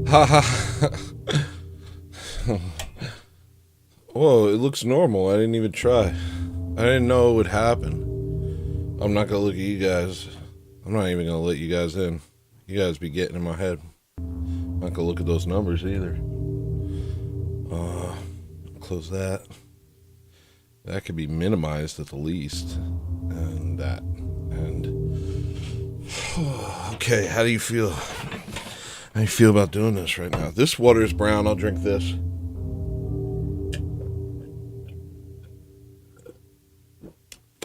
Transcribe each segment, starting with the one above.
Ha ha. Whoa, it looks normal. I didn't even try. I didn't know it would happen. I'm not gonna look at you guys. I'm not even gonna let you guys in. You guys be getting in my head. I'm not gonna look at those numbers either. Close that. That could be minimized at the least. And that. And okay, how do you feel? How do you feel about doing this right now? This water is brown. I'll drink this.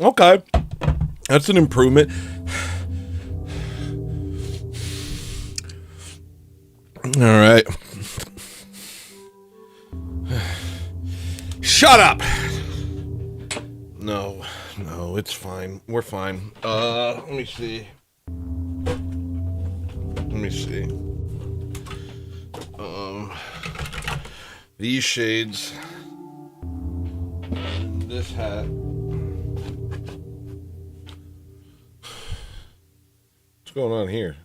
Okay. That's an improvement. All right. Shut up! No, it's fine. We're fine. Let me see. These shades. And this hat. What's going on here?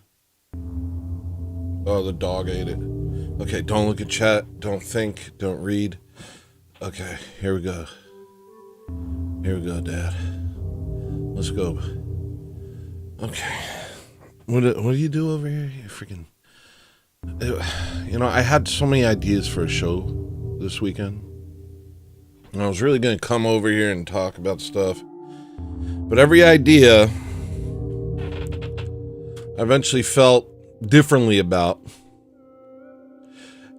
Oh, the dog ate it. Okay, don't look at chat. Don't think. Don't read. Okay, here we go. Here we go, Dad. Let's go. Okay. What do you do over here? You freaking... I had so many ideas for a show this weekend. And I was really going to come over here and talk about stuff. But every idea I eventually felt differently about.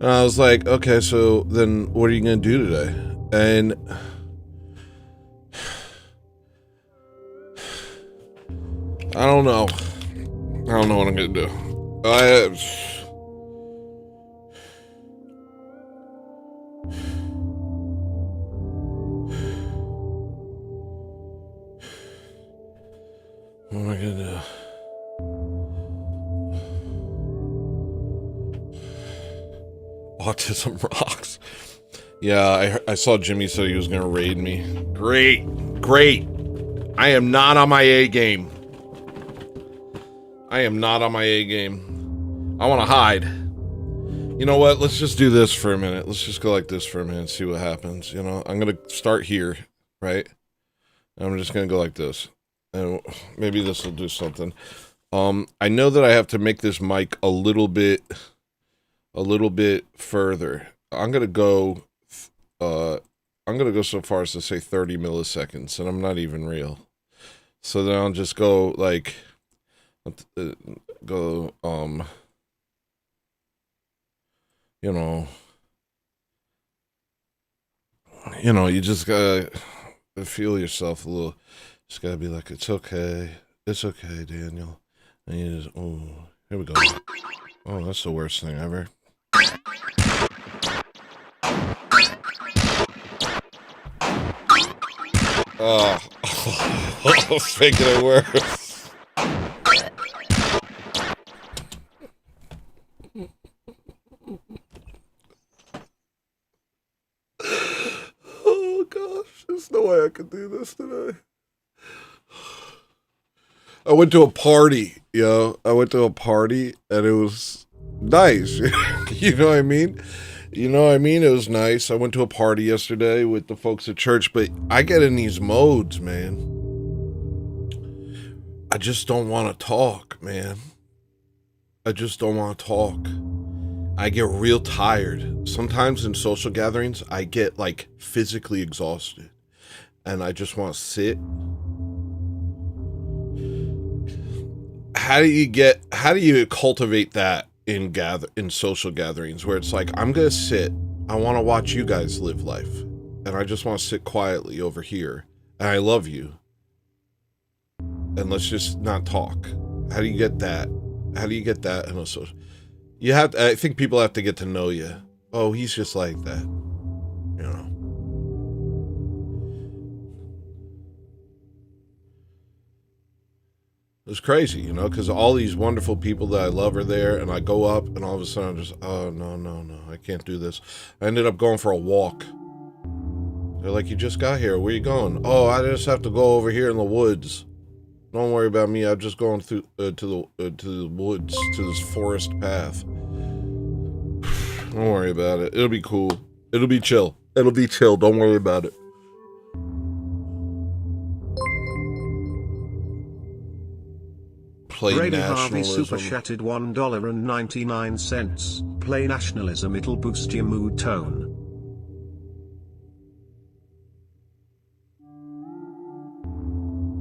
And I was like, okay, so then what are you going to do today? And I don't know. I don't know what I'm going to do. What am I going to do? Autism rocks. Yeah, I saw Jimmy said he was going to raid me. Great. I am not on my A game. I want to hide. You know what? Let's just do this for a minute. Let's just go like this for a minute and see what happens. I'm going to start here, right? And I'm just going to go like this. And maybe this will do something. I know that I have to make this mic a little bit further. I'm gonna go so far as to say 30 milliseconds, and I'm not even real. So then I'll just go like, you just gotta feel yourself a little. Just gotta be like, it's okay, Daniel. And you just, oh, here we go. Oh, that's the worst thing ever. Oh, it's making it worse. Oh gosh, there's no way I could do this today. I went to a party, and it was nice. You know what I mean? It was nice. I went to a party yesterday with the folks at church, but I get in these modes, man. I just don't want to talk, man. I get real tired. Sometimes in social gatherings, I get like physically exhausted and I just want to sit. How do you cultivate that in social gatherings where it's like, I'm gonna sit, I want to watch you guys live life, and I just want to sit quietly over here, and I love you, and let's just not talk. How do you get that in a social? I think people have to get to know you. Oh, he's just like that, It was crazy, because all these wonderful people that I love are there, and I go up, and all of a sudden I'm just, oh, no, I can't do this. I ended up going for a walk. They're like, you just got here. Where you going? Oh, I just have to go over here in the woods. Don't worry about me. I'm just going through to the woods, to this forest path. Don't worry about it. It'll be cool. It'll be chill. It'll be chill. Don't worry about it. Play Brady nationalism. Harvey super chatted $1.99. Play nationalism, it'll boost your mood tone.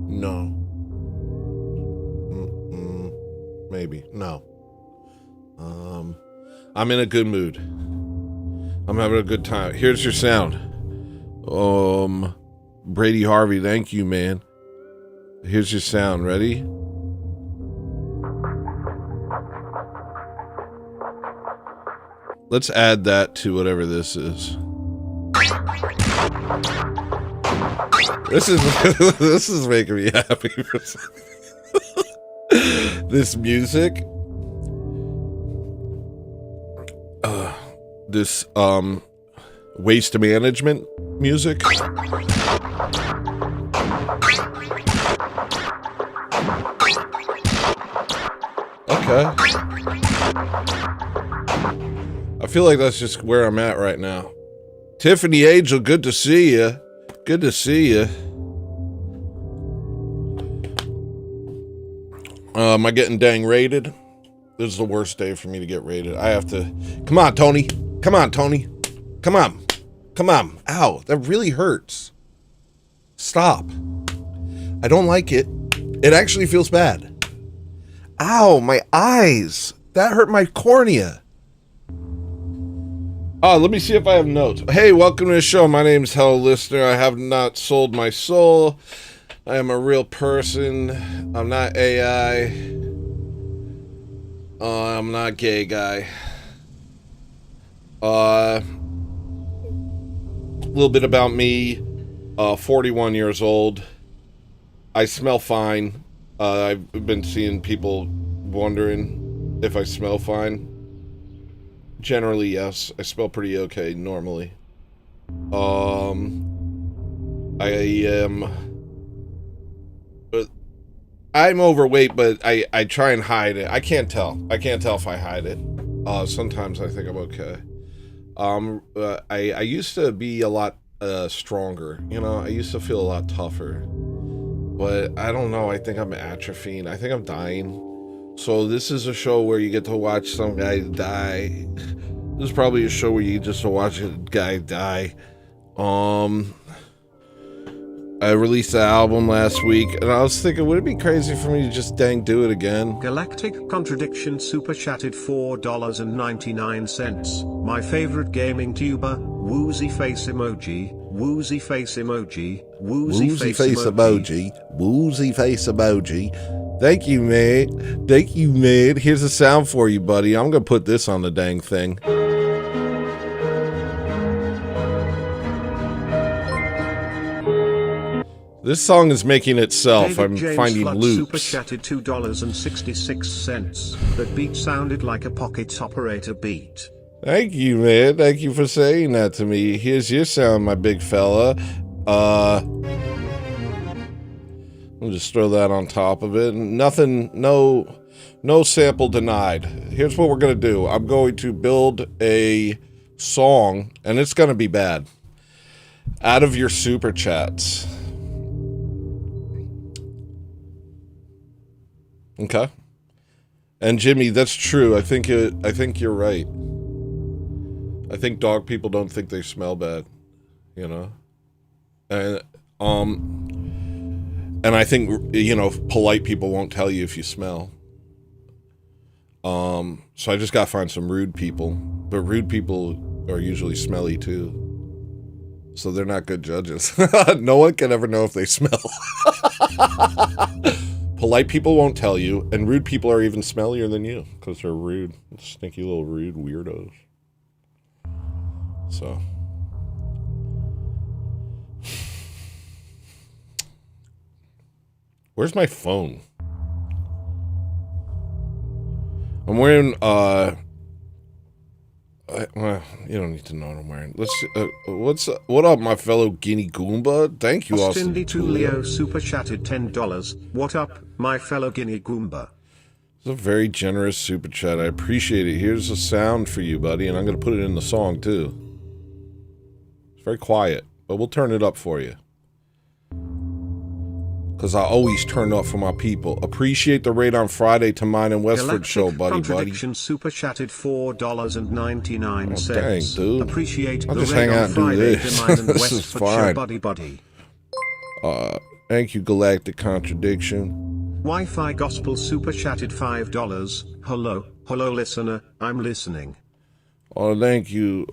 No. Maybe. No. I'm in a good mood. I'm having a good time. Here's your sound. Brady Harvey, thank you, man. Here's your sound. Ready? Let's add that to whatever this is. This is making me happy. This music. This waste management music. Okay. I feel like that's just where I'm at right now. Tiffany Angel, good to see you. Good to see you. Am I getting dang rated? This is the worst day for me to get rated. I have to... Come on, Tony. Come on, Tony. Come on. Come on. Ow, that really hurts. Stop. I don't like it. It actually feels bad. Ow, my eyes. That hurt my cornea. Let me see if I have notes. Hey, welcome to the show. My name's Hello Listener. I have not sold my soul. I am a real person. I'm not AI. I'm not gay guy. A little bit about me. 41 years old. I smell fine. I've been seeing people wondering if I smell fine. Generally, yes. I smell pretty okay normally. I'm overweight, but I try and hide it. I can't tell. I can't tell if I hide it. Sometimes I think I'm okay. I used to be a lot stronger. You know, I used to feel a lot tougher. But I don't know. I think I'm atrophying. I think I'm dying. So this is a show where you get to watch some guy die. This is probably a show where you just watch a guy die. I released an album last week, and I was thinking, would it be crazy for me to just dang do it again? Galactic Contradiction super chatted $4.99. My favorite gaming tuber, woozy face emoji, woozy face emoji, woozy face emoji. Woozy face emoji. Thank you, man. Thank you, man. Here's a sound for you, buddy. I'm gonna put this on the dang thing. This song is making itself. David I'm James finding Flood loops. Super chatted $2.66. That beat sounded like a pocket operator beat. Thank you, man. Thank you for saying that to me. Here's your sound, my big fella. I'll just throw that on top of it. Nothing, no sample denied. Here's what we're gonna do. I'm going to build a song, and it's gonna be bad, out of your super chats. Okay. And Jimmy, that's true. I think you're right. I think dog people don't think they smell bad, you know? And I think, you know, polite people won't tell you if you smell. So I just gotta find some rude people. But rude people are usually smelly too. So they're not good judges. No one can ever know if they smell. Polite people won't tell you, and rude people are even smellier than you, because they're rude. Stinky little rude weirdos. So. Where's my phone? I'm wearing, well, you don't need to know what I'm wearing. Let's, what up, my fellow Guinea Goomba? Thank you, Austin. Austin D2 Leo super chatted $10. What up, my fellow Guinea Goomba? It's a very generous super chat. I appreciate it. Here's a sound for you, buddy, and I'm going to put it in the song, too. It's very quiet, but we'll turn it up for you. Because I always turn up for my people. Appreciate the raid on Friday to mine and Westford Galactic show, buddy. Contradiction super chatted $4.99. Oh, dang, dude. Appreciate I'll the just raid hang out on and do Friday this. to mine and This is Westford fine. show, buddy. Thank you, Galactic Contradiction. Wi-Fi Gospel super chatted $5. Hello listener, I'm listening. Oh, thank you.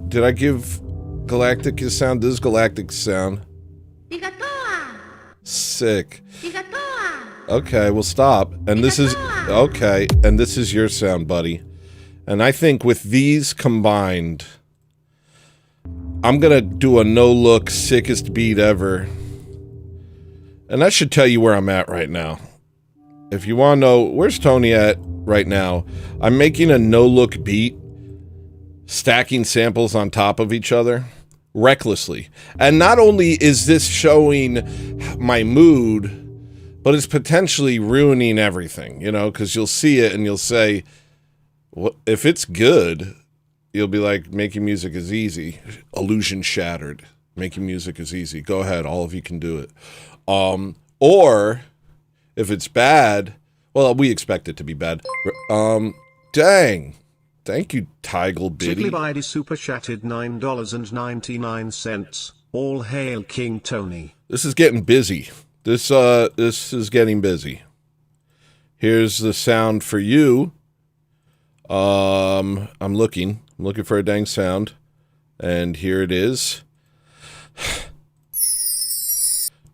Did I give Galactic his sound? This is Galactic's sound. Sick. Okay, we'll stop. And this is... Okay, and this is your sound, buddy. And I think with these combined, I'm gonna do a no-look sickest beat ever. And that should tell you where I'm at right now. If you want to know, where's Tony at right now? I'm making a no-look beat, stacking samples on top of each other, recklessly. And not only is this showing my mood, but it's potentially ruining everything, you know, because you'll see it and you'll say, well, if it's good, you'll be like, making music is easy. Illusion shattered. Making music is easy. Go ahead, all of you can do it. Or if it's bad, well, we expect it to be bad. Dang. Thank you, Tigel Biddy. Chiglibidi super chatted $9.99. All hail King Tony. This is getting busy. This is getting busy. Here's the sound for you. I'm looking for a dang sound. And here it is.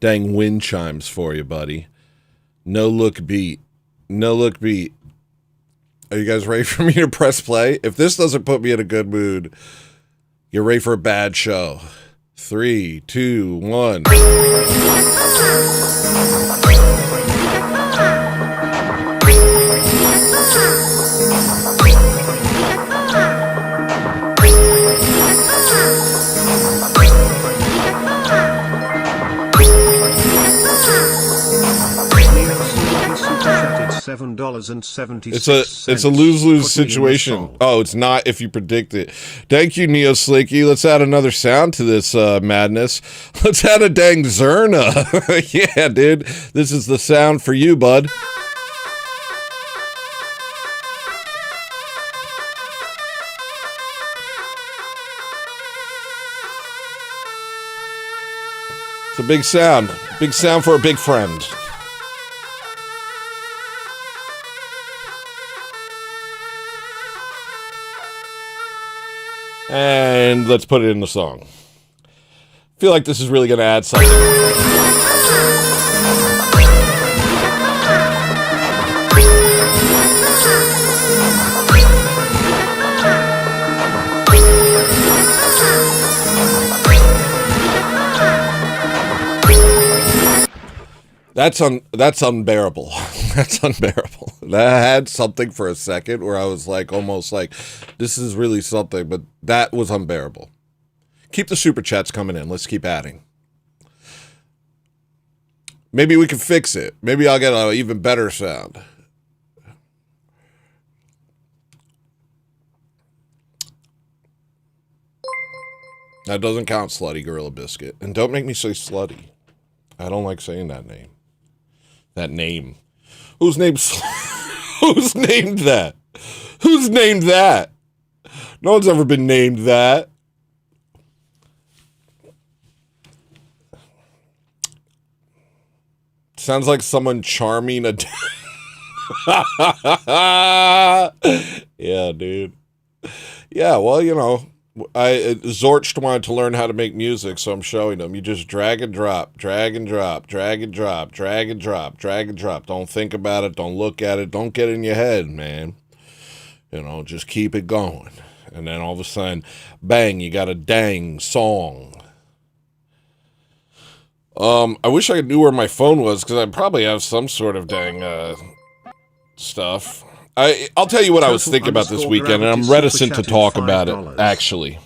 Dang wind chimes for you, buddy. No look beat. No look beat. Are you guys ready for me to press play? If this doesn't put me in a good mood, you're ready for a bad show. 3, 2, 1. $7.76. It's a lose-lose situation. Oh, it's not if you predict it. Thank you, Neo Slinky. Let's add another sound to this madness. Let's add a dang Zerna. Yeah, dude. This is the sound for you, bud. It's a big sound. Big sound for a big friend. And let's put it in the song. I feel like this is really going to add something. That's unbearable. That's unbearable. That had something for a second where I was like, almost like, this is really something, but that was unbearable. Keep the super chats coming in. Let's keep adding. Maybe we can fix it. Maybe I'll get an even better sound. That doesn't count, Slutty Gorilla Biscuit. And don't make me say slutty. I don't like saying that name. That name. Who's named Who's named that? Who's named that? No one's ever been named that. Sounds like someone charming a... Yeah, dude. Yeah, well, you know, Zorcht wanted to learn how to make music, so I'm showing him. You just drag and drop, drag and drop, drag and drop, drag and drop, drag and drop. Don't think about it. Don't look at it. Don't get in your head, man. You know, just keep it going. And then all of a sudden, bang, you got a dang song. I wish I knew where my phone was, because I probably have some sort of dang stuff. I'll tell you what I was thinking about this weekend, and I'm reticent to talk about it, actually.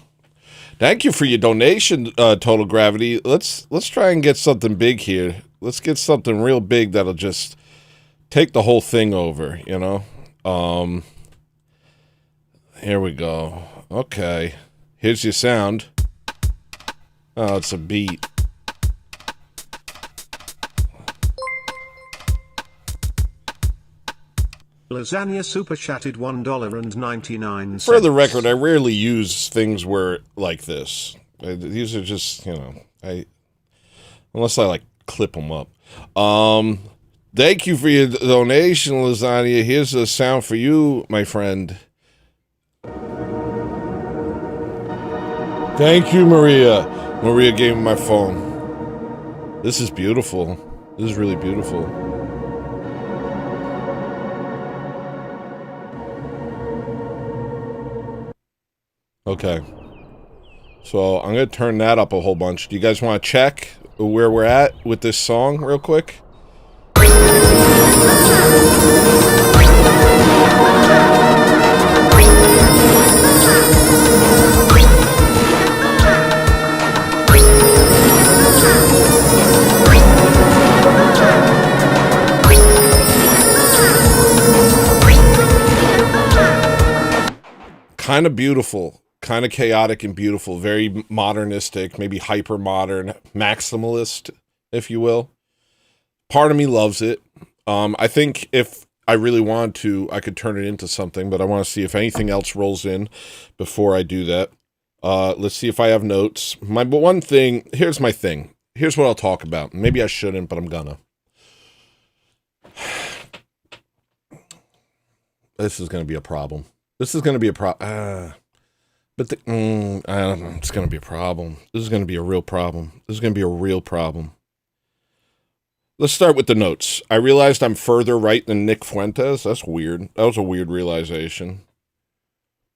Thank you for your donation, Total Gravity. Let's try and get something big here. Let's get something real big that'll just take the whole thing over, you know? Here we go. Okay. Here's your sound. Oh, it's a beat. Lasagna super chatted $1.99. For the record, I rarely use things where like this. These are just, you know, unless I like clip them up. Thank you for your donation, Lasagna. Here's a sound for you, my friend. Thank you, Maria. Maria gave me my phone. This is beautiful. This is really beautiful. Okay. So I'm going to turn that up a whole bunch. Do you guys want to check where we're at with this song real quick? Kind of beautiful, kind of chaotic and beautiful, very modernistic, maybe hyper-modern, maximalist, if you will. Part of me loves it. I think if I really wanted to, I could turn it into something, but I want to see if anything else rolls in before I do that. Let's see if I have notes. But one thing, here's my thing. Here's what I'll talk about. Maybe I shouldn't, but I'm gonna. This is going to be a problem. This is going to be a problem. But I don't know. It's going to be a problem. This is going to be a real problem. This is going to be a real problem. Let's start with the notes. I realized I'm further right than Nick Fuentes. That's weird. That was a weird realization.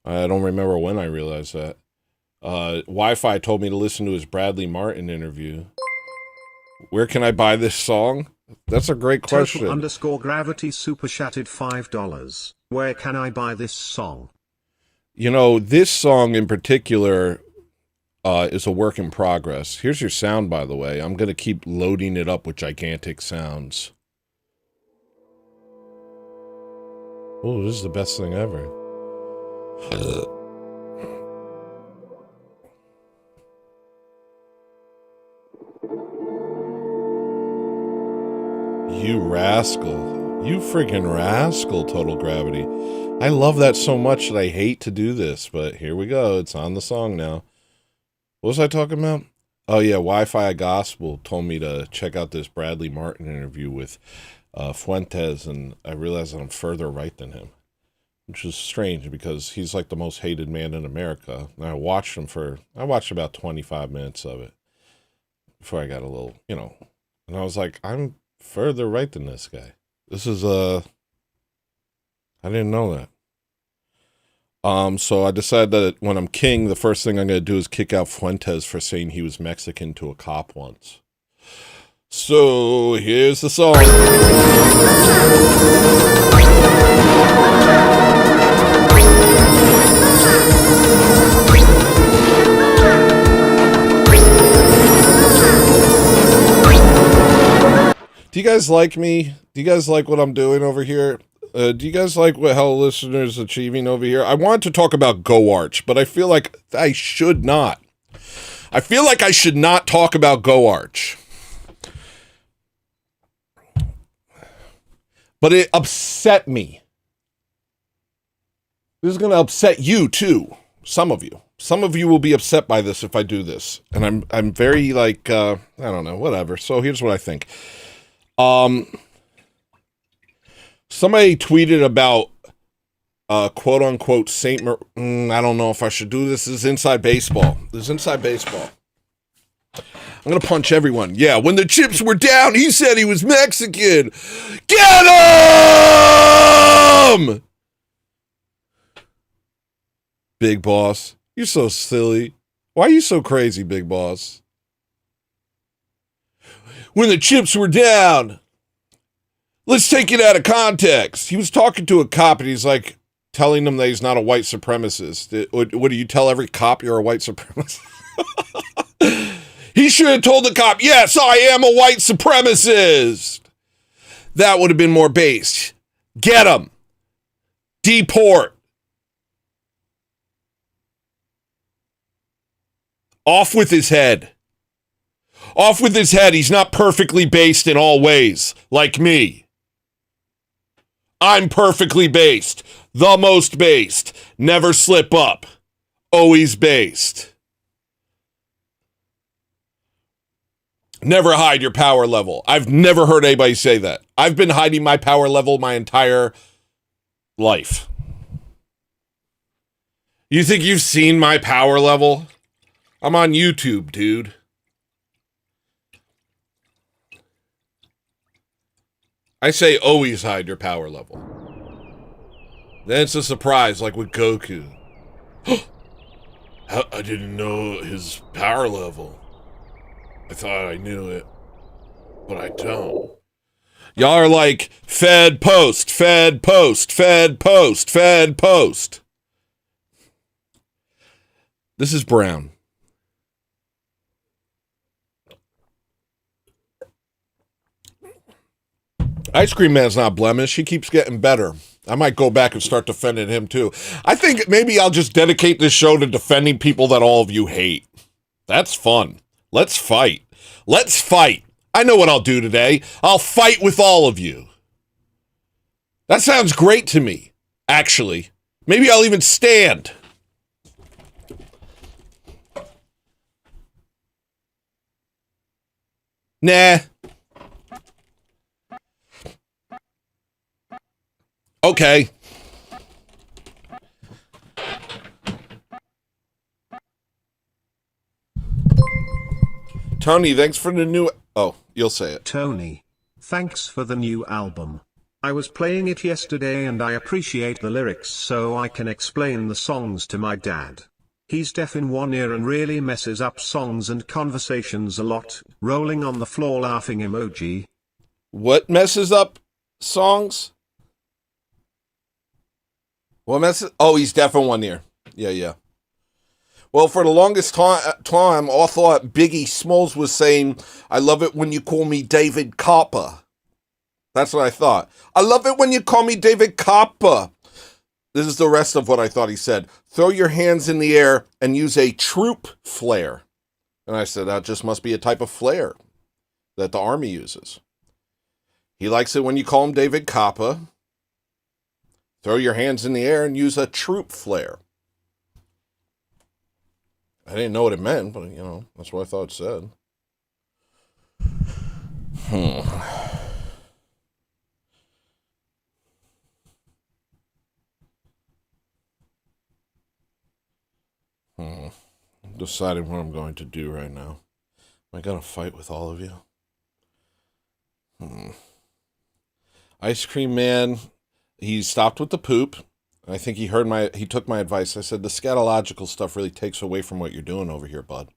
I don't remember when I realized that. Wi-Fi told me to listen to his Bradley Martin interview. Where can I buy this song? That's a great question. _gravity super chatted $5. Where can I buy this song? You know, this song in particular is a work in progress. Here's your sound, by the way. I'm going to keep loading it up with gigantic sounds. Oh, this is the best thing ever. You rascal. You freaking rascal, Total Gravity. I love that so much that I hate to do this, but here we go. It's on the song now. What was I talking about? Oh, yeah, Wi-Fi Gospel told me to check out this Bradley Martin interview with Fuentes, and I realized that I'm further right than him, which is strange because he's like the most hated man in America. And I watched about 25 minutes of it before I got a little, you know, and I was like, I'm further right than this guy. This is I didn't know that. So I decided that when I'm king, the first thing I'm going to do is kick out Fuentes for saying he was Mexican to a cop once. So here's the song. Do you guys like me? Do you guys like what I'm doing over here? Do you guys like what Hell Listeners achieving over here? I wanted to talk about Go Arch, but I feel like I should not. I feel like I should not talk about Go Arch. But it upset me. This is going to upset you too. Some of you. Some of you will be upset by this if I do this. And I'm very like, I don't know, whatever. So here's what I think. Somebody tweeted about quote unquote I don't know if I should do this. This is inside baseball. This is inside baseball. I'm gonna punch everyone. Yeah, when the chips were down, he said he was Mexican. Get him! Big Boss. You're so silly. Why are you so crazy, Big Boss? When the chips were down. Let's take it out of context. He was talking to a cop and he's like telling them that he's not a white supremacist. What do you tell every cop you're a white supremacist? He should have told the cop, yes, I am a white supremacist. That would have been more based. Get him. Deport. Off with his head. Off with his head. He's not perfectly based in all ways, like me. I'm perfectly based. The most based. Never slip up. Always based. Never hide your power level. I've never heard anybody say that. I've been hiding my power level my entire life. You think you've seen my power level? I'm on YouTube, dude. I say always hide your power level. Then it's a surprise, like with Goku. I didn't know his power level. I thought I knew it, but I don't. Y'all are like, fed post, fed post, fed post, fed post. This is Brown. Ice Cream Man's not blemished. He keeps getting better. I might go back and start defending him too. I think maybe I'll just dedicate this show to defending people that all of you hate. That's fun. Let's fight. Let's fight. I know what I'll do today. I'll fight with all of you. That sounds great to me, actually. Maybe I'll even stand. Nah. Okay. Tony, thanks for the new... Oh, you'll say it. Tony, thanks for the new album. I was playing it yesterday and I appreciate the lyrics so I can explain the songs to my dad. He's deaf in one ear and really messes up songs and conversations a lot. Rolling on the floor laughing emoji. What messes up songs? What messes... Oh, he's deaf in one ear. Yeah. Well, for the longest time, I thought Biggie Smalls was saying, I love it when you call me David Copper. That's what I thought. I love it when you call me David Copper. This is the rest of what I thought he said. Throw your hands in the air and use a troop flare. And I said, that just must be a type of flare that the Army uses. He likes it when you call him David Copper. Throw your hands in the air and use a troop flare. I didn't know what it meant, but, that's what I thought it said. I'm deciding what I'm going to do right now. Am I going to fight with all of you? Ice Cream Man, he stopped with the poop. I think he took my advice. I said, the scatological stuff really takes away from what you're doing over here, bud.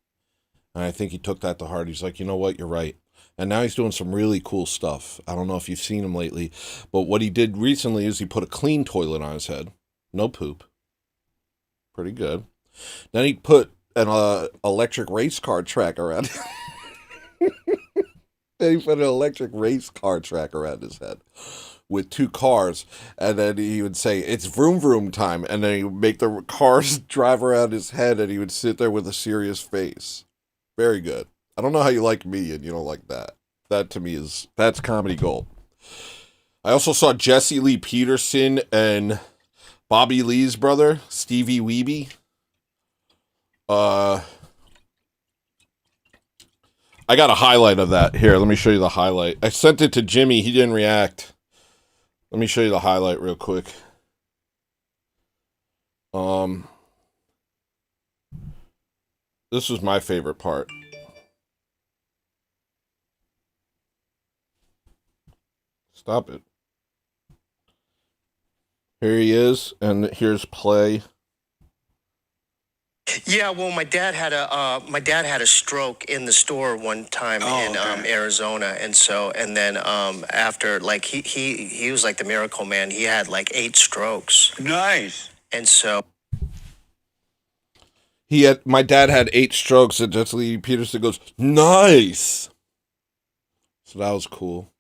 And I think he took that to heart. He's like, you know what? You're right. And now he's doing some really cool stuff. I don't know if you've seen him lately, but what he did recently is he put a clean toilet on his head. No poop. Pretty good. Then he put an electric race car track around Then he put an electric race car track around his head with two cars, and then he would say, it's vroom vroom time, and then he would make the cars drive around his head, and he would sit there with a serious face. Very good. I don't know how you like me and you don't like that. That to me that's comedy gold. I also saw Jesse Lee Peterson and Bobby Lee's brother, Stevie Weeby. I got a highlight of that. Here, let me show you the highlight. I sent it to Jimmy. He didn't react. Let me show you the highlight real quick. This was my favorite part. Stop it. Here he is, and here's play. Yeah, well, my dad had a stroke in the store one time Arizona, and then after, like, he was like the miracle man. He had like 8 strokes. Nice. And so my dad had 8 strokes, and Jesse Lee Peterson goes, nice. So that was cool.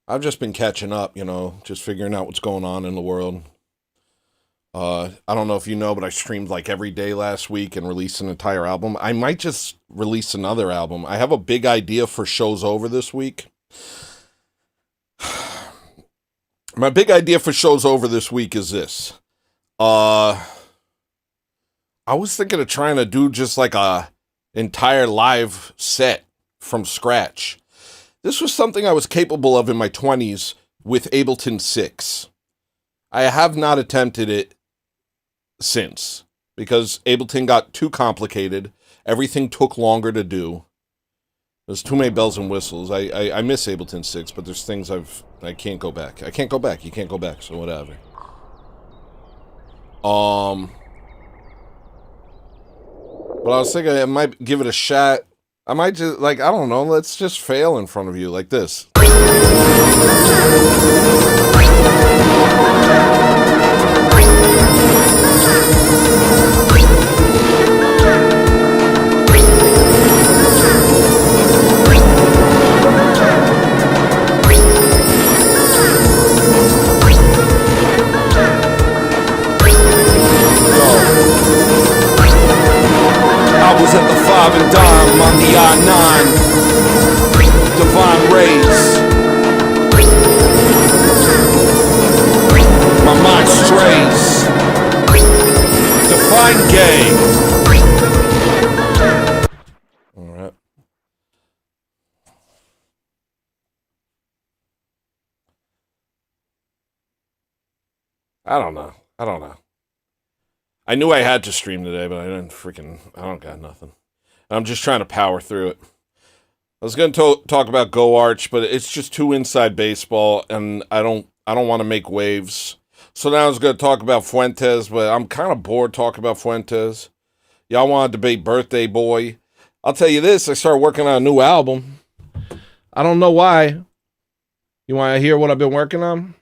I've just been catching up, you know, just figuring out what's going on in the world. I don't know if you know, but I streamed like every day last week and released an entire album. I might just release another album. I have a big idea for Show's Over this week. My big idea for Show's Over this week is this. I was thinking of trying to do just like a entire live set from scratch. This was something I was capable of in my 20s with Ableton 6. I have not attempted it since because Ableton got too complicated. Everything took longer to do. There's too many bells and whistles. I miss Ableton 6, but there's things I can't go back. I can't go back. You can't go back, so whatever. But I was thinking I might give it a shot. I might just, like, I don't know, let's just fail in front of you like this. I was at the 5 and dime on the I-9, divine rays. My mind strays. Define gay. All right. I don't know. I knew I had to stream today, but I don't got nothing. I'm just trying to power through it. I was going to talk about Go Arch, but it's just too inside baseball, and I don't want to make waves. So now I was going to talk about Fuentes, but I'm kind of bored talking about Fuentes. Y'all want to debate Birthday Boy? I'll tell you this, I started working on a new album. I don't know why. You want to hear what I've been working on?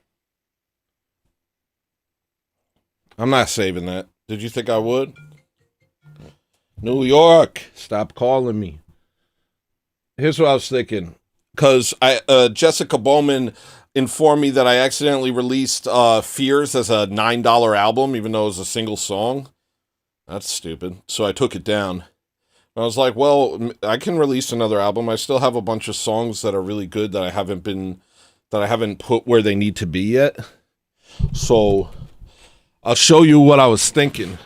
I'm not saving that. Did you think I would? New York, stop calling me. Here's what I was thinking. Because Jessica Bowman informed me that I accidentally released Fears as a $9 album, even though it was a single song. That's stupid. So I took it down. I was like, well, I can release another album. I still have a bunch of songs that are really good that I haven't put where they need to be yet. So I'll show you what I was thinking.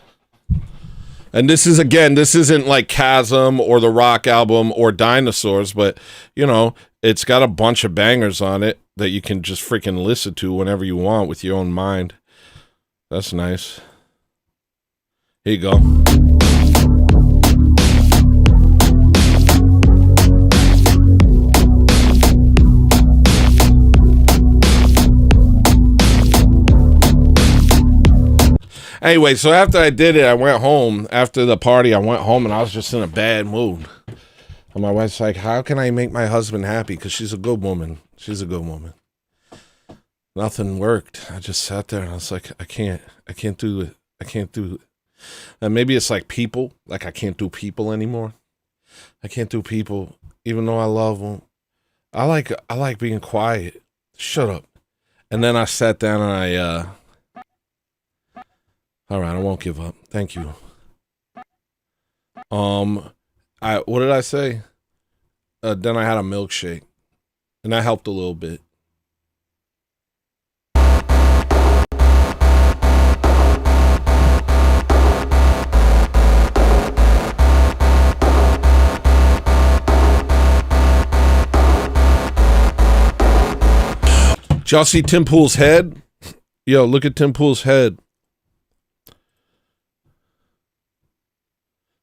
And this isn't like Chasm or the Rock album or Dinosaurs, but, you know, it's got a bunch of bangers on it that you can just freaking listen to whenever you want with your own mind. That's nice. Here you go. Anyway, so after I did it, I went home. After the party, I went home, and I was just in a bad mood. And my wife's like, how can I make my husband happy? Because she's a good woman. She's a good woman. Nothing worked. I just sat there, and I was like, I can't do it. I can't do it. And maybe it's like people. Like, I can't do people anymore. I can't do people, even though I love them. I like being quiet. Shut up. And then I sat down, and all right, I won't give up. Thank you. What did I say? Then I had a milkshake, and that helped a little bit. Did y'all see Tim Pool's head? Yo, look at Tim Pool's head.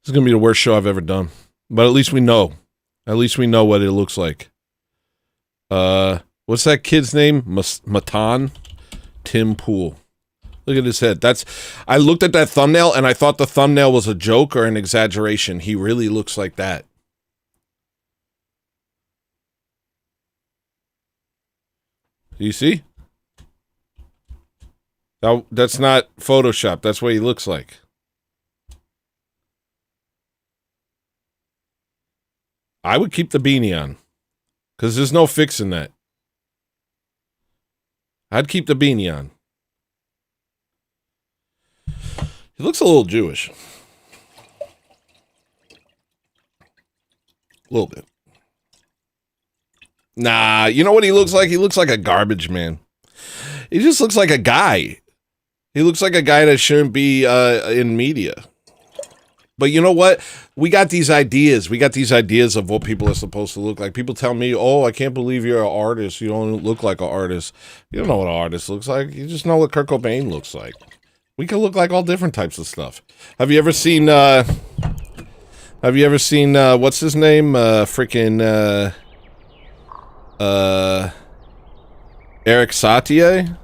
This is going to be the worst show I've ever done. But at least we know. At least we know what it looks like. What's that kid's name? Matan? Tim Pool. Look at his head. I looked at that thumbnail and I thought the thumbnail was a joke or an exaggeration. He really looks like that. Do you see? That's not Photoshop. That's what he looks like. I would keep the beanie on, because there's no fixing that. I'd keep the beanie on. He looks a little Jewish. A little bit. Nah, you know what he looks like? He looks like a garbage man. He just looks like a guy. He looks like a guy that shouldn't be in media. But you know what? We got these ideas. We got these ideas of what people are supposed to look like. People tell me, oh, I can't believe you're an artist. You don't look like an artist. You don't know what an artist looks like. You just know what Kurt Cobain looks like. We can look like all different types of stuff. Have you ever seen, what's his name? Eric Satie?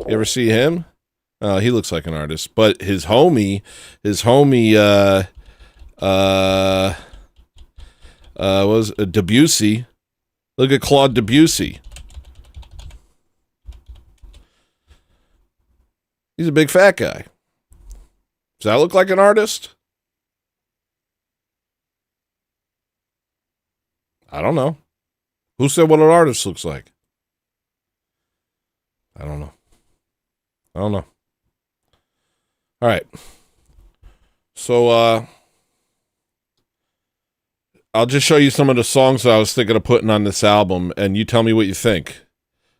You ever see him? He looks like an artist, but his homie, was Debussy. Look at Claude Debussy. He's a big fat guy. Does that look like an artist? I don't know. Who said what an artist looks like? I don't know. All right. So, I'll just show you some of the songs that I was thinking of putting on this album, and you tell me what you think.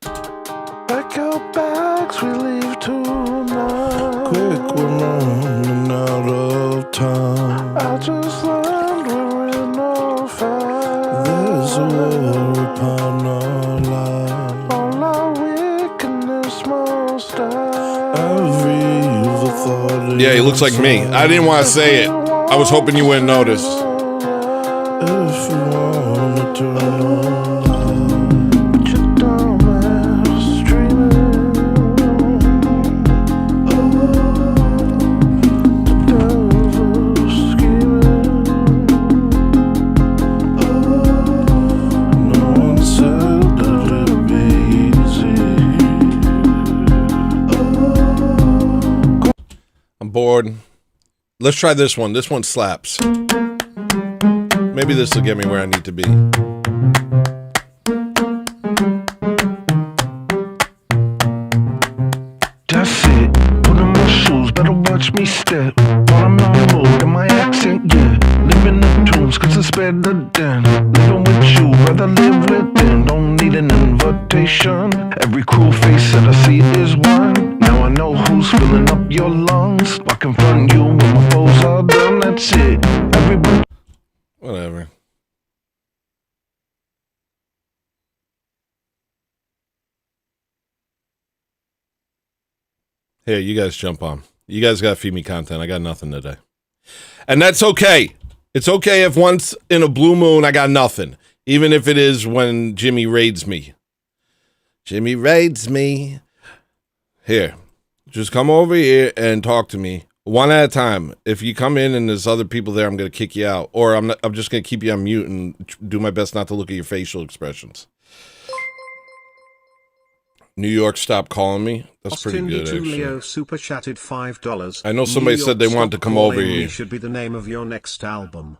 Pack your bags, we leave tonight. Quick, we're running out of time. I just learned we're in no fight. There's a war upon our lives. All our weakness most Every evil thought. Yeah, he looks like me. I didn't want to say it. I was hoping you wouldn't notice. If you wanna turn on but your dumbass dreaming. The devil's scheming. no one said that it'd be easy. I'm bored. Let's try this one. This one slaps. Maybe this will get me where I need to be. That's it. Put on my shoes, better watch me step. While I'm on the road and my accent, yeah. Living the tunes, cause it's better than living with you. Rather live within, don't need an invitation. Every cruel face that I see is one. Now I know who's filling up your lungs. I confront you when my foes are done, that's it. Everybody. Whatever. Here, you guys jump on. You guys gotta feed me content. I got nothing today. And that's okay. It's okay if once in a blue moon I got nothing. Even if it is when Jimmy raids me. Jimmy raids me. Here. Just come over here and talk to me. One at a time. If you come in and there's other people there, I'm gonna kick you out. Or I'm just gonna keep you on mute and do my best not to look at your facial expressions. New York, stop calling me. That's pretty good, actually. Leo super chatted $5. I know somebody said they wanted to come over here. Should be the name of your next album.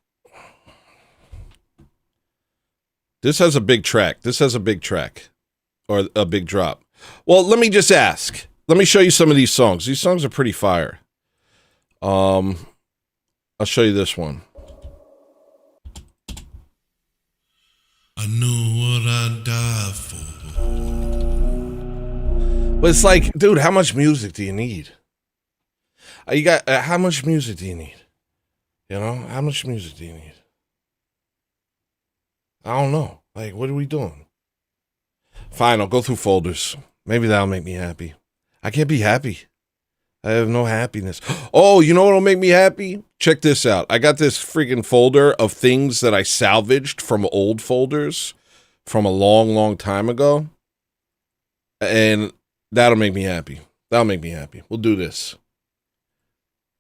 This has a big track. This has a big track. Or a big drop. Well, let me just ask. Let me show you some of these songs. These songs are pretty fire. I'll show you this one. I knew what I'd die for. But it's like, dude, how much music do you need? You got how much music do you need? You know, how much music do you need? I don't know. Like, what are we doing? Fine, I'll go through folders. Maybe that'll make me happy. I can't be happy. I have no happiness. Oh, you know what'll make me happy? Check this out. I got this freaking folder of things that I salvaged from old folders from a long, long time ago. And that'll make me happy. That'll make me happy. We'll do this.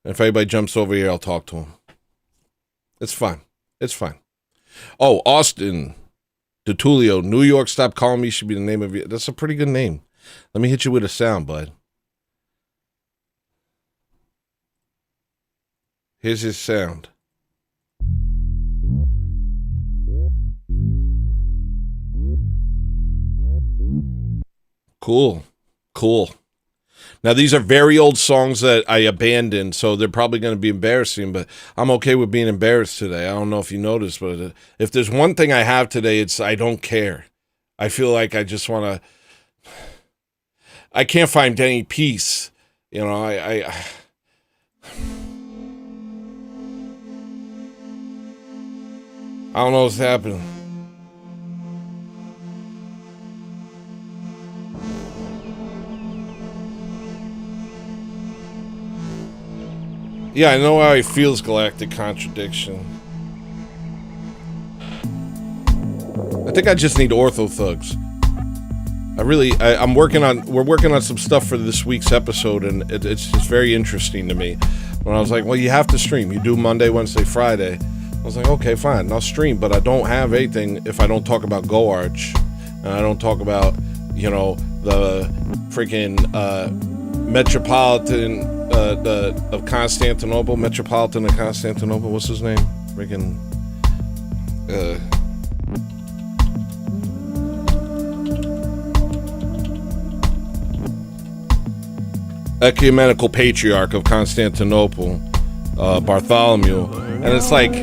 If anybody jumps over here, I'll talk to him. It's fine. It's fine. Oh, Austin DeTulio, New York, stop calling me should be the name of it. That's a pretty good name. Let me hit you with a sound, bud. Here's his sound. Cool. Now, these are very old songs that I abandoned, so they're probably going to be embarrassing, but I'm okay with being embarrassed today. I don't know if you noticed, but if there's one thing I have today, it's I don't care. I feel like I just want to... I can't find any peace. You know, I don't know what's happening. Yeah, I know how he feels, Galactic Contradiction. I think I just need Ortho Thugs. We're working on some stuff for this week's episode, and it's just very interesting to me. When I was like, well, you have to stream. You do Monday, Wednesday, Friday. I was like, okay, fine, I'll stream, but I don't have anything if I don't talk about Go Arch, and I don't talk about, you know, the freaking Metropolitan of Constantinople, Metropolitan of Constantinople, what's his name? Freaking Ecumenical Patriarch of Constantinople, Bartholomew. And it's like,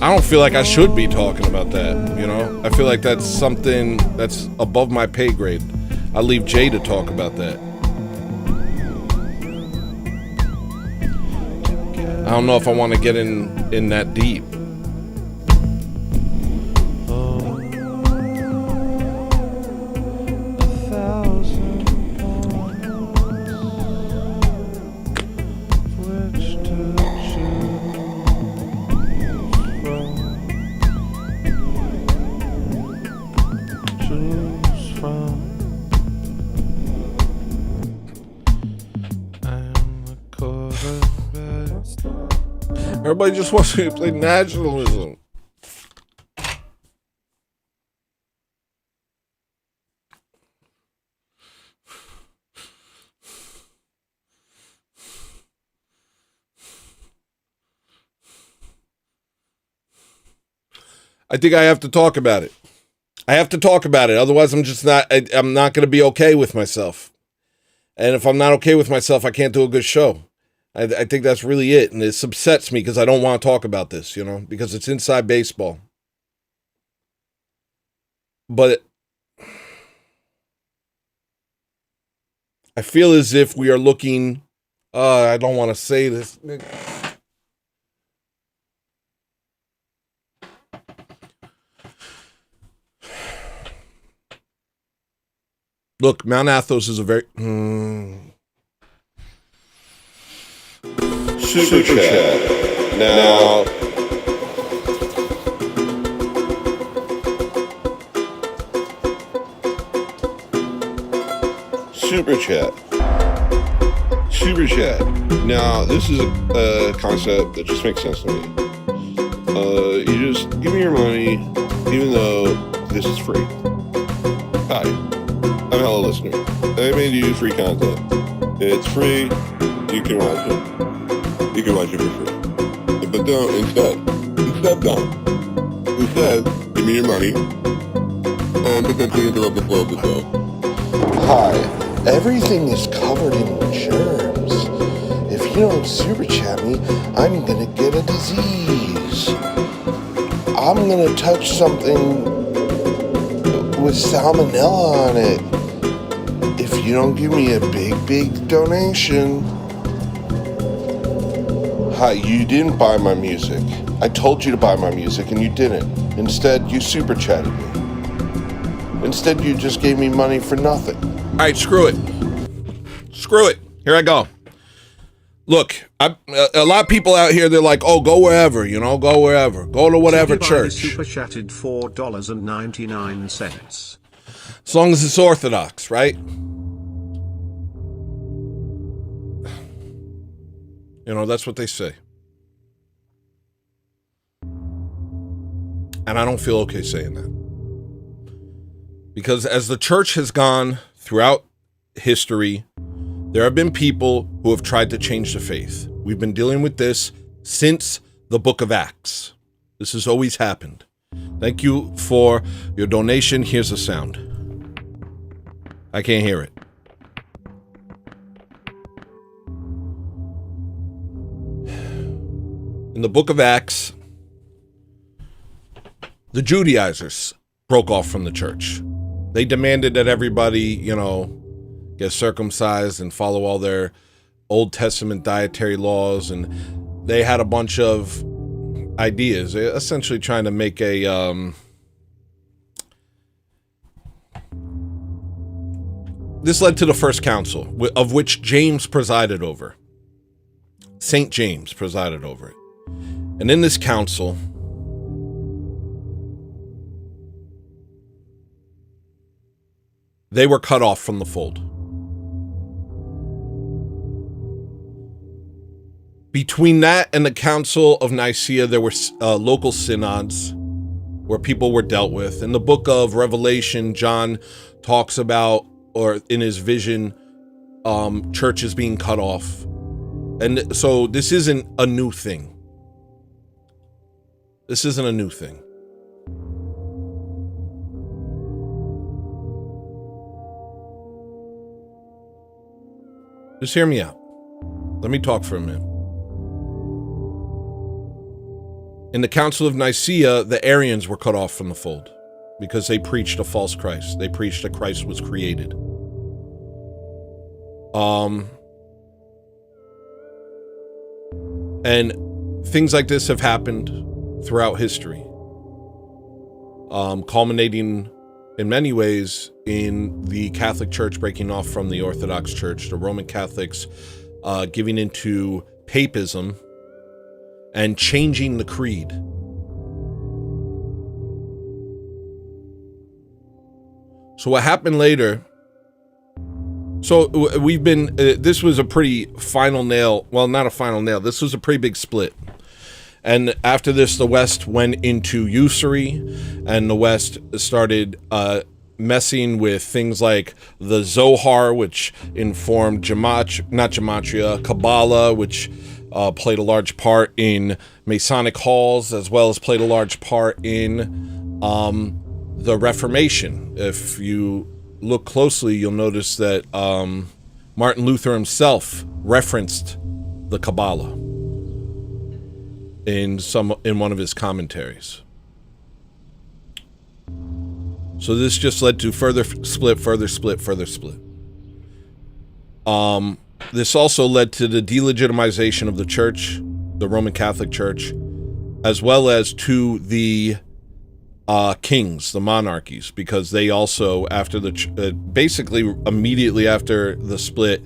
I don't feel like I should be talking about that, you know? I feel like that's something that's above my pay grade. I leave Jay to talk about that. I don't know if I want to get in that deep. Everybody just wants me to play nationalism. I think I have to talk about it. I have to talk about it. Otherwise, I'm not going to be okay with myself. And if I'm not okay with myself, I can't do a good show. I think that's really it. And it upsets me because I don't want to talk about this, you know, because it's inside baseball. But I feel as if we are looking, I don't want to say this. Look, Mount Athos is a very... Super chat. Now... Super chat. Super chat. Now, this is a concept that just makes sense to me. You just give me your money, even though this is free. Hi, I'm a hello listener. I made you free content. It's free. You can watch it. You can watch it for free. But don't, instead don't. Instead, give me your money and potentially interrupt the flow of the show. Hi, everything is covered in germs. If you don't super chat me, I'm gonna get a disease. I'm gonna touch something with salmonella on it. If you don't give me a big donation. Hi, you didn't buy my music. I told you to buy my music and you didn't. Instead, you super chatted me. Instead, you just gave me money for nothing. All right, screw it. Screw it. Here I go. Look, a lot of people out here, they're like, oh, go wherever, you know, go wherever. Go to whatever church. Super chatted $4.99. As long as it's Orthodox, right? You know, that's what they say. And I don't feel okay saying that. Because as the church has gone throughout history, there have been people who have tried to change the faith. We've been dealing with this since the book of Acts. This has always happened. Thank you for your donation. Here's a sound. I can't hear it. In the book of Acts, the Judaizers broke off from the church. They demanded that everybody, get circumcised and follow all their Old Testament dietary laws, and they had a bunch of ideas, essentially trying to make a this led to the first council, of which James presided over. Saint James presided over it. And in this council, they were cut off from the fold. Between that and the Council of Nicaea, there were local synods where people were dealt with. In the book of Revelation, John talks about, or in his vision, churches being cut off. And so this isn't a new thing. This isn't a new thing. Just hear me out. Let me talk for a minute. In the Council of Nicaea, the Arians were cut off from the fold because they preached a false Christ. They preached that Christ was created. And things like this have happened throughout history, culminating in many ways in the Catholic Church breaking off from the Orthodox Church, the Roman Catholics giving into papism and changing the creed. So what happened later, so we've been, this was a pretty final nail, well, not a final nail, this was a pretty big split. And after this, the West went into usury, and the West started messing with things like the Zohar, which informed gematria, Kabbalah, which played a large part in Masonic halls, as well as played a large part in the Reformation. If you look closely, you'll notice that Martin Luther himself referenced the Kabbalah in one of his commentaries. So this just led to further split. This also led to the delegitimization of the church, the Roman Catholic Church, as well as to the kings, the monarchies, because they also, after basically immediately after the split,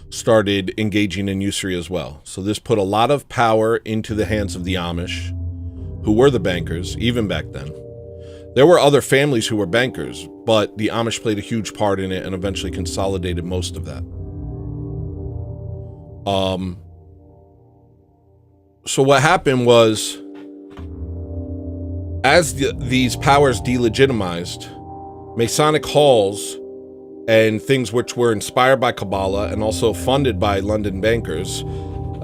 started engaging in usury as well. So this put a lot of power into the hands of the Amish, who were the bankers, even back then. There were other families who were bankers, but the Amish played a huge part in it and eventually consolidated most of that. So what happened was, as these powers delegitimized, Masonic halls and things which were inspired by Kabbalah and also funded by London bankers,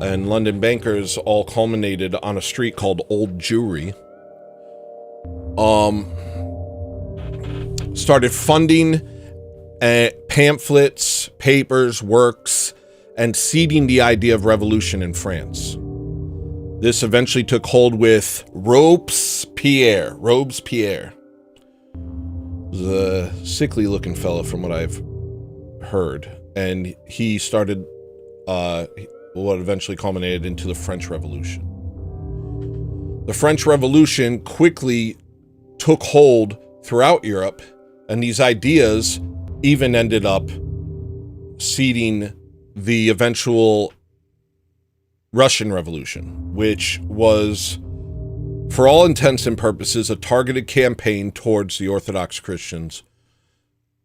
and London bankers all culminated on a street called Old Jewry, started funding pamphlets, papers, works, and seeding the idea of revolution in France. This eventually took hold with Robespierre. Was a sickly looking fellow from what I've heard, and he started what eventually culminated into the French Revolution. The French Revolution quickly took hold throughout Europe, and these ideas even ended up seeding the eventual Russian Revolution, which was, for all intents and purposes, a targeted campaign towards the Orthodox Christians,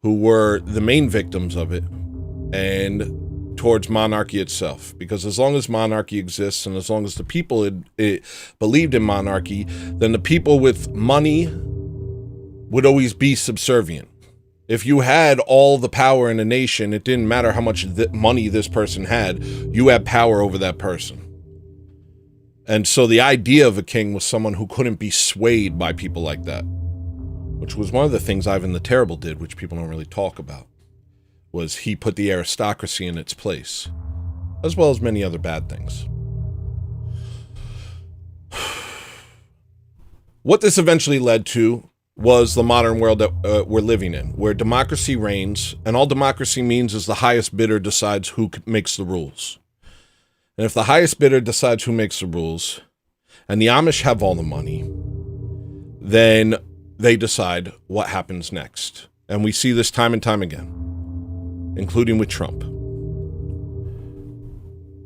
who were the main victims of it, and towards monarchy itself. Because as long as monarchy exists, and as long as the people believed in monarchy, then the people with money would always be subservient. If you had all the power in a nation, it didn't matter how much money this person had, you had power over that person. And so the idea of a king was someone who couldn't be swayed by people like that, which was one of the things Ivan the Terrible did, which people don't really talk about. was he put the aristocracy in its place, as well as many other bad things. What this eventually led to was the modern world that we're living in, where democracy reigns, and all democracy means is the highest bidder decides who makes the rules. And if the highest bidder decides who makes the rules, and the Amish have all the money, then they decide what happens next. And we see this time and time again, including with Trump.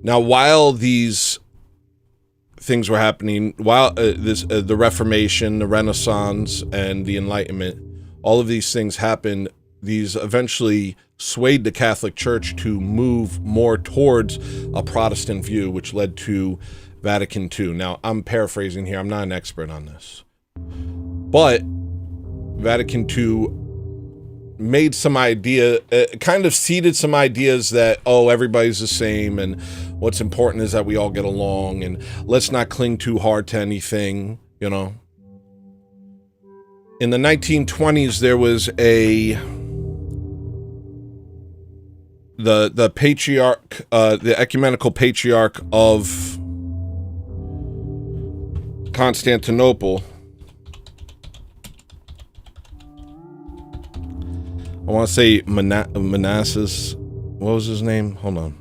Now, while these things were happening, while the Reformation, the Renaissance, and the Enlightenment, all of these things happened, these eventually swayed the Catholic Church to move more towards a Protestant view, which led to Vatican II. Now, I'm paraphrasing here. I'm not an expert on this. But Vatican II made some kind of seeded some ideas that, oh, everybody's the same, and what's important is that we all get along, and let's not cling too hard to anything, you know. In the 1920s, there was the patriarch, the ecumenical patriarch of Constantinople. I want to say Manassas. What was his name? Hold on.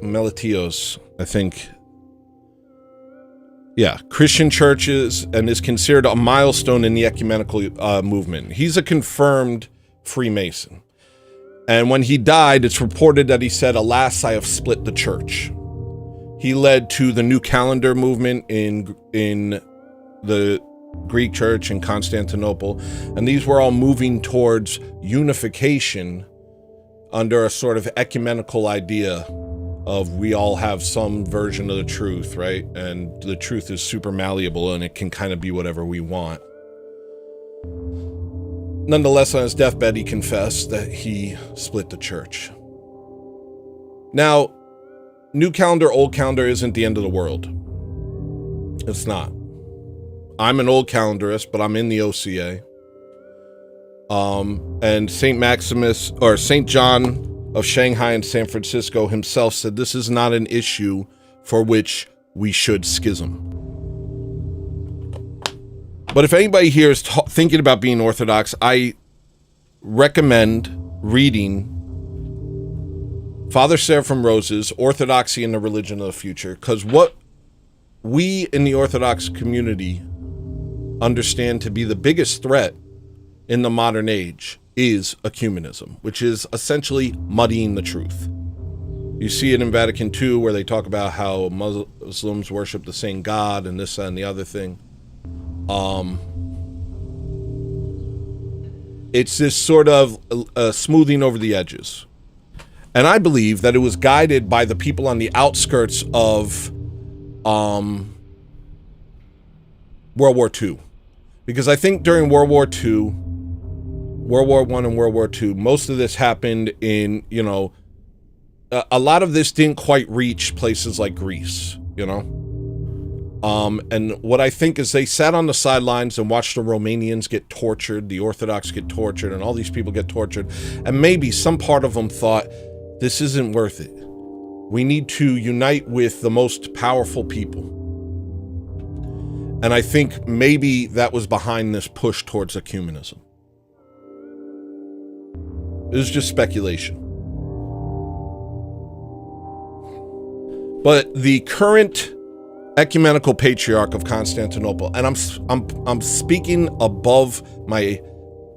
Meletios, I think. Yeah, Christian churches, and is considered a milestone in the ecumenical movement. He's a confirmed Freemason. And when he died, it's reported that he said, "Alas, I have split the church." He led to the New Calendar movement in the Greek church in Constantinople, and these were all moving towards unification under a sort of ecumenical idea of we all have some version of the truth, right? And the truth is super malleable and it can kind of be whatever we want. Nonetheless, on his deathbed, he confessed that he split the church. Now, New Calendar, Old Calendar isn't the end of the world. It's not. I'm an Old Calendarist, but I'm in the OCA. And St. Maximus, or St. John of Shanghai and San Francisco himself said this is not an issue for which we should schism. But if anybody here is thinking about being Orthodox, I recommend reading Father Seraphim Rose's Orthodoxy and the Religion of the Future, because what we in the Orthodox community understand to be the biggest threat in the modern age is ecumenism, which is essentially muddying the truth. You see it in Vatican II, where they talk about how Muslims worship the same God and this and the other thing. It's this sort of smoothing over the edges. And I believe that it was guided by the people on the outskirts of World War II. Because I think during World War II, World War I and World War II, most of this happened in, you know, a lot of this didn't quite reach places like Greece, you know? And what I think is they sat on the sidelines and watched the Romanians get tortured, the Orthodox get tortured, and all these people get tortured. And maybe some part of them thought, this isn't worth it. We need to unite with the most powerful people. And I think maybe that was behind this push towards ecumenism. It was just speculation. But the current ecumenical patriarch of Constantinople, and I'm speaking above my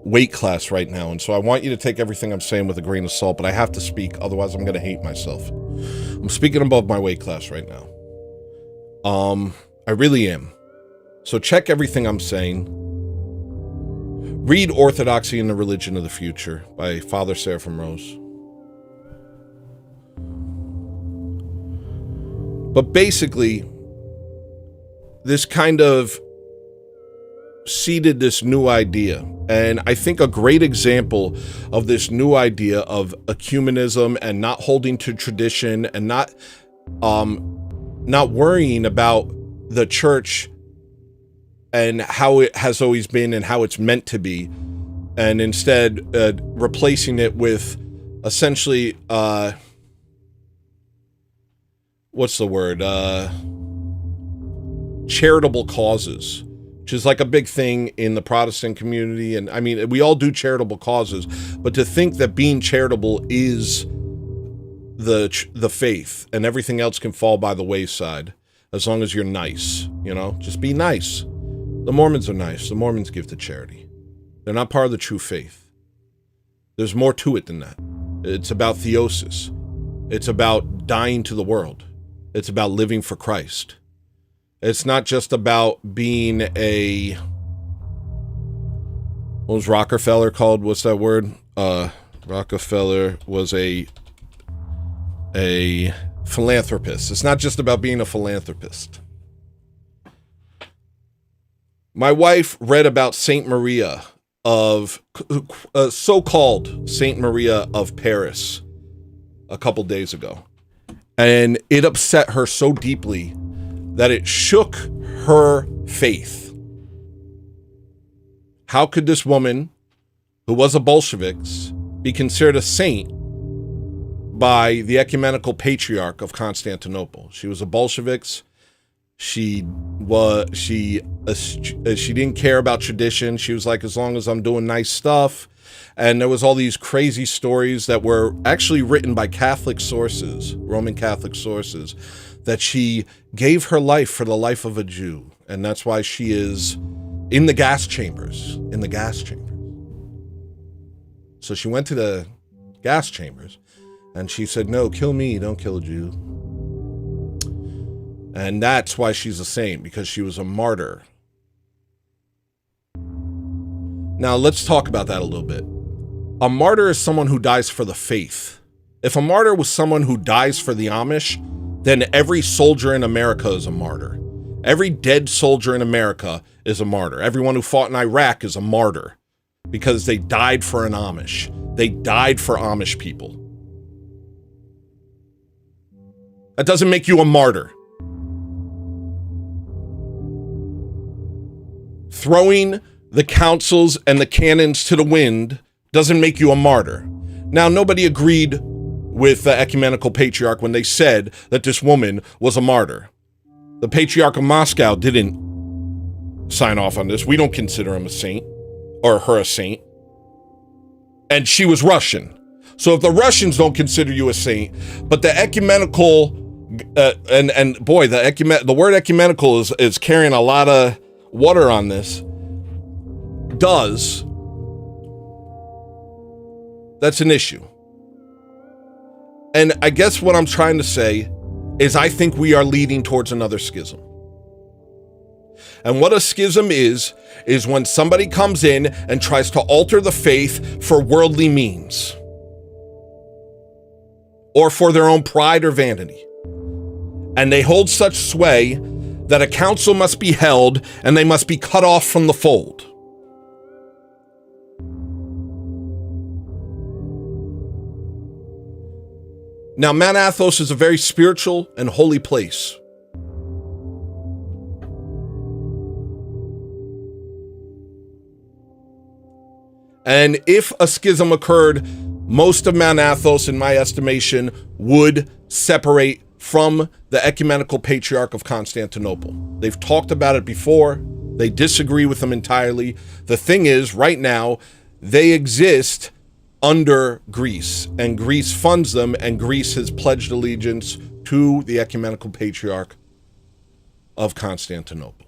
weight class right now, and so I want you to take everything I'm saying with a grain of salt, but I have to speak, otherwise I'm going to hate myself. I'm speaking above my weight class right now. I really am. So check everything I'm saying. Read Orthodoxy and the Religion of the Future by Father Seraphim Rose. But basically, this kind of seeded this new idea. And I think a great example of this new idea of ecumenism and not holding to tradition and not worrying about the church and how it has always been and how it's meant to be, and instead replacing it with essentially what's the word? Charitable causes, which is like a big thing in the Protestant community. And I mean, we all do charitable causes, but to think that being charitable is the faith and everything else can fall by the wayside as long as you're nice, you know, just be nice. The Mormons are nice. The Mormons give to charity. They're not part of the true faith. There's more to it than that. It's about theosis. It's about dying to the world. It's about living for Christ. It's not just about being what was Rockefeller called? What's that word? Rockefeller was a philanthropist. It's not just about being a philanthropist. My wife read about Saint Maria of, so-called Saint Maria of Paris a couple days ago. And it upset her so deeply that it shook her faith. How could this woman, who was a Bolshevik, be considered a saint by the ecumenical patriarch of Constantinople? She was a Bolshevik. She didn't care about tradition. She was like, as long as I'm doing nice stuff. And there was all these crazy stories that were actually written by Catholic sources, Roman Catholic sources, that she gave her life for the life of a Jew. And that's why she is in the gas chambers, So she went to the gas chambers and she said, no, kill me, don't kill a Jew. And that's why she's a saint, because she was a martyr. Now, let's talk about that a little bit. A martyr is someone who dies for the faith. If a martyr was someone who dies for the Amish, then every soldier in America is a martyr. Every dead soldier in America is a martyr. Everyone who fought in Iraq is a martyr because they died for an Amish. They died for Amish people. That doesn't make you a martyr. Throwing the councils and the cannons to the wind doesn't make you a martyr. Now, nobody agreed with the ecumenical patriarch when they said that this woman was a martyr. The Patriarch of Moscow didn't sign off on this. We don't consider him a saint, or her a saint. And she was Russian. So if the Russians don't consider you a saint, but the ecumenical, the word ecumenical is carrying a lot of water on this, that's an issue. And I guess what I'm trying to say is I think we are leading towards another schism. And what a schism is when somebody comes in and tries to alter the faith for worldly means, or for their own pride or vanity. And they hold such sway that a council must be held and they must be cut off from the fold. Now, Mount Athos is a very spiritual and holy place. And if a schism occurred, most of Mount Athos, in my estimation, would separate from the ecumenical patriarch of Constantinople. They've talked about it before. They disagree with them entirely. The thing is, right now, they exist under Greece, and Greece funds them, and Greece has pledged allegiance to the ecumenical patriarch of Constantinople.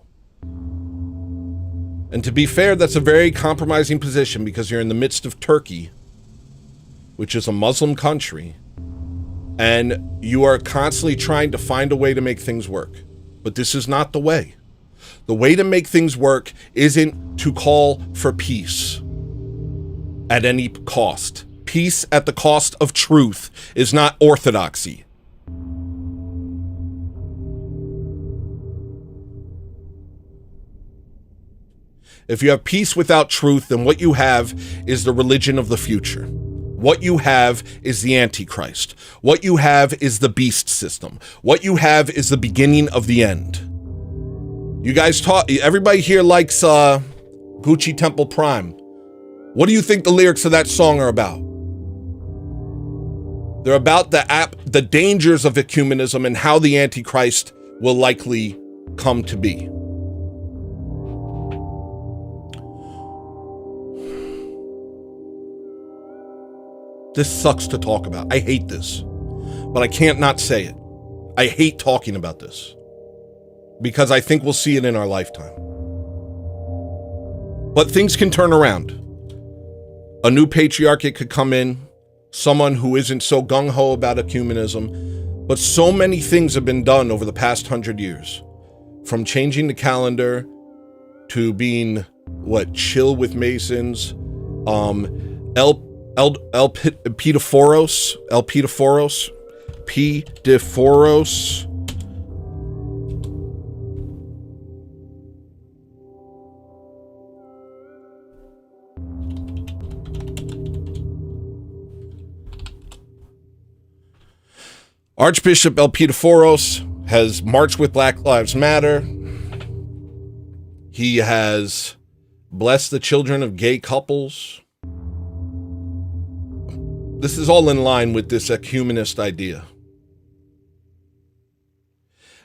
And to be fair, that's a very compromising position, because you're in the midst of Turkey, which is a Muslim country, and you are constantly trying to find a way to make things work. But this is not the way. The way to make things work isn't to call for peace. at any cost. Peace at the cost of truth is not orthodoxy. If you have peace without truth, then what you have is the religion of the future. What you have is the Antichrist. What you have is the beast system. What you have is the beginning of the end. You guys everybody here likes Gucci Temple Prime. What do you think the lyrics of that song are about? They're about the dangers of ecumenism and how the Antichrist will likely come to be. This sucks to talk about. I hate this, but I can't not say it. I hate talking about this because I think we'll see it in our lifetime. But things can turn around. A new patriarchate could come in, someone who isn't so gung-ho about ecumenism, but so many things have been done over the past 100 years, from changing the calendar to being, chill with Masons, Elpidophoros. Archbishop Elpidophoros has marched with Black Lives Matter. He has blessed the children of gay couples. This is all in line with this ecumenist idea.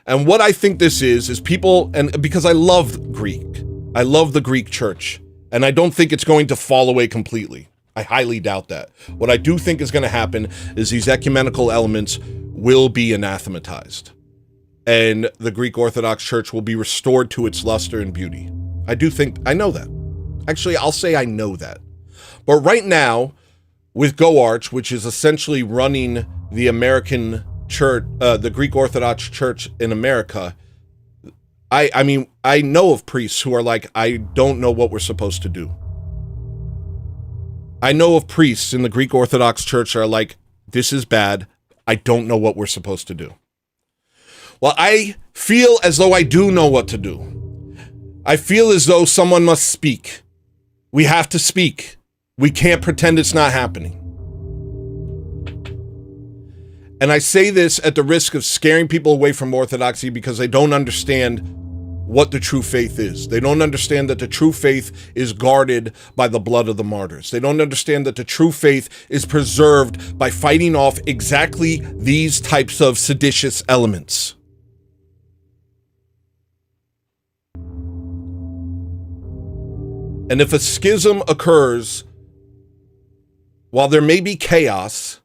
And what I think this is people, and because I love the Greek church, and I don't think it's going to fall away completely. I highly doubt that. What I do think is going to happen is these ecumenical elements will be anathematized, and the Greek Orthodox Church will be restored to its luster and beauty. I know that. Actually, I'll say I know that. But right now, with GoArch, which is essentially running the American church, the Greek Orthodox Church in America, I know of priests who are like, I don't know what we're supposed to do. I know of priests in the Greek Orthodox Church are like, this is bad. I don't know what we're supposed to do. Well, I feel as though I do know what to do. I feel as though someone must speak. We have to speak. We can't pretend it's not happening. And I say this at the risk of scaring people away from orthodoxy because they don't understand what the true faith is. They don't understand that the true faith is guarded by the blood of the martyrs. They don't understand that the true faith is preserved by fighting off exactly these types of seditious elements. And if a schism occurs, while there may be chaos,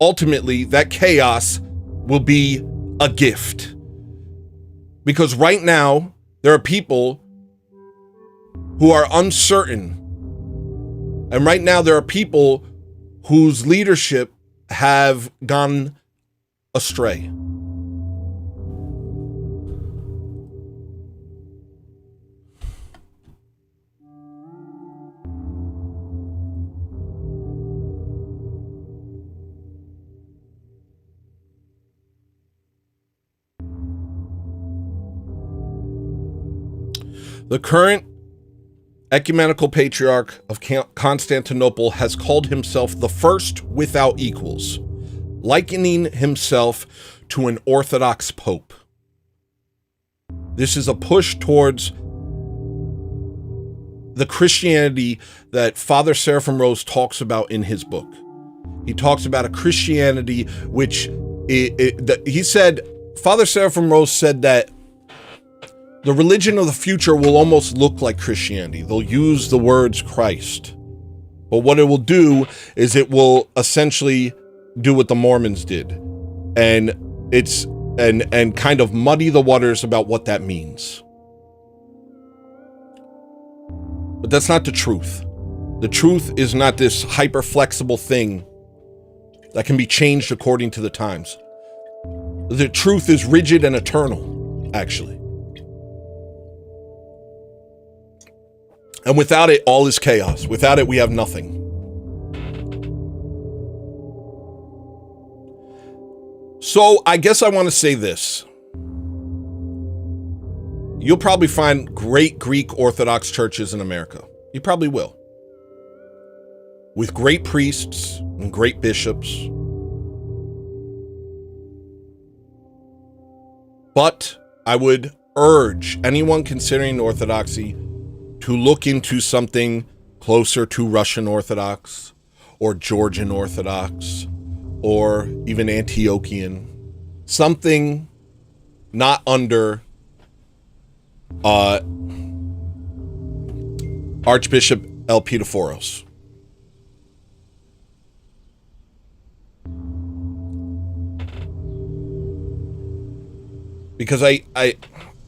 ultimately that chaos will be a gift. Because right now, there are people who are uncertain. And right now, there are people whose leadership have gone astray. The current ecumenical patriarch of Constantinople has called himself the first without equals, likening himself to an Orthodox pope. This is a push towards the Christianity that Father Seraphim Rose talks about in his book. He talks about a Christianity which he said, Father Seraphim Rose said that the religion of the future will almost look like Christianity. They'll use the words Christ. But what it will do is it will essentially do what the Mormons did. And and kind of muddy the waters about what that means. But that's not the truth. The truth is not this hyper flexible thing that can be changed according to the times. The truth is rigid and eternal, actually. And without it, all is chaos. Without it, we have nothing. So I guess I want to say this. You'll probably find great Greek Orthodox churches in America. You probably will. With great priests and great bishops. But I would urge anyone considering Orthodoxy to look into something closer to Russian Orthodox or Georgian Orthodox or even Antiochian. Something not under Archbishop Elpidophoros. Because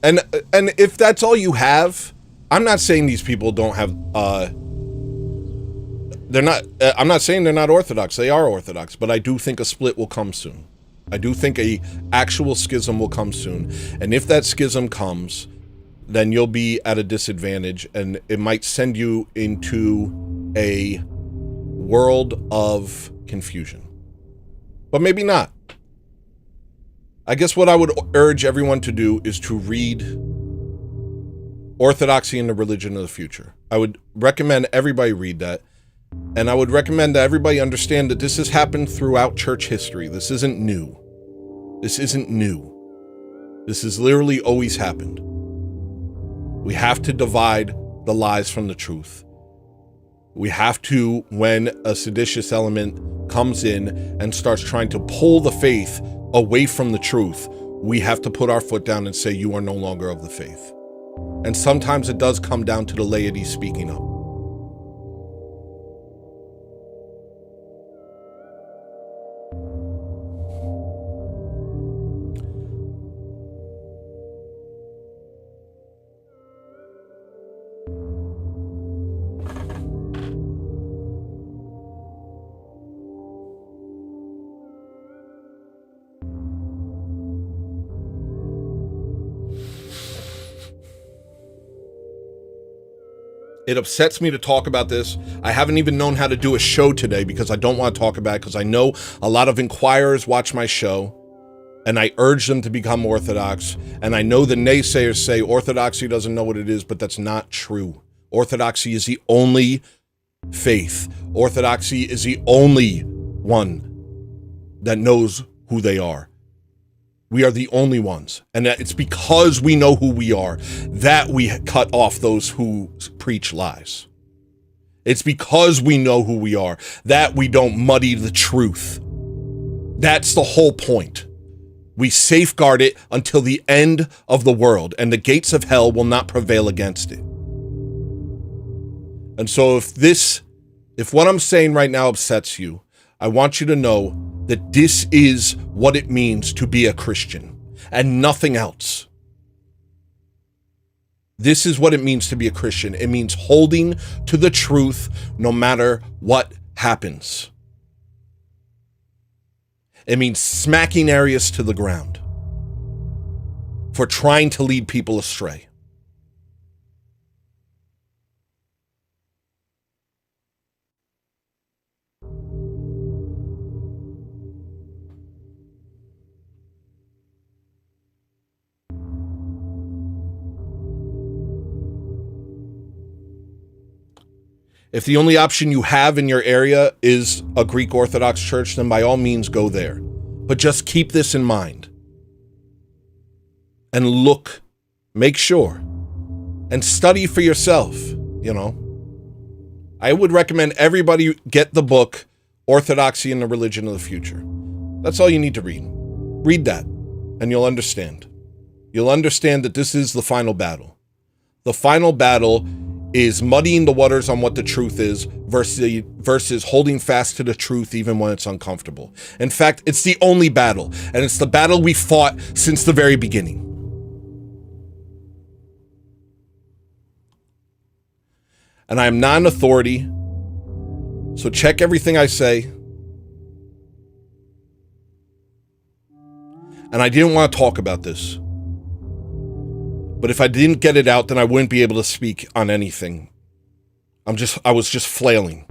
and if that's all you have, I'm not saying these people don't have, they're not, I'm not saying they're not Orthodox. They are Orthodox, but I do think a split will come soon. I do think a actual schism will come soon. And if that schism comes, then you'll be at a disadvantage, and it might send you into a world of confusion. But maybe not. I guess what I would urge everyone to do is to read Orthodoxy and the Religion of the Future. I would recommend everybody read that. And I would recommend that everybody understand that this has happened throughout church history. This isn't new. This isn't new. This has literally always happened. We have to divide the lies from the truth. We have to, when a seditious element comes in and starts trying to pull the faith away from the truth, we have to put our foot down and say, you are no longer of the faith. And sometimes it does come down to the laity speaking up. It upsets me to talk about this. I haven't even known how to do a show today because I don't want to talk about it, because I know a lot of inquirers watch my show and I urge them to become Orthodox. And I know the naysayers say Orthodoxy doesn't know what it is, but that's not true. Orthodoxy is the only faith. Orthodoxy is the only one that knows who they are. We are the only ones. And it's because we know who we are that we cut off those who preach lies. It's because we know who we are that we don't muddy the truth. That's the whole point. We safeguard it until the end of the world, and the gates of hell will not prevail against it. And so if what I'm saying right now upsets you, I want you to know that this is what it means to be a Christian and nothing else. This is what it means to be a Christian. It means holding to the truth no matter what happens. It means smacking Arius to the ground for trying to lead people astray. If the only option you have in your area is a Greek Orthodox church, then by all means go there. But just keep this in mind. And look, make sure, and study for yourself, you know. I would recommend everybody get the book, Orthodoxy and the Religion of the Future. That's all you need to read. Read that, and you'll understand. You'll understand that this is the final battle. The final battle is muddying the waters on what the truth is versus holding fast to the truth even when it's uncomfortable. In fact, it's the only battle, and it's the battle we fought since the very beginning. And I am not an authority, so check everything I say. And I didn't want to talk about this. But if I didn't get it out, then I wouldn't be able to speak on anything. I was just flailing.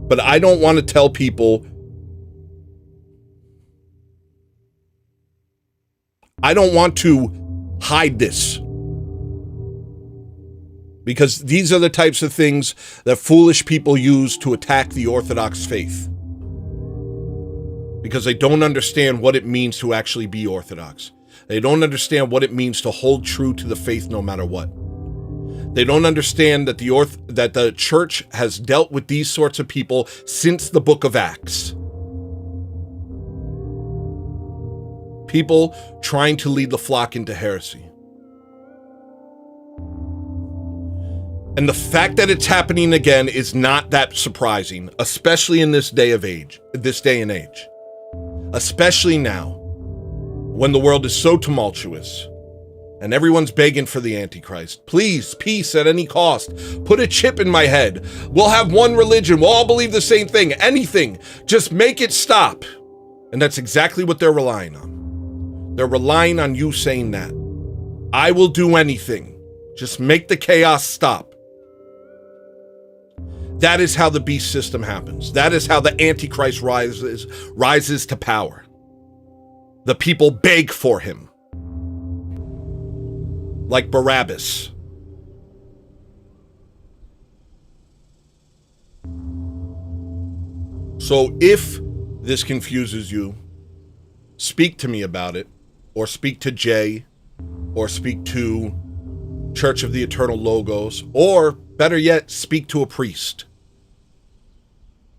But I don't want to tell people, I don't want to hide this. Because these are the types of things that foolish people use to attack the Orthodox faith. Because they don't understand what it means to actually be Orthodox. They don't understand what it means to hold true to the faith no matter what. They don't understand that the church has dealt with these sorts of people since the book of Acts. People trying to lead the flock into heresy. And the fact that it's happening again is not that surprising, especially in this day and age. Especially now, when the world is so tumultuous and everyone's begging for the Antichrist. Please, peace at any cost. Put a chip in my head. We'll have one religion. We'll all believe the same thing. Anything. Just make it stop. And that's exactly what they're relying on. They're relying on you saying that. I will do anything. Just make the chaos stop. That is how the beast system happens. That is how the Antichrist rises to power. The people beg for him. Like Barabbas. So if this confuses you, speak to me about it, or speak to Jay, or speak to Church of the Eternal Logos, or better yet, speak to a priest.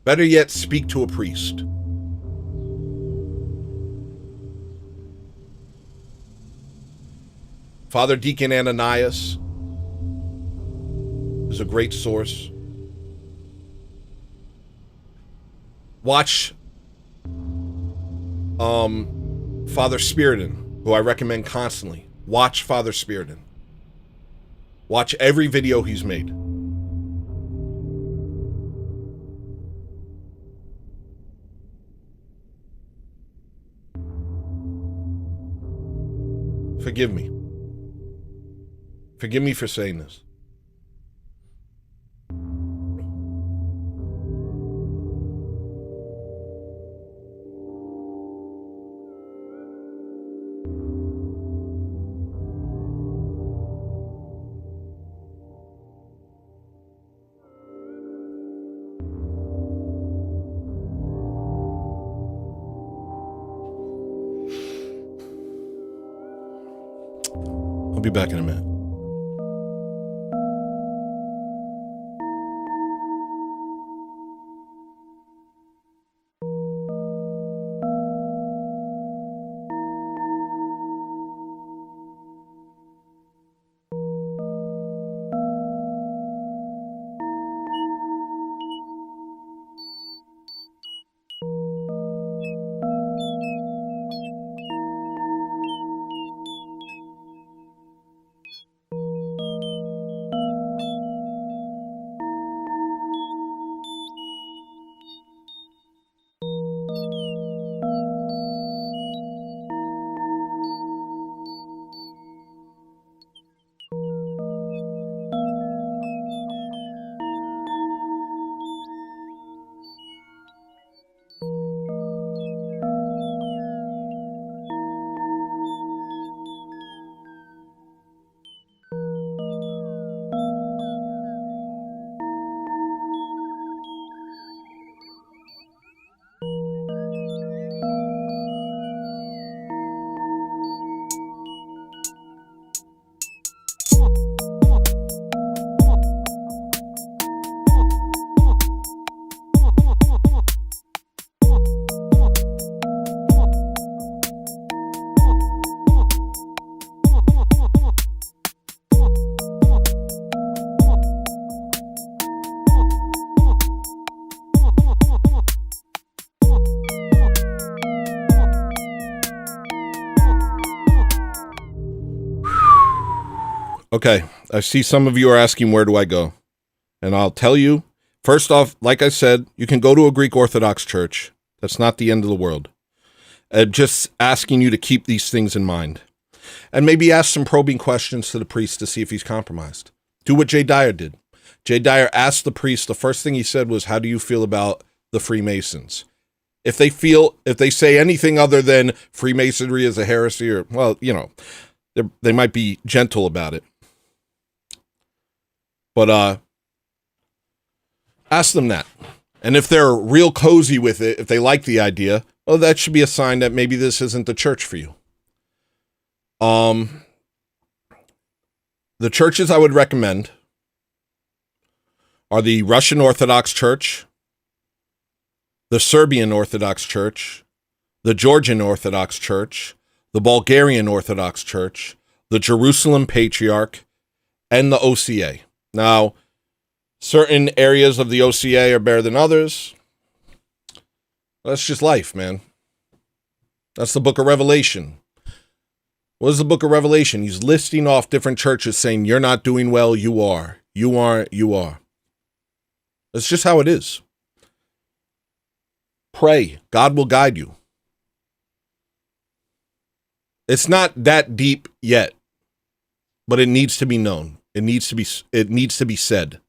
Better yet, speak to a priest. Father Deacon Ananias is a great source. Watch Father Spiriton, who I recommend constantly. Watch Father Spiriton. Watch every video he's made. Forgive me. Forgive me for saying this. I'll be back in a minute. Okay, I see some of you are asking, where do I go? And I'll tell you, first off, like I said, you can go to a Greek Orthodox church. That's not the end of the world. Just asking you to keep these things in mind. And maybe ask some probing questions to the priest to see if he's compromised. Do what Jay Dyer did. Jay Dyer asked the priest, the first thing he said was, how do you feel about the Freemasons? If they say anything other than Freemasonry is a heresy, or, well, you know, they might be gentle about it. But ask them that. And if they're real cozy with it, if they like the idea, well, that should be a sign that maybe this isn't the church for you. The churches I would recommend are the Russian Orthodox Church, the Serbian Orthodox Church, the Georgian Orthodox Church, the Bulgarian Orthodox Church, the Jerusalem Patriarch, and the OCA. Now, certain areas of the OCA are better than others. That's just life, man. That's the book of Revelation. What is the book of Revelation? He's listing off different churches saying, you're not doing well, you are. You aren't, you are. That's just how it is. Pray. God will guide you. It's not that deep yet, but it needs to be known. It needs to be said.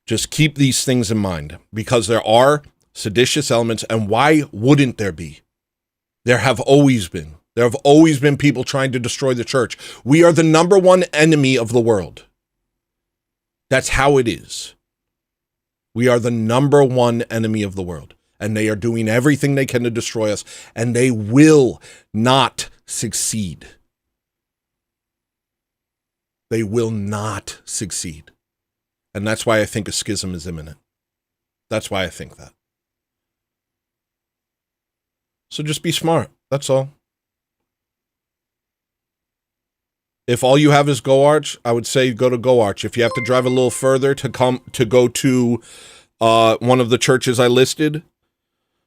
Just keep these things in mind, because there are seditious elements, and why wouldn't there be? There have always been. There have always been people trying to destroy the church. We are the number one enemy of the world. That's how it is. We are the number one enemy of the world, and they are doing everything they can to destroy us, and they will not succeed. They will not succeed. And that's why I think a schism is imminent. That's why I think that. So just be smart. That's all. If all you have is GoArch, I would say go to GoArch. If you have to drive a little further to go to one of the churches I listed,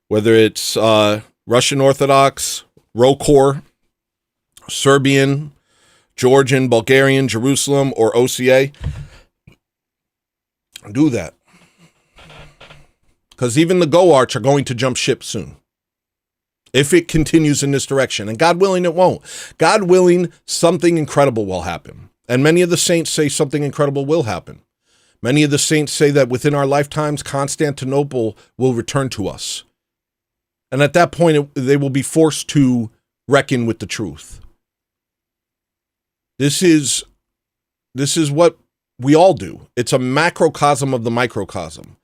whether it's Russian Orthodox, ROCOR, Serbian, Georgian, Bulgarian, Jerusalem, or OCA, do that. Because even the GoArch are going to jump ship soon. If it continues in this direction. And God willing, it won't. God willing, something incredible will happen. And many of the saints say something incredible will happen. Many of the saints say that within our lifetimes, Constantinople will return to us. And at that point, they will be forced to reckon with the truth. This is what we all do. It's a macrocosm of the microcosm.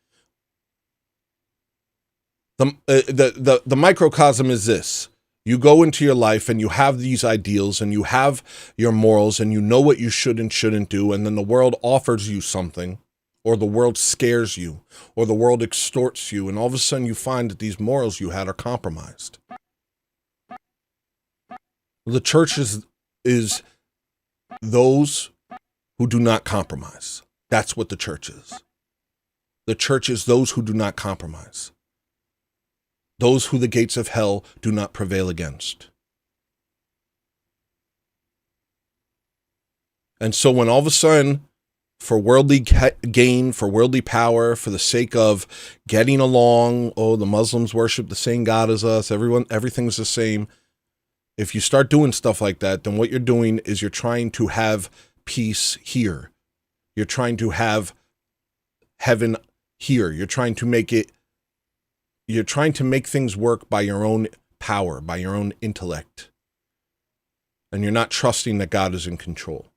The microcosm is this. You go into your life and you have these ideals and you have your morals and you know what you should and shouldn't do, and then the world offers you something, or the world scares you, or the world extorts you, and all of a sudden you find that these morals you had are compromised. The church is those who do not compromise. That's what the church is. The church is those who do not compromise. Those who the gates of hell do not prevail against. And so when all of a sudden, for worldly gain, for worldly power, for the sake of getting along, oh, the Muslims worship the same God as us, everything's the same. If you start doing stuff like that, then what you're doing is you're trying to have peace here. You're trying to have heaven here. You're trying to make things work by your own power, by your own intellect. And you're not trusting that God is in control.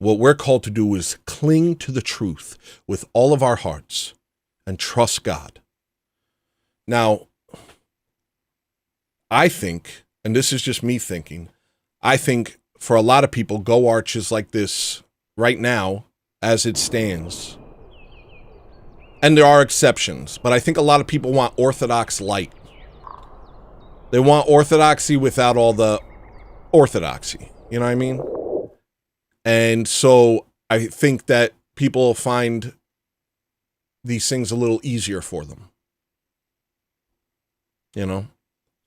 What we're called to do is cling to the truth with all of our hearts and trust God. Now, I think, and this is just me thinking, I think for a lot of people, GoArch is like this right now as it stands. And there are exceptions, but I think a lot of people want Orthodox light. They want orthodoxy without all the orthodoxy. You know what I mean? And so I think that people find these things a little easier for them. You know?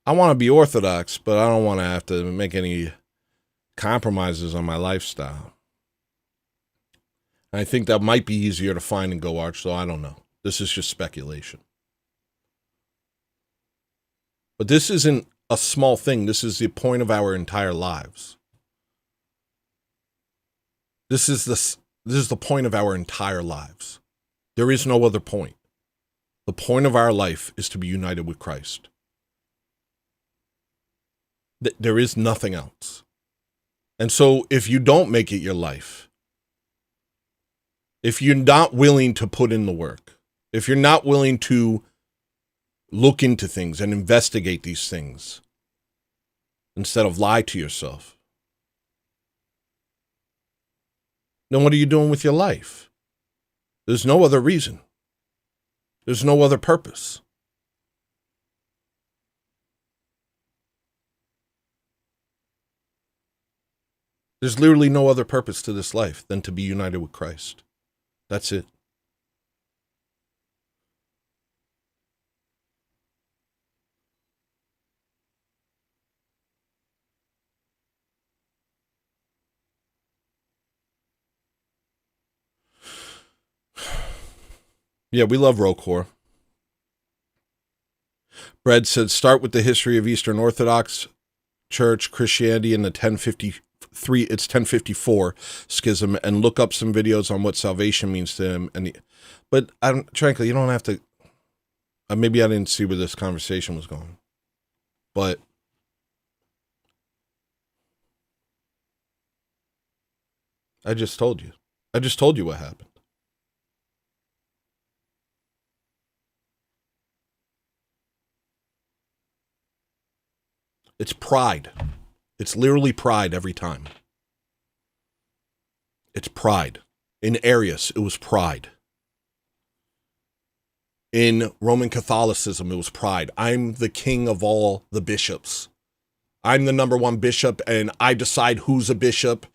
I want to be Orthodox, but I don't want to have to make any compromises on my lifestyle. And I think that might be easier to find in GoArch, so I don't know. This is just speculation. But this isn't a small thing. This is the point of our entire lives. This is the point of our entire lives. There is no other point. The point of our life is to be united with Christ. There is nothing else. And so if you don't make it your life, if you're not willing to put in the work, if you're not willing to look into things and investigate these things instead of lie to yourself, then what are you doing with your life? There's no other reason. There's no other purpose. There's literally no other purpose to this life than to be united with Christ. That's it. Yeah, we love Rocor. Bread said, start with the history of Eastern Orthodox Church, Christianity in the 1054 schism, and look up some videos on what salvation means to him. But frankly, you don't have to. Maybe I didn't see where this conversation was going, but I just told you. I just told you what happened. It's pride. It's literally pride every time. It's pride. In Arius, it was pride. In Roman Catholicism, it was pride. I'm the king of all the bishops. I'm the number one bishop, and I decide who's a bishop,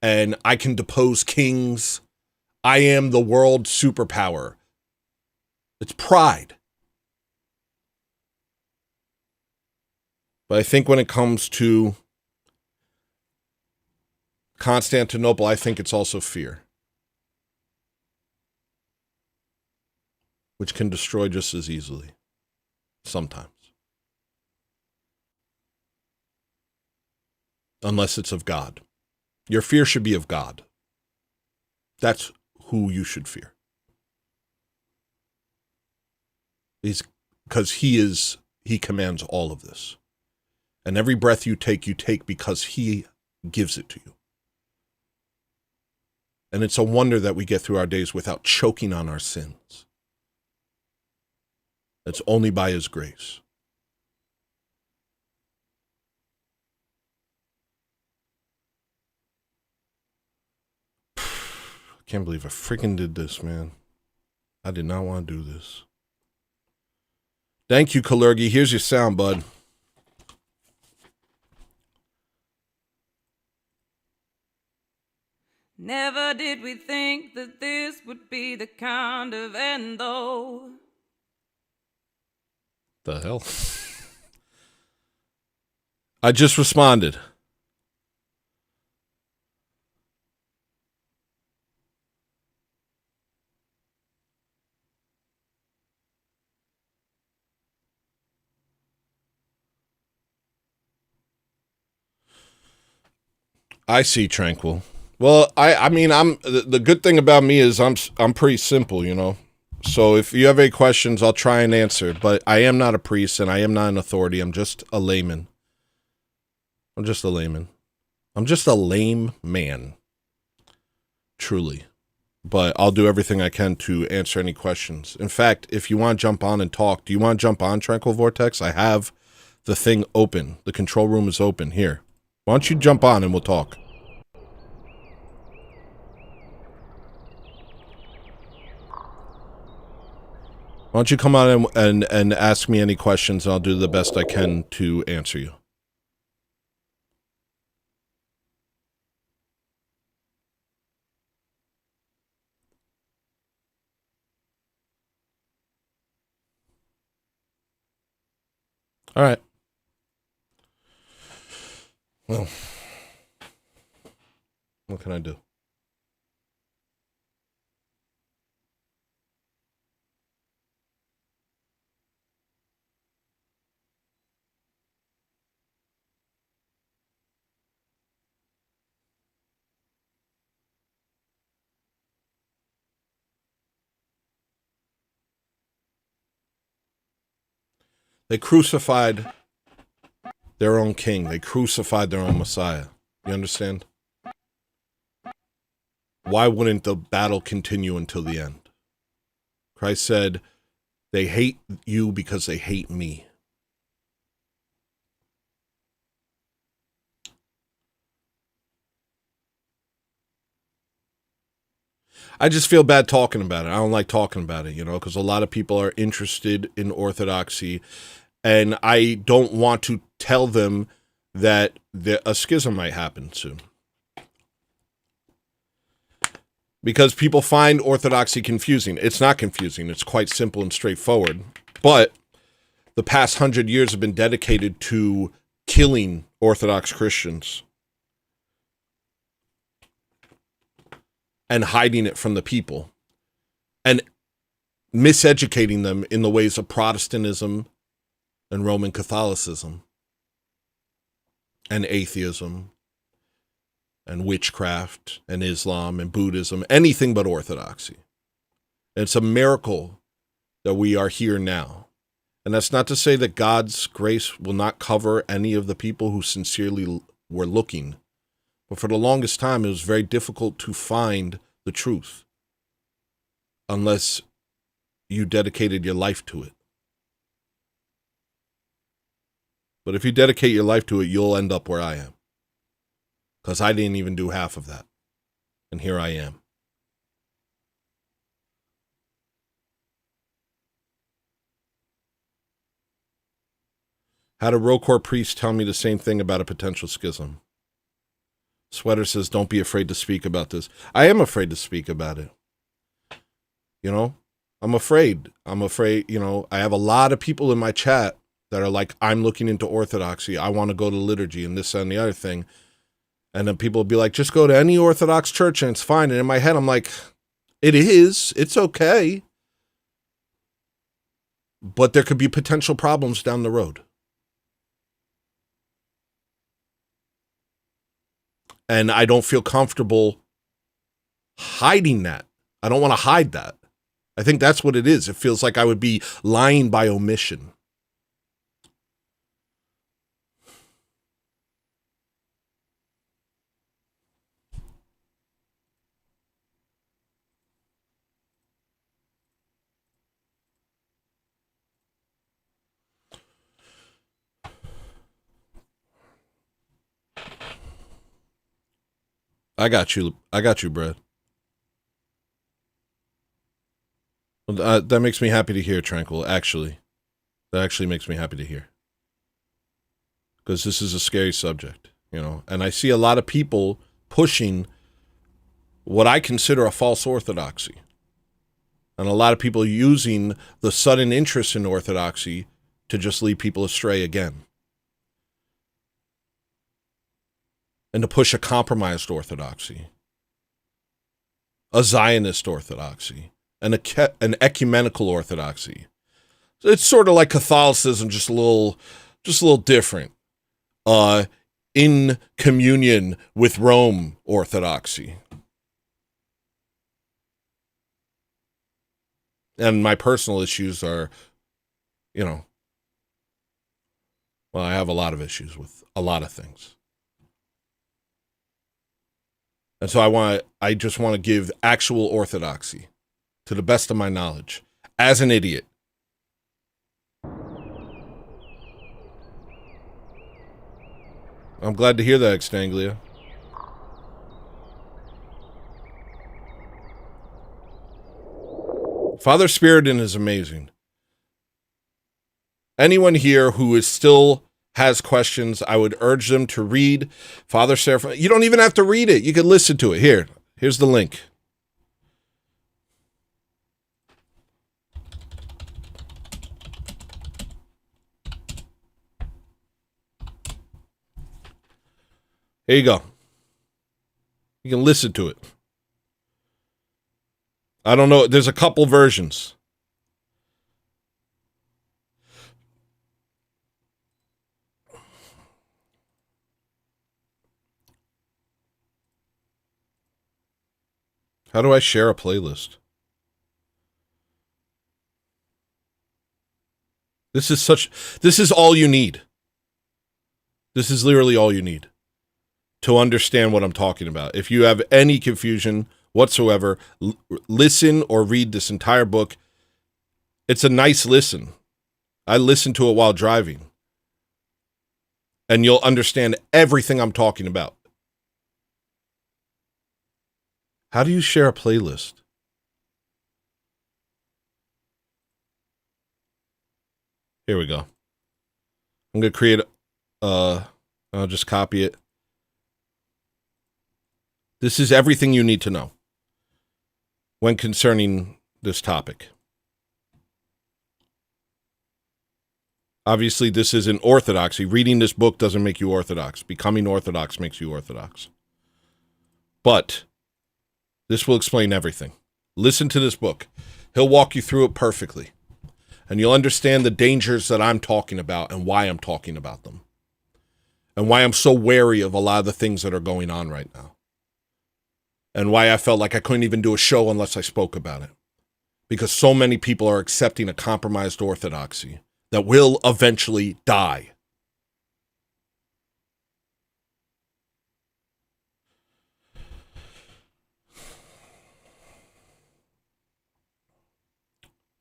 and I can depose kings. I am the world superpower. It's pride. But I think when it comes to Constantinople, I think it's also fear, which can destroy just as easily, sometimes. Unless it's of God. Your fear should be of God. That's who you should fear. Because he commands all of this. And every breath you take because he gives it to you. And it's a wonder that we get through our days without choking on our sins. It's only by his grace. I can't believe I freaking did this, man. I did not want to do this. Thank you, Kalergi. Here's your sound, bud. Never did we think that this would be the kind of end, though. The hell? I just responded. I see, Tranquil. Well, I mean, the good thing about me is I'm pretty simple, you know. So if you have any questions, I'll try and answer. But I am not a priest and I am not an authority. I'm just a layman. I'm just a layman. I'm just a lame man. Truly. But I'll do everything I can to answer any questions. In fact, if you want to jump on and talk, do you want to jump on, Tranquil Vortex? I have the thing open. The control room is open. Here. Why don't you jump on and we'll talk? Why don't you come on and ask me any questions, and I'll do the best I can to answer you. All right. Well, what can I do? They crucified their own king. They crucified their own Messiah. You understand? Why wouldn't the battle continue until the end? Christ said, they hate you because they hate me. I just feel bad talking about it. I don't like talking about it, because a lot of people are interested in Orthodoxy, and I don't want to tell them that a schism might happen soon. Because people find Orthodoxy confusing. It's not confusing. It's quite simple and straightforward. But the past 100 years have been dedicated to killing Orthodox Christians and hiding it from the people and miseducating them in the ways of Protestantism and Roman Catholicism and atheism and witchcraft and Islam and Buddhism, anything but Orthodoxy. And it's a miracle that we are here now. And that's not to say that God's grace will not cover any of the people who sincerely were looking. But for the longest time, it was very difficult to find the truth unless you dedicated your life to it. But if you dedicate your life to it, you'll end up where I am. Because I didn't even do half of that. And here I am. Had a Rokor priest tell me the same thing about a potential schism. Sweater says, don't be afraid to speak about this. I am afraid to speak about it. I'm afraid. I have a lot of people in my chat that are like, I'm looking into Orthodoxy. I want to go to liturgy and this and the other thing. And then people will be like, just go to any Orthodox church and it's fine. And in my head, I'm like, it is. It's okay. But there could be potential problems down the road. And I don't feel comfortable hiding that. I don't want to hide that. I think that's what it is. It feels like I would be lying by omission. I got you, Brad. That makes me happy to hear, Tranquil, actually. That actually makes me happy to hear. Because this is a scary subject, And I see a lot of people pushing what I consider a false orthodoxy. And a lot of people using the sudden interest in orthodoxy to just lead people astray again. And to push a compromised orthodoxy, a Zionist orthodoxy, and an ecumenical orthodoxy. So it's sort of like Catholicism, just a little different. In communion with Rome orthodoxy. And my personal issues are, well, I have a lot of issues with a lot of things. And so I just want to give actual orthodoxy to the best of my knowledge as an idiot. I'm glad to hear that, Extanglia. Father Spiriton is amazing. Anyone here who is still has questions, I would urge them to read Father Seraphim. You don't even have to read it. You can listen to it. Here's the link. Here you go. You can listen to it. I don't know. There's a couple versions. How do I share a playlist? This is all you need. This is literally all you need to understand what I'm talking about. If you have any confusion whatsoever, listen or read this entire book. It's a nice listen. I listened to it while driving. And you'll understand everything I'm talking about. How do you share a playlist? Here we go. I'm going to create, I'll just copy it. This is everything you need to know when concerning this topic. Obviously, this isn't orthodoxy. Reading this book doesn't make you orthodox. Becoming orthodox makes you orthodox. But this will explain everything. Listen to this book. He'll walk you through it perfectly. And you'll understand the dangers that I'm talking about and why I'm talking about them. And why I'm so wary of a lot of the things that are going on right now. And why I felt like I couldn't even do a show unless I spoke about it. Because so many people are accepting a compromised orthodoxy that will eventually die.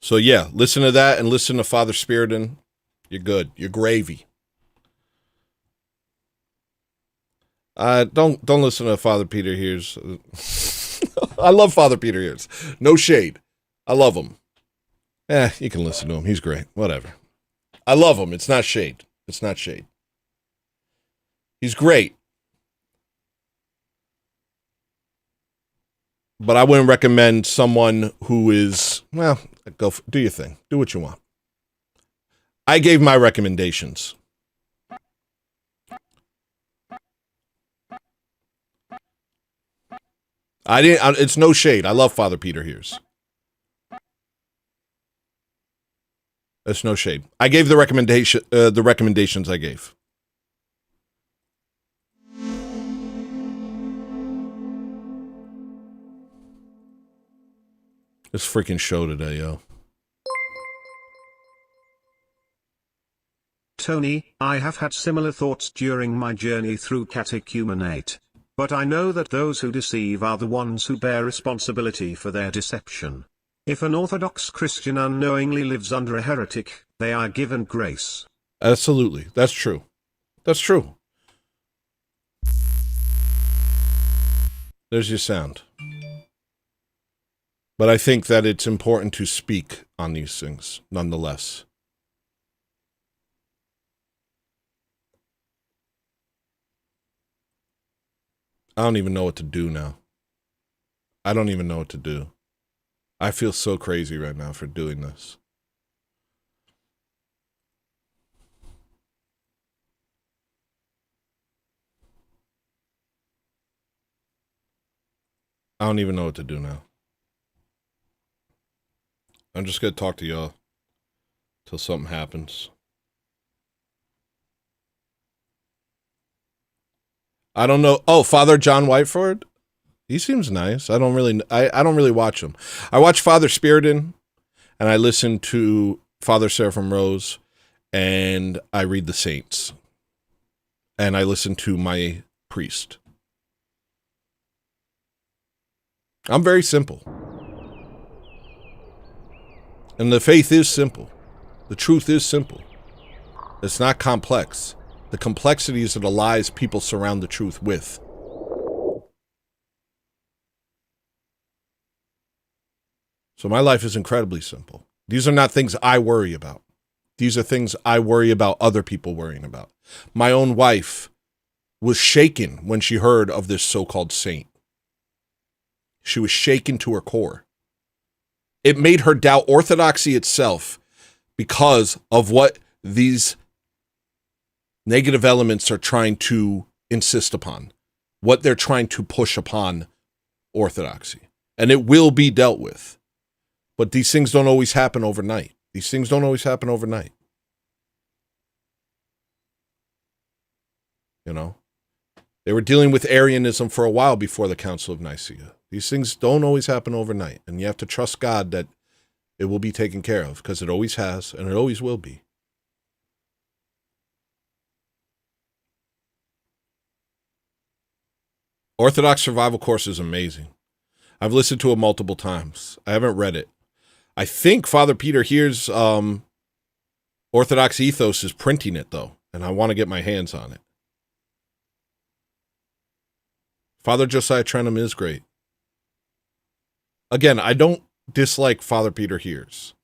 So yeah, listen to that and listen to Father Spiriton. You're good. You're gravy. Don't listen to Father Peter Hears. I love Father Peter Hears. No shade. I love him. You can listen to him. He's great. Whatever. I love him. It's not shade. It's not shade. He's great. But I wouldn't recommend someone who is, well, do your thing. Do what you want. I gave my recommendations. It's no shade. I love Father Peter Hears. It's no shade. I gave the recommendations I gave. This freaking show today, yo. Tony, I have had similar thoughts during my journey through catechumenate. But I know that those who deceive are the ones who bear responsibility for their deception. If an Orthodox Christian unknowingly lives under a heretic, they are given grace. Absolutely. That's true. That's true. There's your sound. But I think that it's important to speak on these things, nonetheless. I don't even know what to do now. I don't even know what to do. I feel so crazy right now for doing this. I don't even know what to do now. I'm just going to talk to y'all till something happens. I don't know. Oh, Father John Whiteford? He seems nice. I don't really watch him. I watch Father Spiriton, and I listen to Father Seraphim Rose, and I read the Saints. And I listen to my priest. I'm very simple. And the faith is simple. The truth is simple. It's not complex. The complexities are the lies people surround the truth with. So my life is incredibly simple. These are not things I worry about. These are things I worry about other people worrying about. My own wife was shaken when she heard of this so-called saint. She was shaken to her core. It made her doubt orthodoxy itself because of what these negative elements are trying to insist upon, what they're trying to push upon orthodoxy. And it will be dealt with. But these things don't always happen overnight. These things don't always happen overnight. You know? They were dealing with Arianism for a while before the Council of Nicaea. These things don't always happen overnight. And you have to trust God that it will be taken care of, because it always has and it always will be. Orthodox Survival Course is amazing. I've listened to it multiple times. I haven't read it. I think Father Peter here's Orthodox Ethos is printing it, though, and I want to get my hands on it. Father Josiah Trenum is great. Again, I don't dislike Father Peter here's.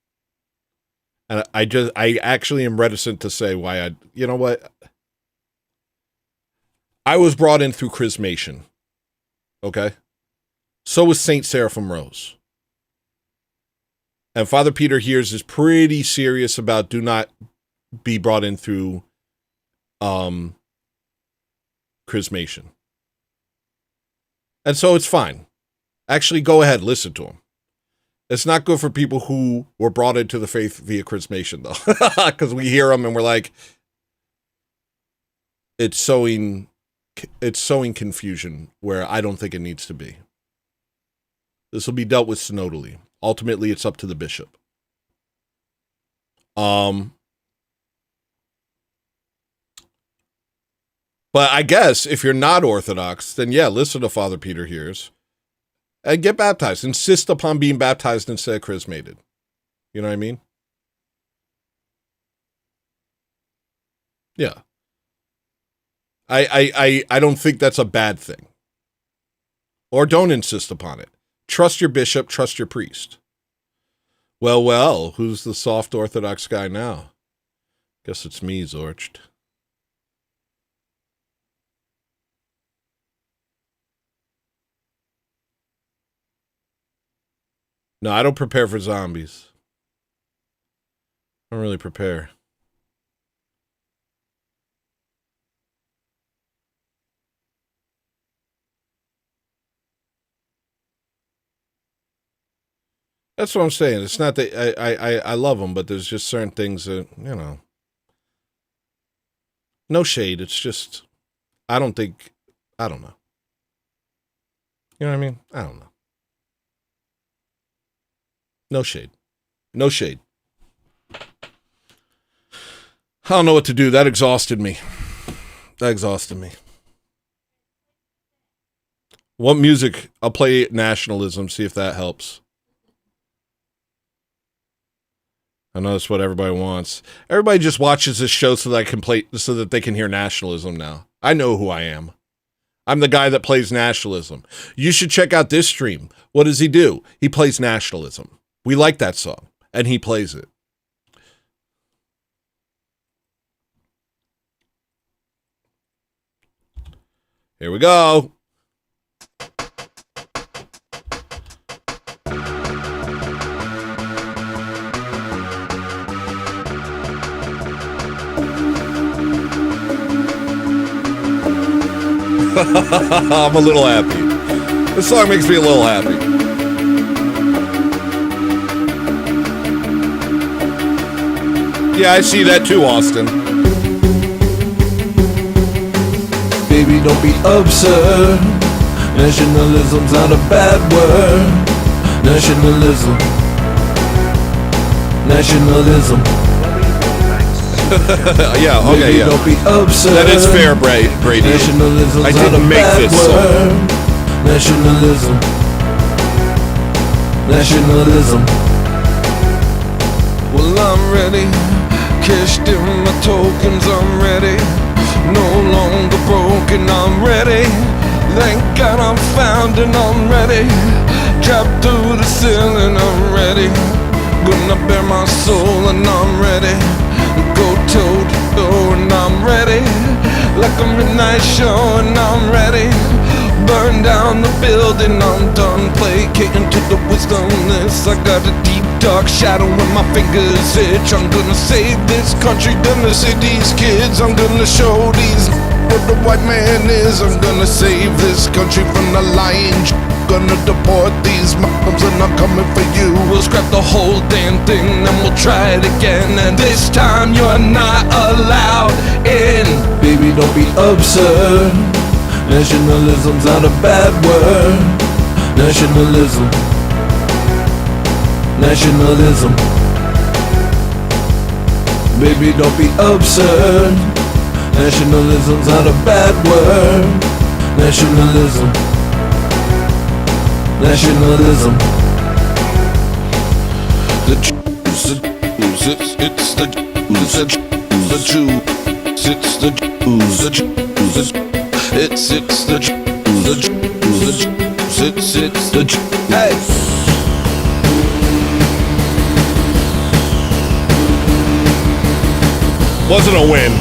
And I actually am reticent to say why you know what? I was brought in through chrismation. Okay? So was Saint Seraphim Rose. And Father Peter here's is pretty serious about do not be brought in through chrismation. And so it's fine. Actually, go ahead, listen to him. It's not good for people who were brought into the faith via chrismation, though. Because we hear them and we're like, it's sowing confusion where I don't think it needs to be. This will be dealt with synodally. Ultimately, it's up to the bishop. But I guess if you're not Orthodox, then yeah, listen to Father Peter here's. And get baptized. Insist upon being baptized instead of chrismated. You know what I mean? Yeah. I don't think that's a bad thing. Or don't insist upon it. Trust your bishop, trust your priest. Well, who's the soft Orthodox guy now? Guess it's me, Zorcht. No, I don't prepare for zombies. I don't really prepare. That's what I'm saying. It's not that I love them, but there's just certain things that, you know. No shade. It's just, I don't know. You know what I mean? I don't know. No shade. No shade. I don't know what to do. That exhausted me. What music? I'll play nationalism, see if that helps. I know that's what everybody wants. Everybody just watches this show so that I can play, so that they can hear nationalism now. I know who I am. I'm the guy that plays nationalism. You should check out this stream. What does he do? He plays nationalism. We like that song, and he plays it. Here we go. I'm a little happy. This song makes me a little happy. Yeah, I see that too, Austin. Baby, don't be absurd. Nationalism's not a bad word. Nationalism. Yeah, okay, Baby, don't be absurd. That is fair, Brady. Nationalism's I didn't make this song. Nationalism. Well, I'm ready. Cashed in my tokens, I'm ready. No longer broken, I'm ready. Thank God I'm found and I'm ready. Drop through the ceiling, I'm ready. Gonna bare my soul and I'm ready. Go toe to toe and I'm ready. Like a midnight show and I'm ready. Burn down the building, I'm done placating to the wisdomless. I got a deep dark shadow when my fingers itch. I'm gonna save this country, gonna save these kids. I'm gonna show these what the white man is. I'm gonna save this country from the lying. Gonna deport these moms and I'm coming for you. We'll scrap the whole damn thing and we'll try it again. And this time you're not allowed in. Baby, don't be absurd. Nationalism's not a bad word. Nationalism. Baby, don't be absurd. Nationalism's not a bad word. Nationalism. nationalism. The Jews, it's the Jews, the Jews, it's the Jews, the Jews, it's the Jews, the Jews, it's the Jews. Hey! Wasn't a win.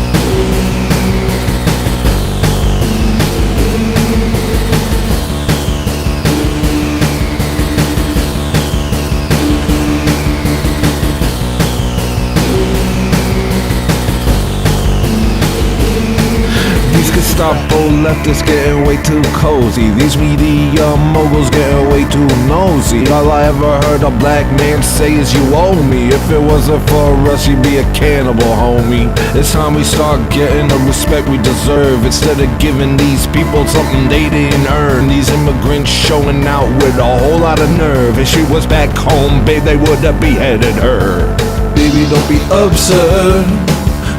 These Gestapo leftists getting way too cozy. These media moguls getting way too nosy. All I ever heard a black man say is you owe me. If it wasn't for us, you'd be a cannibal, homie. It's time we start getting the respect we deserve, instead of giving these people something they didn't earn. These immigrants showing out with a whole lot of nerve. If she was back home, babe, they would have beheaded her. Baby, don't be absurd.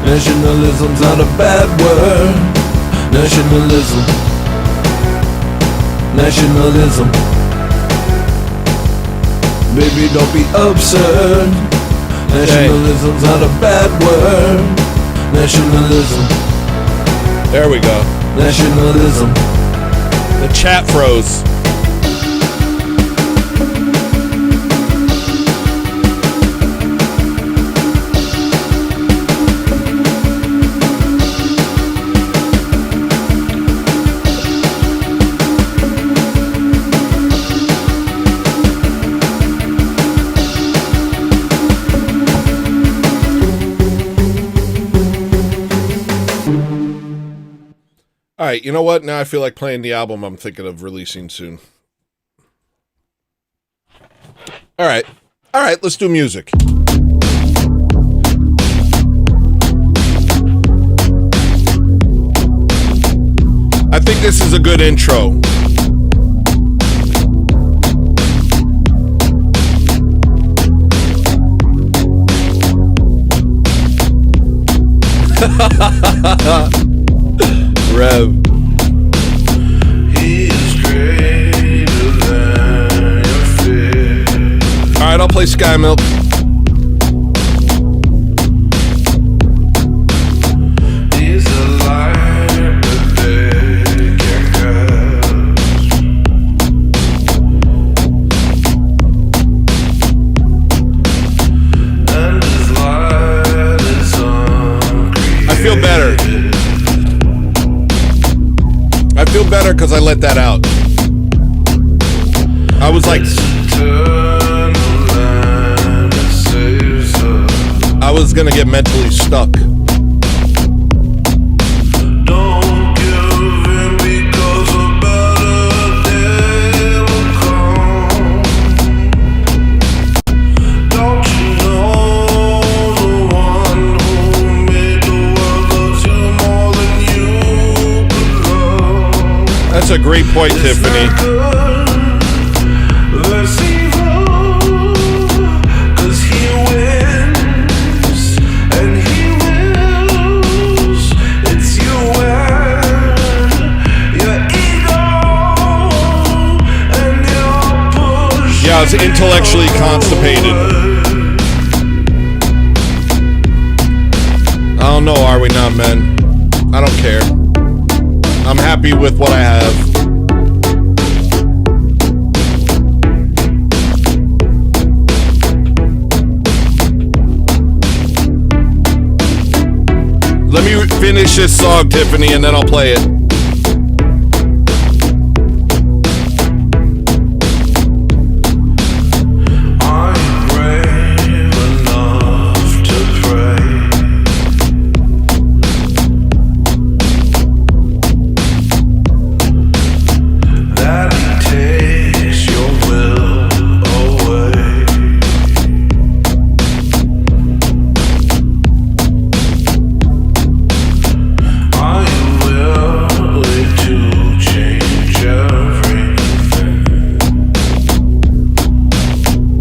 Nationalism's not a bad word. Nationalism, nationalism. Baby, don't be absurd. Nationalism's not a bad word. Nationalism, There we go. nationalism. The chat froze. All right, you know what? Now I feel like playing the album I'm thinking of releasing soon. All right, let's do music. I think this is a good intro. Rev. He is greater than your fear. All right, I'll play Sky Milk. He's a light that they can cast. And his light is uncreated. I feel better. I feel better because I let that out. I was like, I was gonna get mentally stuck. Don't give in because a better day will come. Don't you know the one who made the world loves you more than you could love? That's a great point, Tiffany. Let's evil, 'cause he wins and he wills. It's you and your ego and your push. Yeah, I was intellectually constipated. I don't know, are we not, men? I don't care. I'm happy with what I have. Let me finish this song, Tiffany, and then I'll play it. Are you brave enough to pray? That he takes your will away. Are you willing to change everything?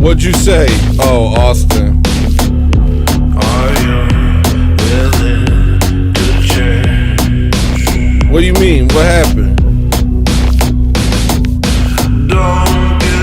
What'd you say? Oh, Austin. Are you willing to change? What do you mean? What happened? Don't give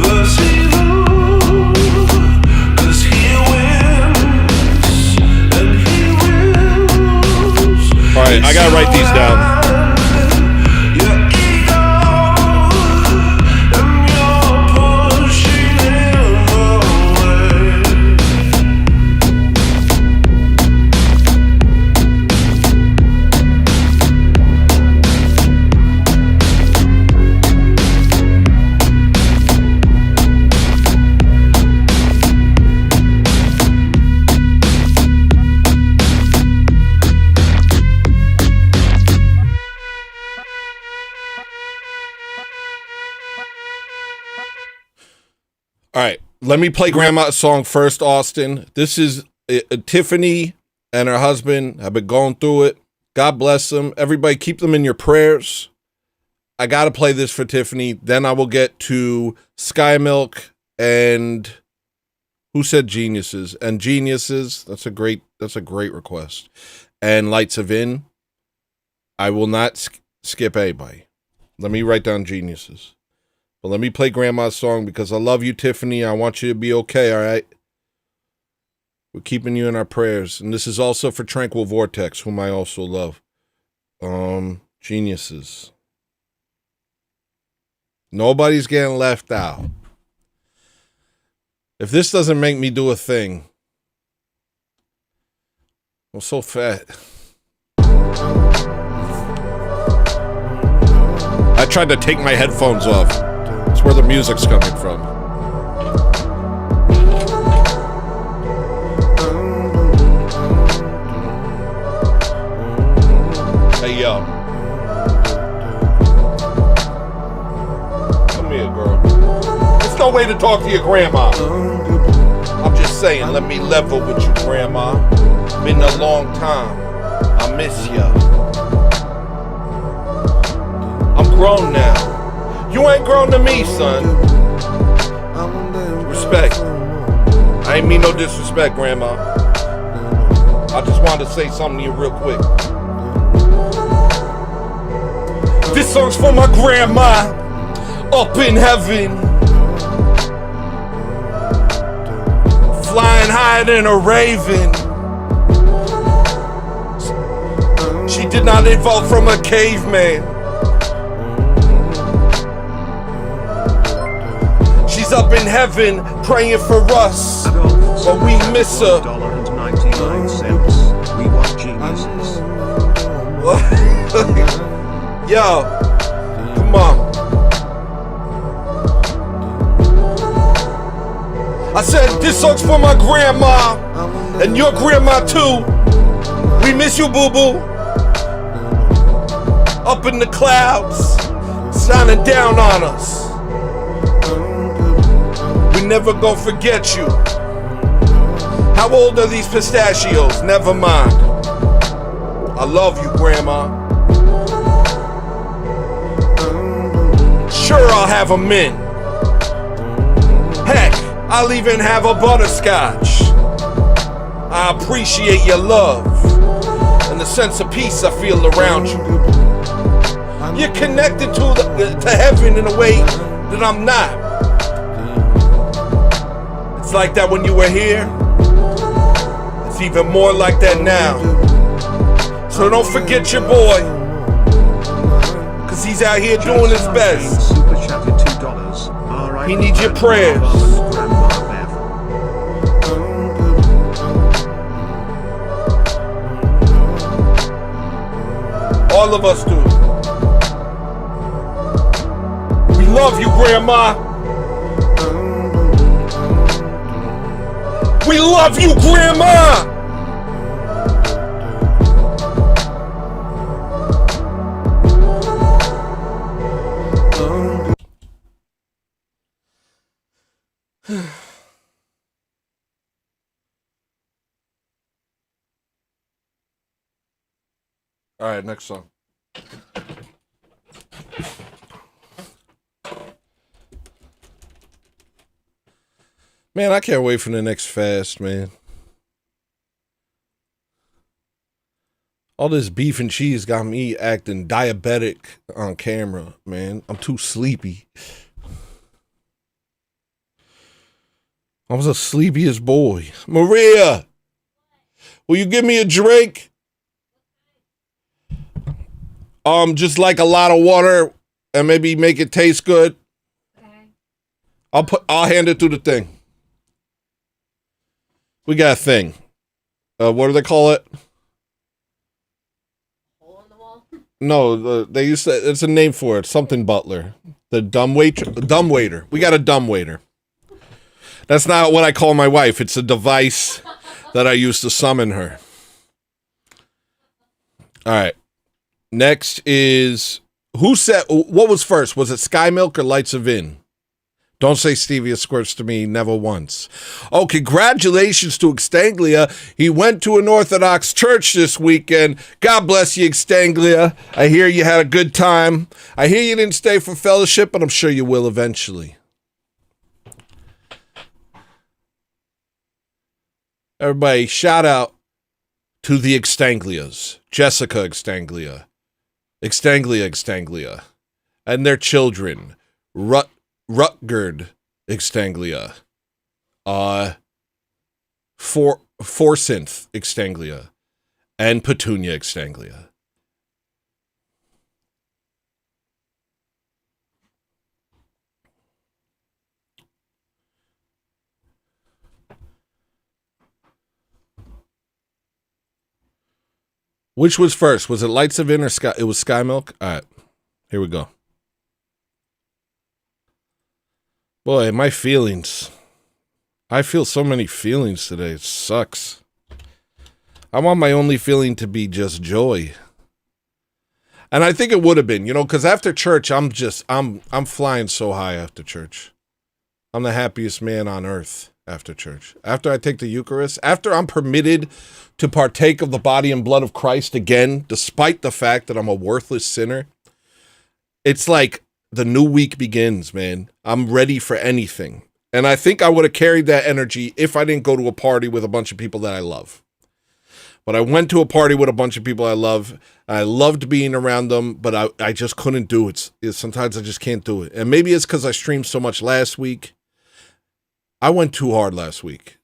Does he lose? Does he win? And he wins. All right, I gotta write these down. Your ego, and you're pushing him away. All right, let me play Grandma's song first, Austin. This is Tiffany and her husband have been going through it. God bless them. Everybody keep them in your prayers. I got to play this for Tiffany. Then I will get to Sky Milk and who said Geniuses? And Geniuses. That's a great request. And Lights of In. I will not skip anybody. Let me write down Geniuses. But let me play Grandma's song because I love you, Tiffany. I want you to be okay, all right? We're keeping you in our prayers. And this is also for Tranquil Vortex, whom I also love. Geniuses. Nobody's getting left out. If this doesn't make me do a thing, I'm so fat. I tried to take my headphones off. That's where the music's coming from. Hey, yo. Come here, girl. There's no way to talk to your grandma. I'm just saying, let me level with you, grandma. Been a long time. I miss ya. I'm grown now. You ain't grown to me, son. Respect. I ain't mean no disrespect, Grandma. I just wanted to say something to you real quick. This song's for my grandma up in heaven, flying higher than a raven. She did not evolve from a caveman. She's up in heaven praying for us, but we miss her. $1.99. We want geniuses. Yo, come on. I said this song's for my grandma and your grandma too. We miss you, boo-boo. Up in the clouds, shining down on us. We never gonna forget you. How old are these pistachios? Never mind. I love you, Grandma. Sure, I'll have a mint. Heck, I'll even have a butterscotch. I appreciate your love and the sense of peace I feel around you. You're connected to heaven in a way that I'm not. It's like that when you were here. It's even more like that now. So don't forget your boy, cause he's out here doing his best. Super chatted $2. He needs your prayers. All of us do. We love you, Grandma. We love you, Grandma. All right, next song. Man, I can't wait for the next fast, man. All this beef and cheese got me acting diabetic on camera, man. I'm too sleepy. I was a sleepiest boy. Maria, will you give me a drink? Just like a lot of water and maybe make it taste good. Okay. I'll hand it through the thing. We got a thing. What do they call it? Hole in the wall? No, they used to, it's a name for it. Something butler. The dumb waiter. We got a dumb waiter. That's not what I call my wife. It's a device that I use to summon her. All right. Next is, who said, what was first? Was it Sky Milk or Lights of In? Don't say stevia squirts to me, never once. Oh, congratulations to Extanglia. He went to an Orthodox church this weekend. God bless you, Extanglia. I hear you had a good time. I hear you didn't stay for fellowship, but I'm sure you will eventually. Everybody, shout out to the Extanglias. Jessica Extanglia. Extanglia, and their children, Rutgerd Extanglia, Forsyth Extanglia, and Petunia Extanglia. Which was first? Was it Lights of In or Sky? It was Sky Milk? All right. Here we go. Boy, my feelings. I feel so many feelings today. It sucks. I want my only feeling to be just joy. And I think it would have been, because after church, I'm flying so high after church. I'm the happiest man on earth after church. After I take the Eucharist, after I'm permitted to partake of the body and blood of Christ again, despite the fact that I'm a worthless sinner, it's like the new week begins, man. I'm ready for anything. And I think I would have carried that energy if I didn't go to a party with a bunch of people that I love. But I went to a party with a bunch of people I love. I loved being around them, but I just couldn't do it. Sometimes I just can't do it. And maybe it's because I streamed so much last week. I went too hard last week.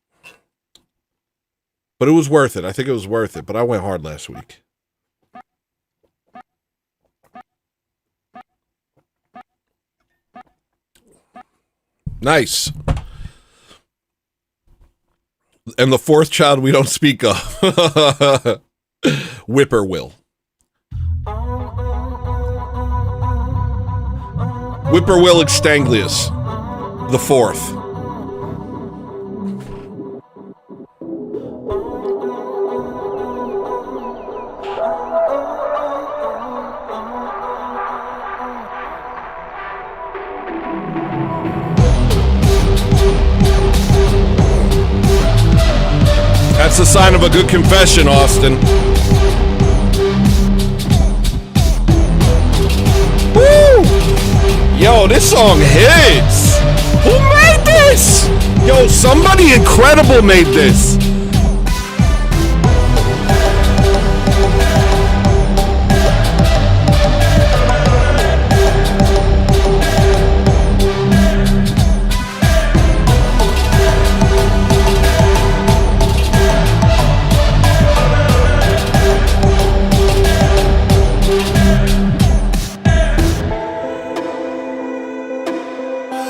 But it was worth it. I think it was worth it. But I went hard last week. Nice. And the fourth child we don't speak of. Whippoorwill. Whippoorwill Extanglius. The fourth. That's a sign of a good confession, Austin. Woo! Yo, this song hits. Who made this? Yo, somebody incredible made this.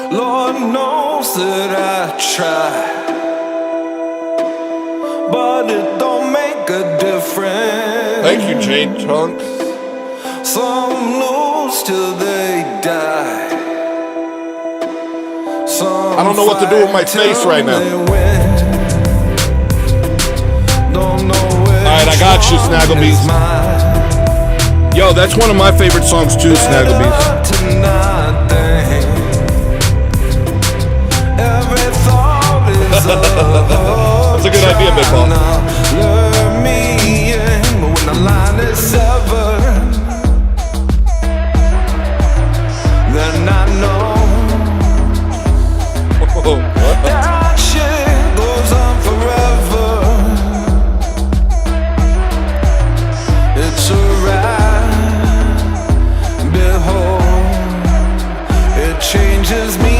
Lord knows that I try, but it don't make a difference. Thank you, Jade Chunks. Some lose till they die. Some I don't know what to do with my face right now. Alright, I got you, Snagglebees. Yo, that's one of my favorite songs too, Snagglebees. That's a good idea, Big Ball. Lure me in, but when the line is severed, then I know that shit goes on forever. It's alright, behold, it changes meaning.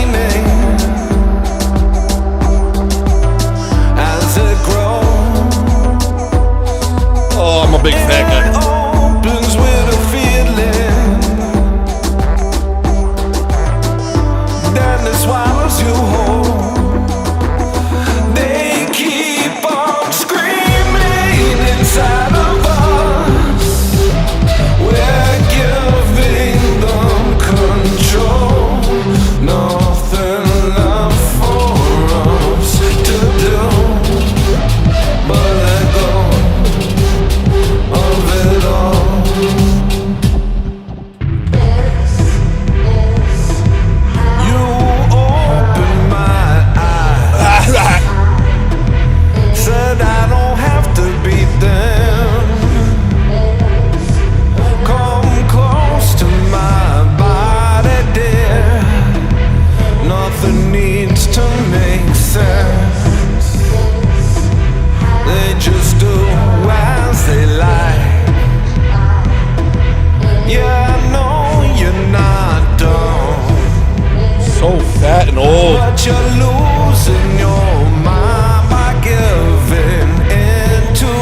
Yeah, I know you're not done. So fat and old. But you're losing your mind by giving into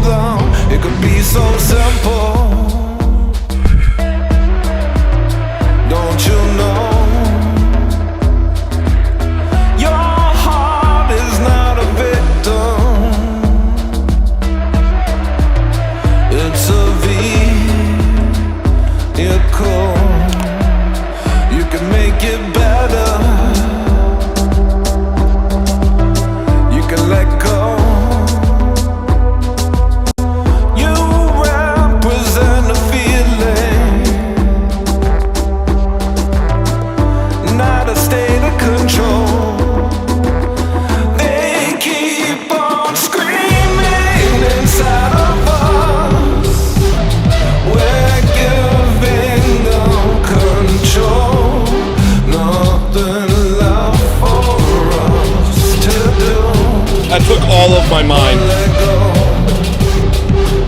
them. It could be so simple. Don't you know? Your heart is not a victim. It's a vehicle. You can make it better. You can let go. You represent a feeling, not a state of control. They keep on screaming inside of us. We're giving them control. Nothing left for us to do. That took all of my mind. Let go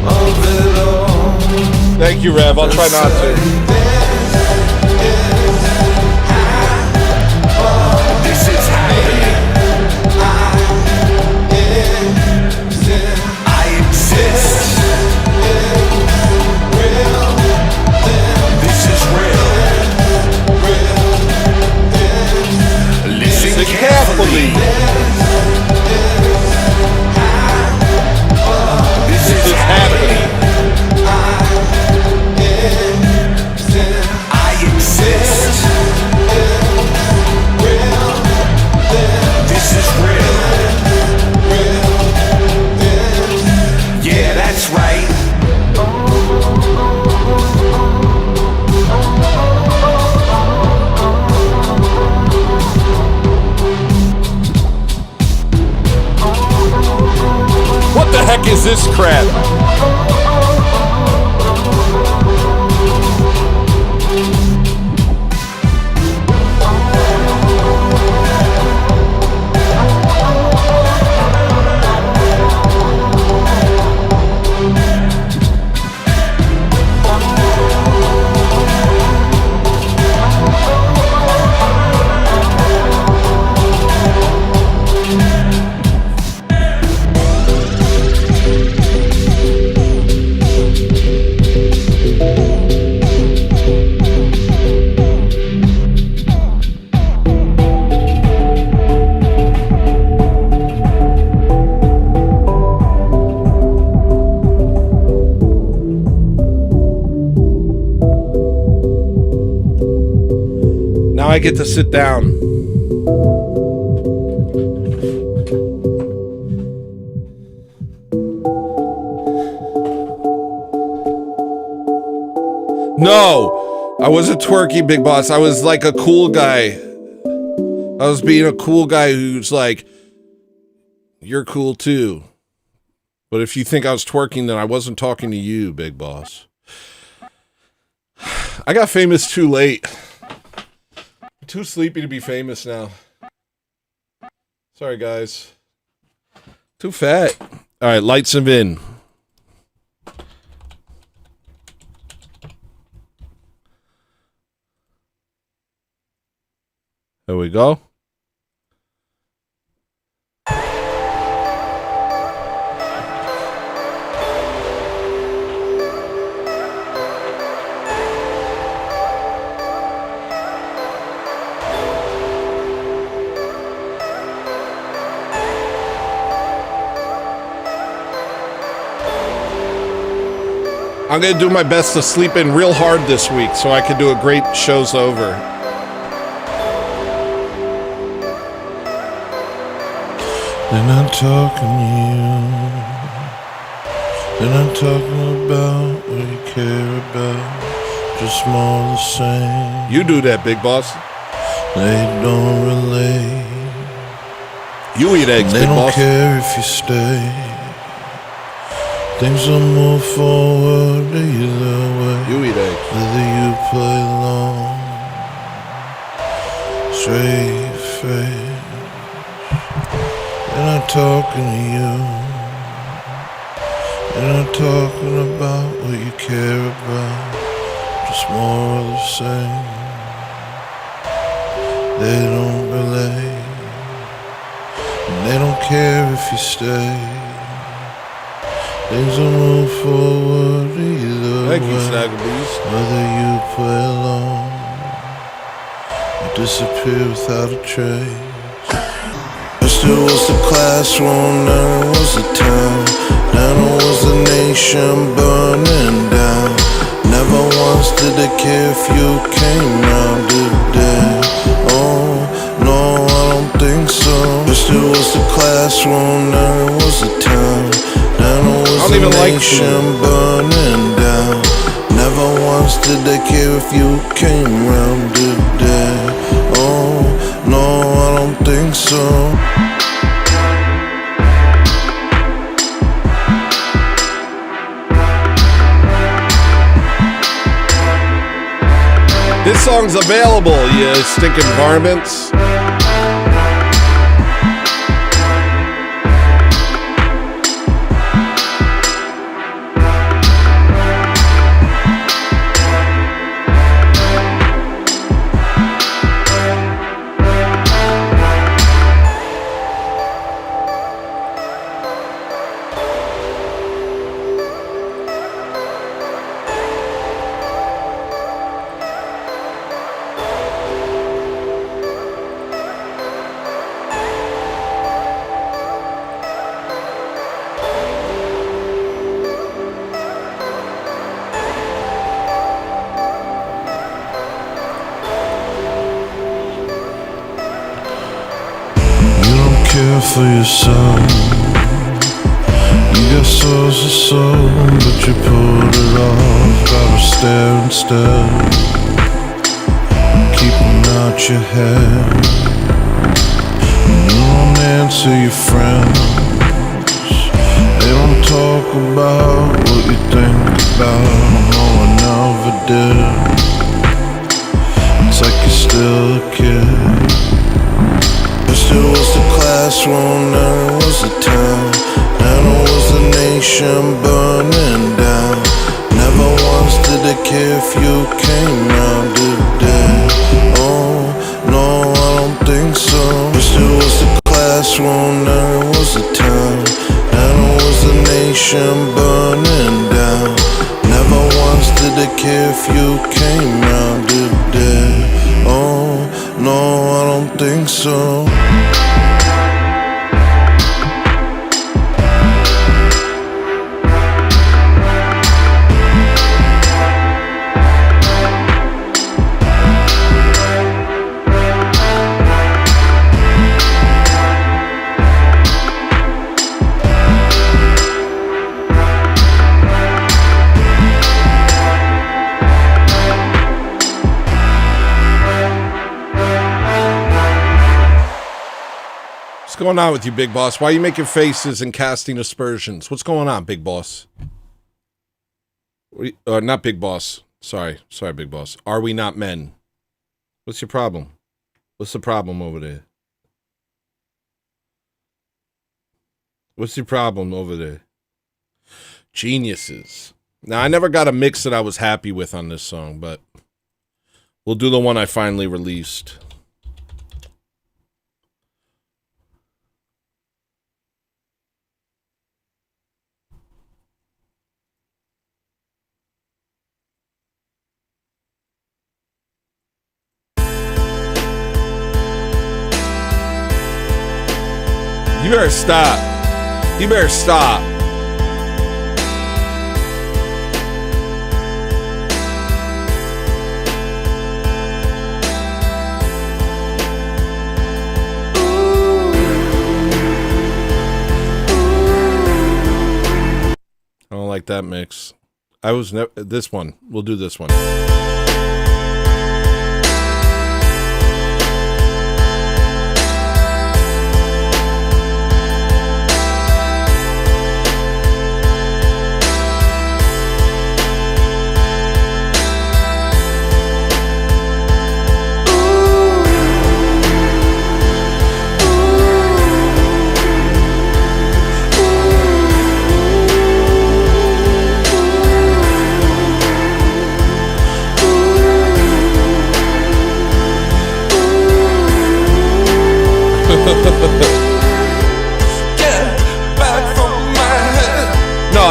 of it all. Thank you, Rev. I'll try not to. This is happening. I exist. This is real. Listen Listen carefully. This is happening. I exist. This is real. Yeah, that's right. What the heck is this crap? Now I get to sit down. No, I wasn't twerky, Big Boss. I was like a cool guy. I was being a cool guy who's like, you're cool too. But if you think I was twerking, then I wasn't talking to you, Big Boss. I got famous too late. I'm too sleepy to be famous now. Sorry, guys. Too fat. All right, lights him in. There we go. I'm going to do my best to sleep in real hard this week so I can do a great show's over. They're not talking to you. They're not talking about what you care about. Just more the same. You do that, Big Boss. They don't relate. You eat eggs, They Big don't Boss. care if you stay. Things will move forward either way. You eat eggs. Whether you play long, straight face. They're not talking to you. They're not talking about what you care about. Just it's more of the same. They don't relate, and they don't care if you stay. Things don't move forward either Thank you, way. Snaggle Beast. Whether you play along or disappear without a trace. First it was the classroom, then it was the town, then it was the nation burning down. Never once did they care if you came round, did they? Oh, no, I don't think so. First it was the classroom, then it was the town, then it was the nation burning down. Never once did they care if you came round, did they? Oh, no, I don't think so. This song's available, you stinking varmints. Care for yourself. You got souls of soul, but you pulled it off out of stare instead, keeping out your head. You don't answer your friends. They don't talk about what you think about. No, I never did. It's like you're still a kid. First it was the classroom, then it was the town, then it was the nation burning down. Never once did they care if you came round, did they? Oh, no, I don't think so. First it was the classroom, then it was the town, then it was the nation burning down. Never once did they care if you came round, did they? Oh, no, I don't think so. What's going on with you, Big Boss? Why are you making faces and casting aspersions? What's going on, Big Boss? Not Big Boss. Sorry, Big Boss. Are we not men? What's your problem? What's the problem over there? What's your problem over there? Geniuses. Now, I never got a mix that I was happy with on this song, but we'll do the one I finally released. You better stop. You better stop. I don't like that mix. This one. We'll do this one.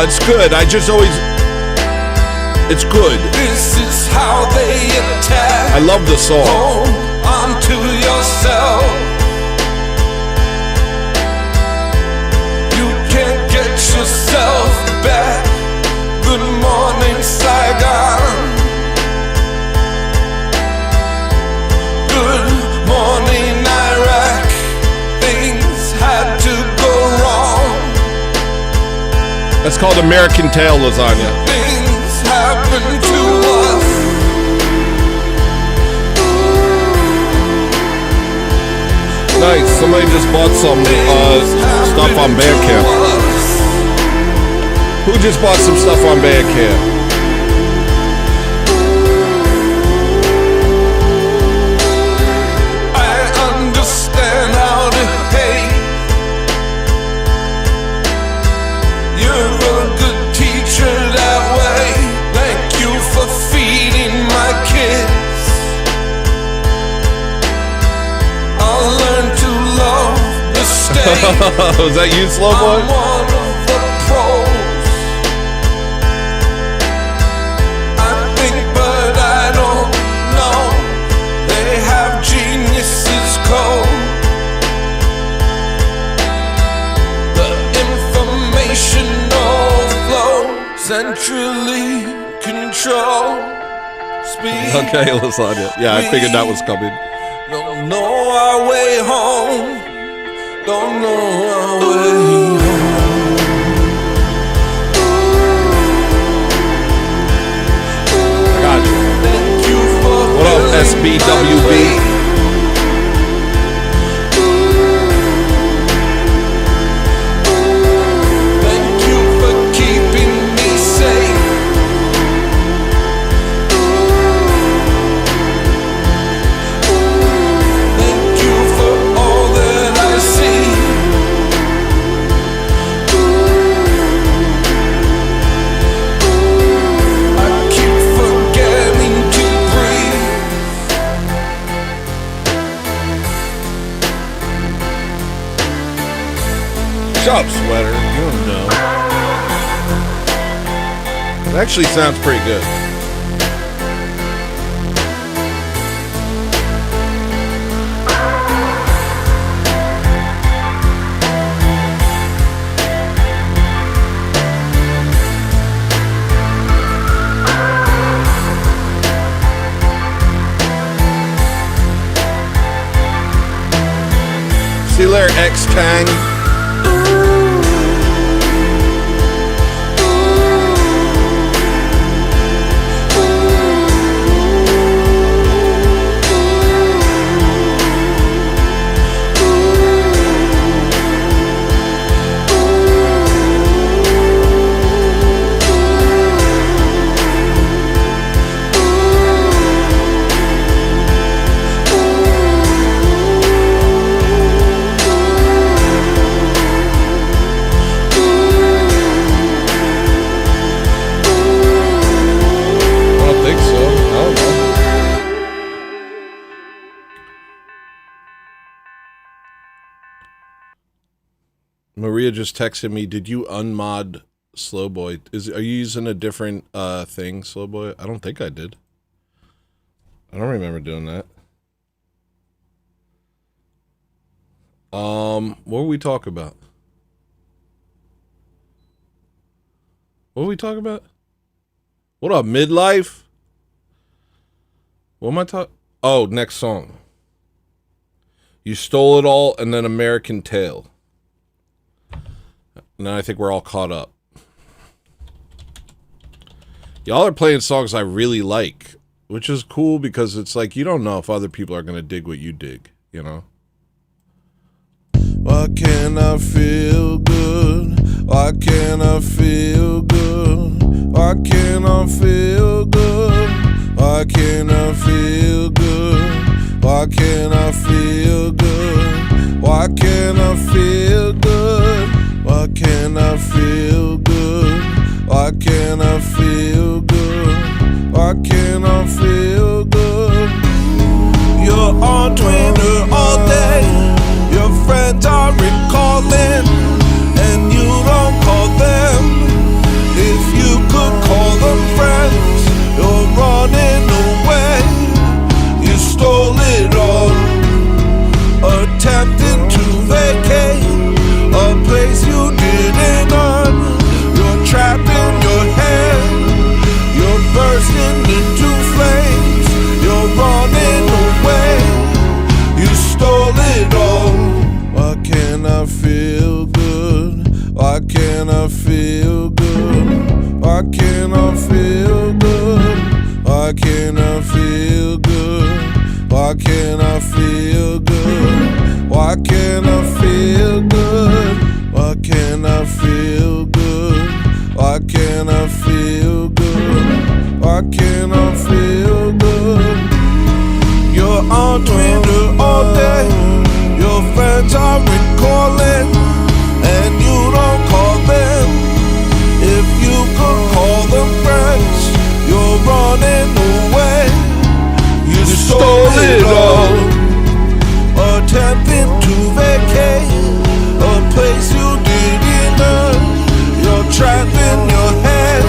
No, it's good. I just always... It's good. This is how they attack. I love the song. Hold on to yourself. You can't get yourself back. Good morning, Saigon. Good morning, Iraq. Things had to go wrong. That's called American Tail lasagna. Things happen to us. Nice. Somebody just bought some stuff on Bandcamp. Who just bought some stuff on Bandcamp? Was that you, Slow Boy? I'm one of the pros. I think, but I don't know. They have geniuses code. The informational flow centrally controlled. Okay, lasagna. Yeah, I figured that was coming. Don't know our way home. Don't know our way home. I got you. Thank you for What up, SBWB? Thank you for keeping me safe. Thank you for all that I see. I keep forgetting to breathe. Shut up, sweater. You don't know. It actually sounds pretty good. See you later, X-Tang. Maria just texted me, did you unmod Slow Boy? Are you using a different thing, Slow Boy? I don't think I did. I don't remember doing that. What were we talking about? What were we talking about? What up, midlife? What am I talking? Oh, next song. You Stole It All and then American Tail. Now I think we're all caught up. Y'all are playing songs I really like, which is cool because it's like you don't know if other people are going to dig what you dig, you know? Why can't I feel good? Why can't I feel good? Why can't I feel good? Why can't I feel good? Why can't I feel good? Why can't I feel good? Why can't I feel good? Why can't I feel good? Why can't I feel good? You're on Twitter all day. Your friends are recalling, and you don't call them. I feel good? Why can't I feel good? Why can't I feel good? Why can't I feel good? Why can't I feel good? Why can't I feel good? Why can't I feel good? Why can't I feel good? You're on Twitter all day. Your friends are recalling, and you don't call them. If you could call them friends, you're running away. You stole it all, attempting to vacate a place you didn't earn. You're trapped in your head,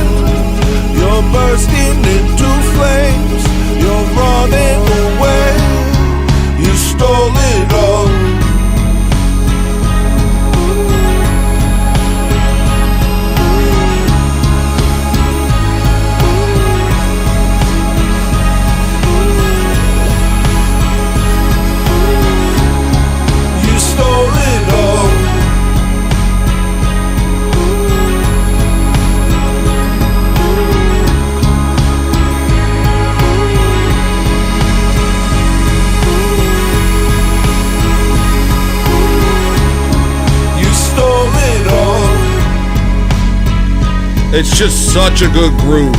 you're bursting into flames. You're running away, you stole it all. You stole it all. It's just such a good groove.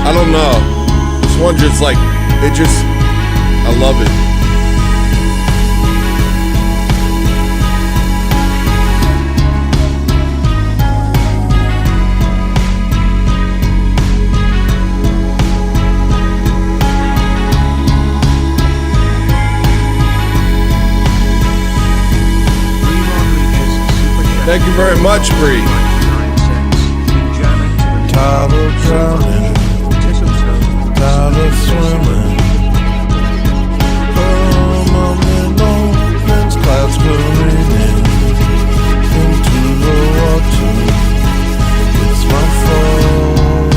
I don't know. This one just like, it just, I love it. Thank you very much, Bree. Tired of drowning, tired of swimming. Come on in, open clouds careening into the water. It's my fault.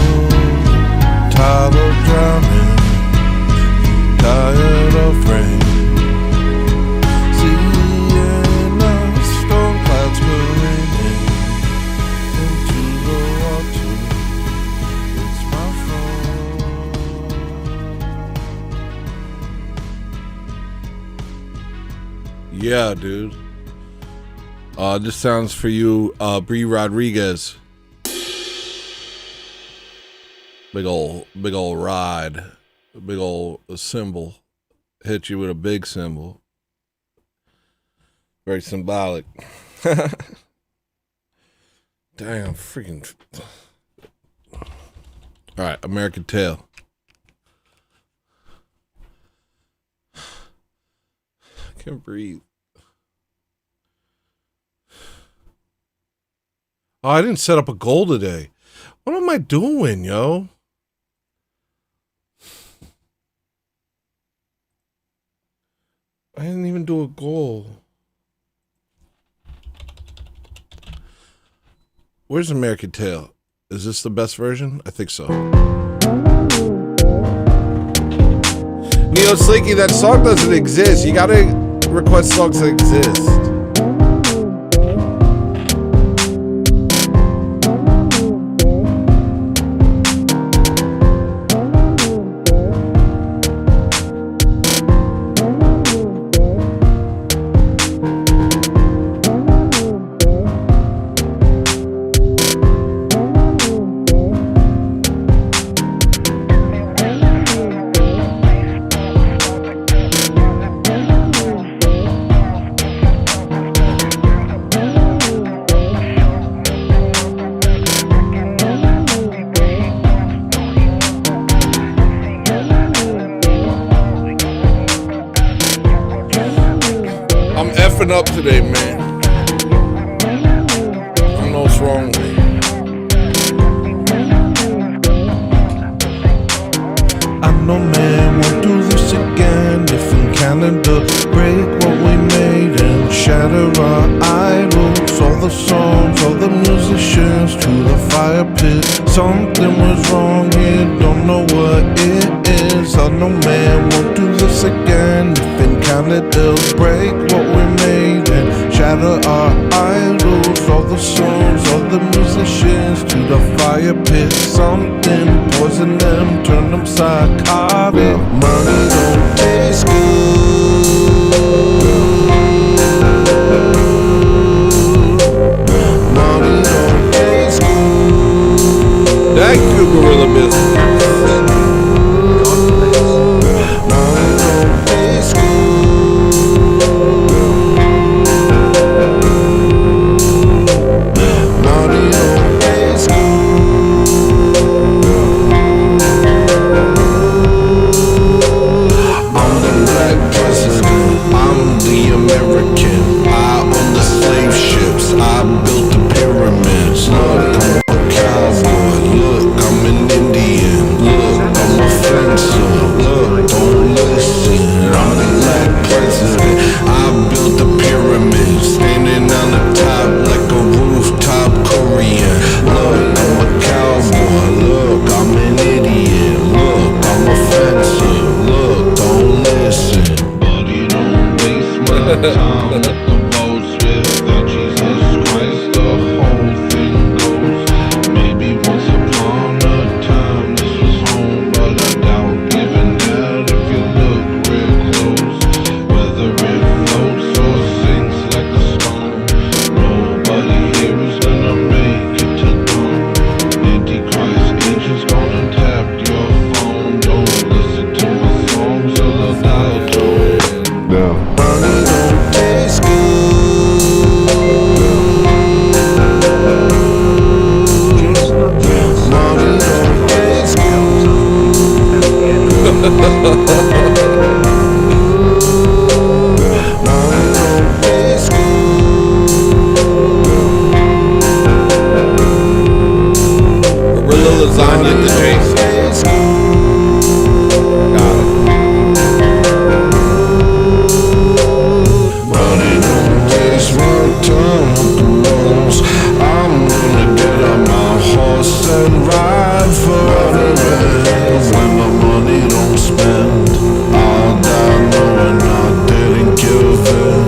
Tired of drowning, tired of rain. Seeing us, storm clouds careening into the water. Yeah, dude. This sounds for you, Bree Rodriguez. Big ol' ride. Big ol' cymbal. Hit you with a big cymbal. Very symbolic. Damn, freaking. Alright, American Tail. I can't breathe. Oh, I didn't set up a goal today. What am I doing, yo? I didn't even do a goal. Where's American Tail? Is this the best version? I think so. Neo Slinky, that song doesn't exist. You gotta request songs that exist. Up today, man. I don't know what's wrong with me. I know, man, won't do this again. If in Canada, break what we made and shatter our idols. All the songs, all the musicians to the fire pit. Something was wrong here, don't know what it is. I know, man, won't do this again. If in Canada, break what we made and shatter scatter our idols, all the souls of the musicians to the fire pit. Something poison them, turn them psychotic. Money don't taste good. Money don't taste good. Thank you, Gorilla Business. Money don't taste good. Money don't taste good. I'm the black president, I'm the American. I own the slave ships, I built the pyramids. Look, I'm a cowboy, look, I'm an Indian. Look, I'm a fencer, look, don't listen. I'm the black president, I built the pyramids. Standing on the top like a rooftop Korean. Look, I'm a cowboy, look, I'm an idiot. Look, I'm a fencer, look, don't listen. Buddy, don't waste my time with the bullshit. That Jesus Christ, the whole thing goes. Maybe once upon a time this was home, but I doubt even that if you look real close. Whether it floats or sinks like a stone, nobody here is gonna make it to dawn. Antichrist agents gonna tap your phone. Don't listen to my songs or the dial tone. Money don't taste good. Money don't taste good. Money don't taste good. Gorilla Lasagna to Jason. Taste good. Got it. Money don't waste my time with the walls. I'm gonna get on my horse and ride forever. When my money don't spend, I'll die knowing I didn't give in.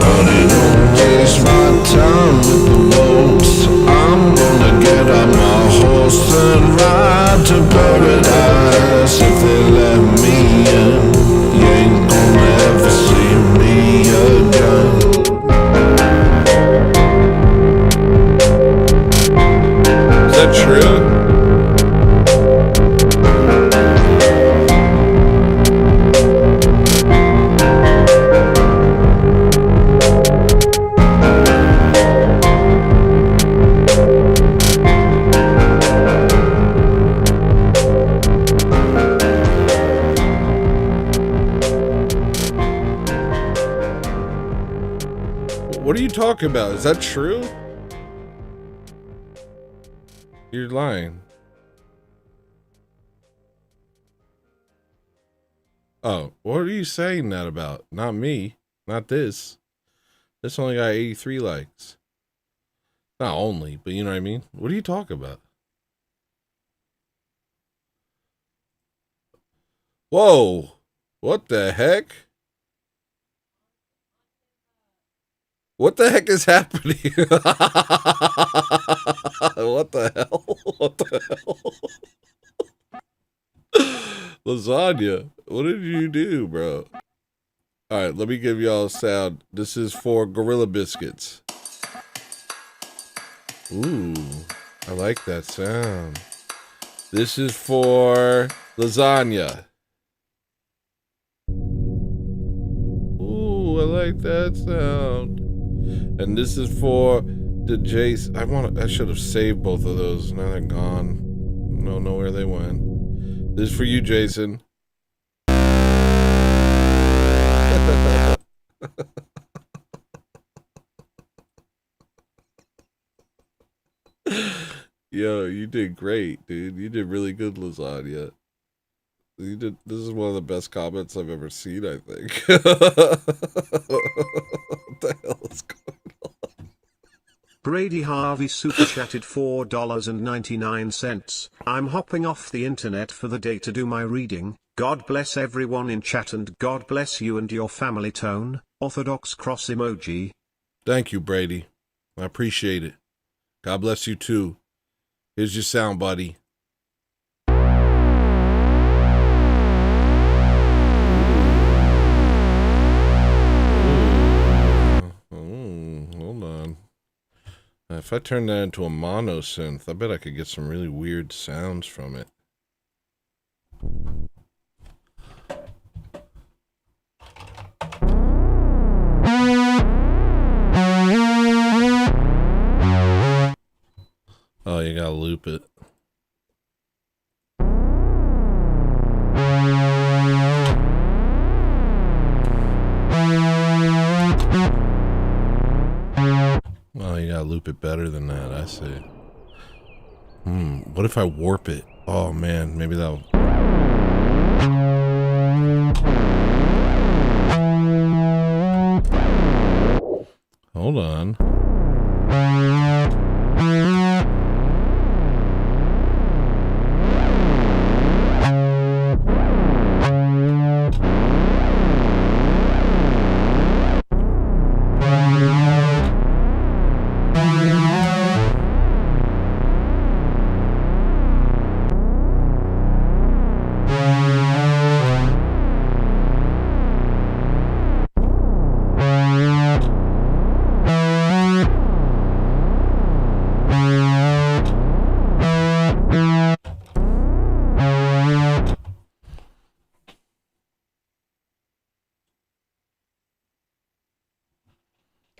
Money don't waste my time with the wolves. I'm gonna get on my horse and ride to paradise if they let me in. You ain't gonna ever see me again. Is that true? What are you talking about? Is that true? You're lying. Oh, what are you saying that about? Not me. Not this. This only got 83 likes. Not only, but you know what I mean? What are you talking about? Whoa. What the heck? What the heck is happening? What the hell? What the hell? Lasagna, what did you do, bro? Alright, let me give y'all a sound. This is for Gorilla Biscuits. Ooh, I like that sound. This is for lasagna. Ooh, I like that sound. And this is for the Jace. I should have saved both of those. Now they're gone. Don't know where they went. This is for you, Jason. Yo, you did great, dude. You did really good, lasagna. You did. This is one of the best comments I've ever seen, I think. What the hell is going on? Brady Harvey super chatted $4.99. I'm hopping off the internet for the day to do my reading. God bless everyone in chat and God bless you and your family. Tone, Orthodox cross emoji. Thank you, Brady. I appreciate it. God bless you too. Here's your sound, buddy. Hold on. If I turn that into a mono synth, I bet I could get some really weird sounds from it. Oh, you gotta loop it. Oh, you gotta loop it better than that, I see. What if I warp it? Oh man, maybe that'll... Hold on.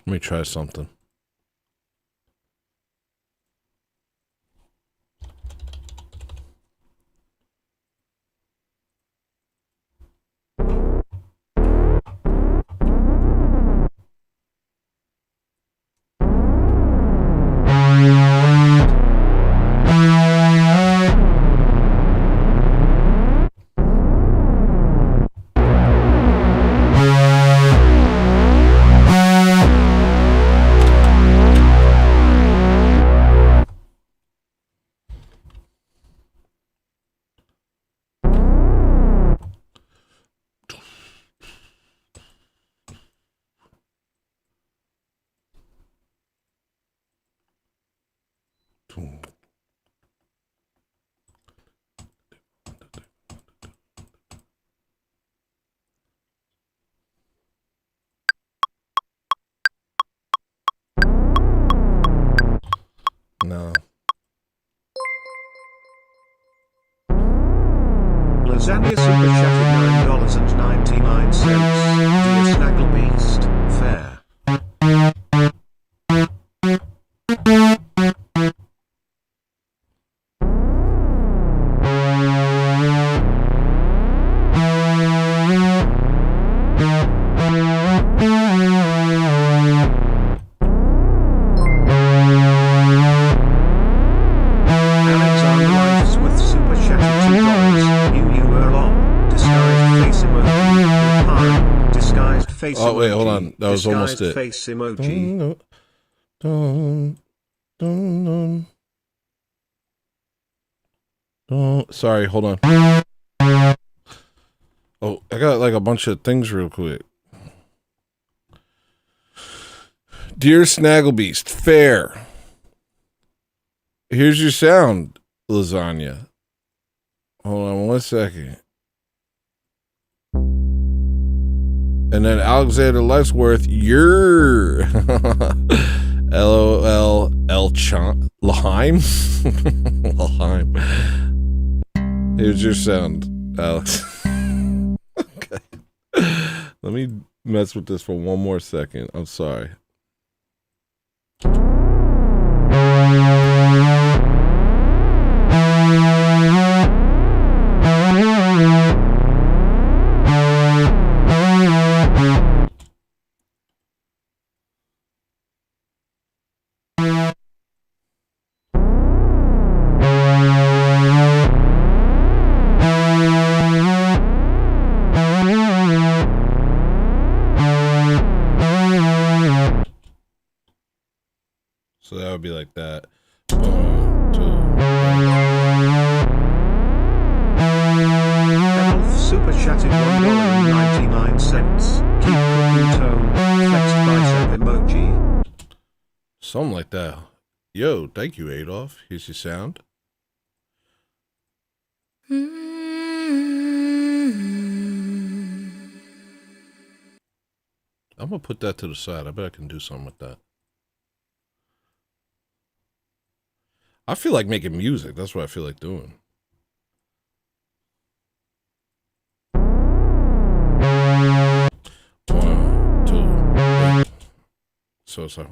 Let me try something. No. Lasagna super chatted $9.99. Dear Snaggle Beast, fair. Oh wait, hold on. That was almost it. Face emoji. Sorry, hold on. Oh, I got like a bunch of things real quick. Dear Snagglebeast, fair. Here's your sound, lasagna. Hold on 1 second. And then Alexander Lexworth, you're LOL Laheim. Laheim. Here's your sound, Alex. Okay. Let me mess with this for 1 more second. I'm sorry. So that would be like that. 1, 2. Elf super chatted $1.99. Keep cooking tone. Flexed bicep emoji. Something like that. Yo, thank you, Adolf. Here's your sound. I'm gonna put that to the side. I bet I can do something with that. I feel like making music. That's what I feel like doing. One, two, three. So it's like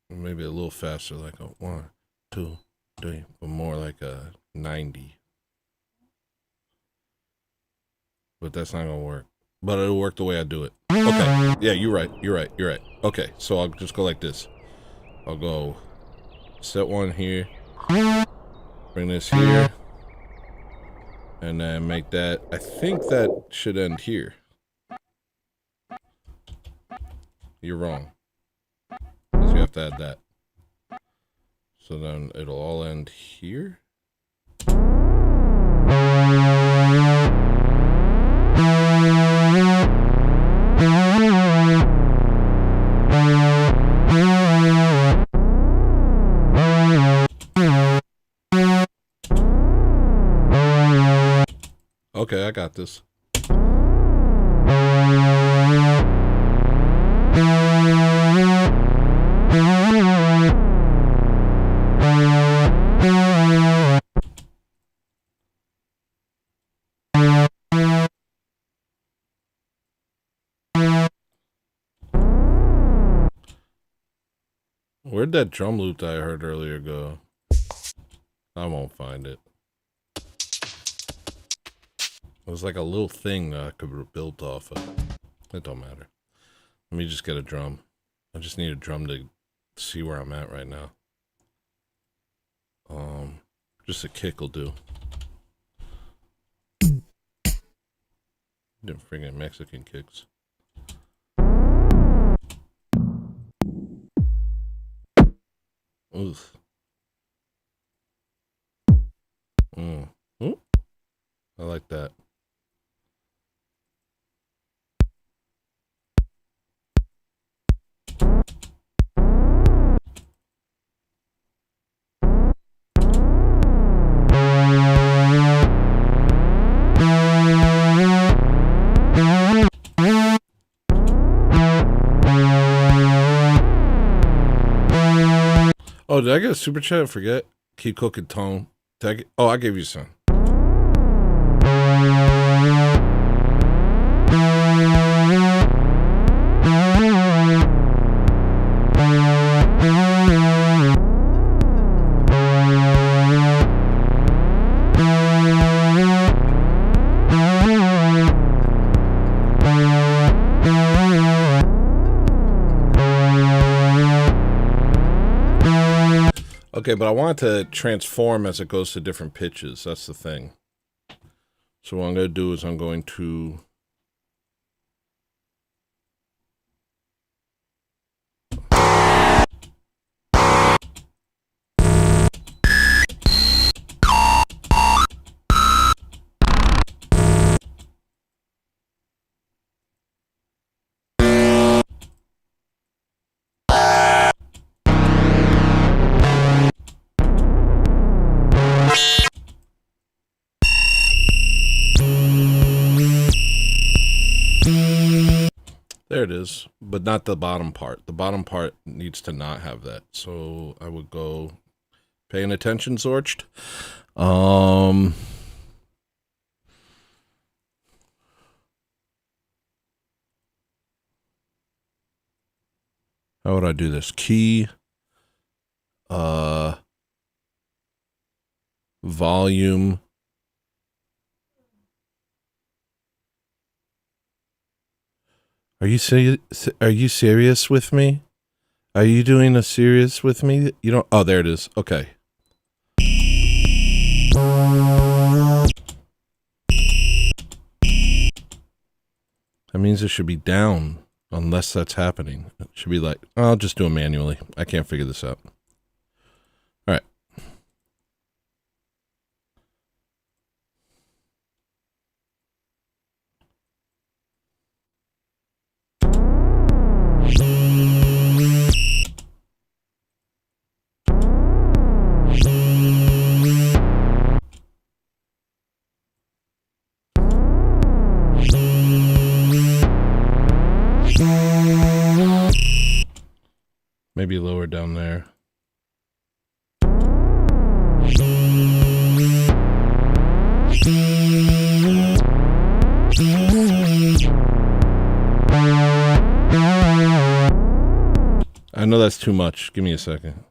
maybe a little faster, like a 1, 2, 3, but more like a 90. But that's not gonna work. But it'll work the way I do it. Okay. Yeah, you're right. You're right. You're right. Okay, so I'll just go like this. I'll go set one here. Bring this here. And then make that. I think that should end here. You're wrong. Because you have to add that. So then it'll all end here. Okay, I got this. Where'd that drum loop that I heard earlier go? I won't find it. It was like a little thing that I could build off of. It don't matter. Let me just get a drum. I just need a drum to see where I'm at right now. Just a kick will do. Them friggin' Mexican kicks. Oof. Ooh. I like that. Oh, did I get a super chat? I forget. Keep cooking, Tone. Did I get... Oh, I gave you some. Okay, but I want it to transform as it goes to different pitches. That's the thing. So what I'm going to do is I'm going to... There it is, but not the bottom part. The bottom part needs to not have that. So I would go, paying attention, Zorched. How would I do this? Key, volume. Are you serious with me? Are you doing a serious with me? You don't... Oh, there it is. Okay. That means it should be down, unless that's happening. It should be like... I'll just do it manually. I can't figure this out. All right. Maybe lower down there. I know that's too much. Give me a second.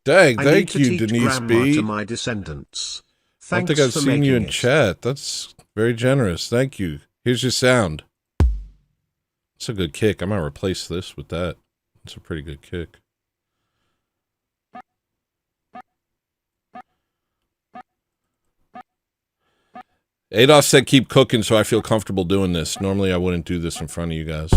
Dang, thank you, Denise B. To my descendants. I don't think I've seen you in chat. That's very generous. Thank you. Here's your sound. It's a good kick. I might replace this with that. It's a pretty good kick. Adolf said keep cooking, so I feel comfortable doing this. Normally I wouldn't do this in front of you guys.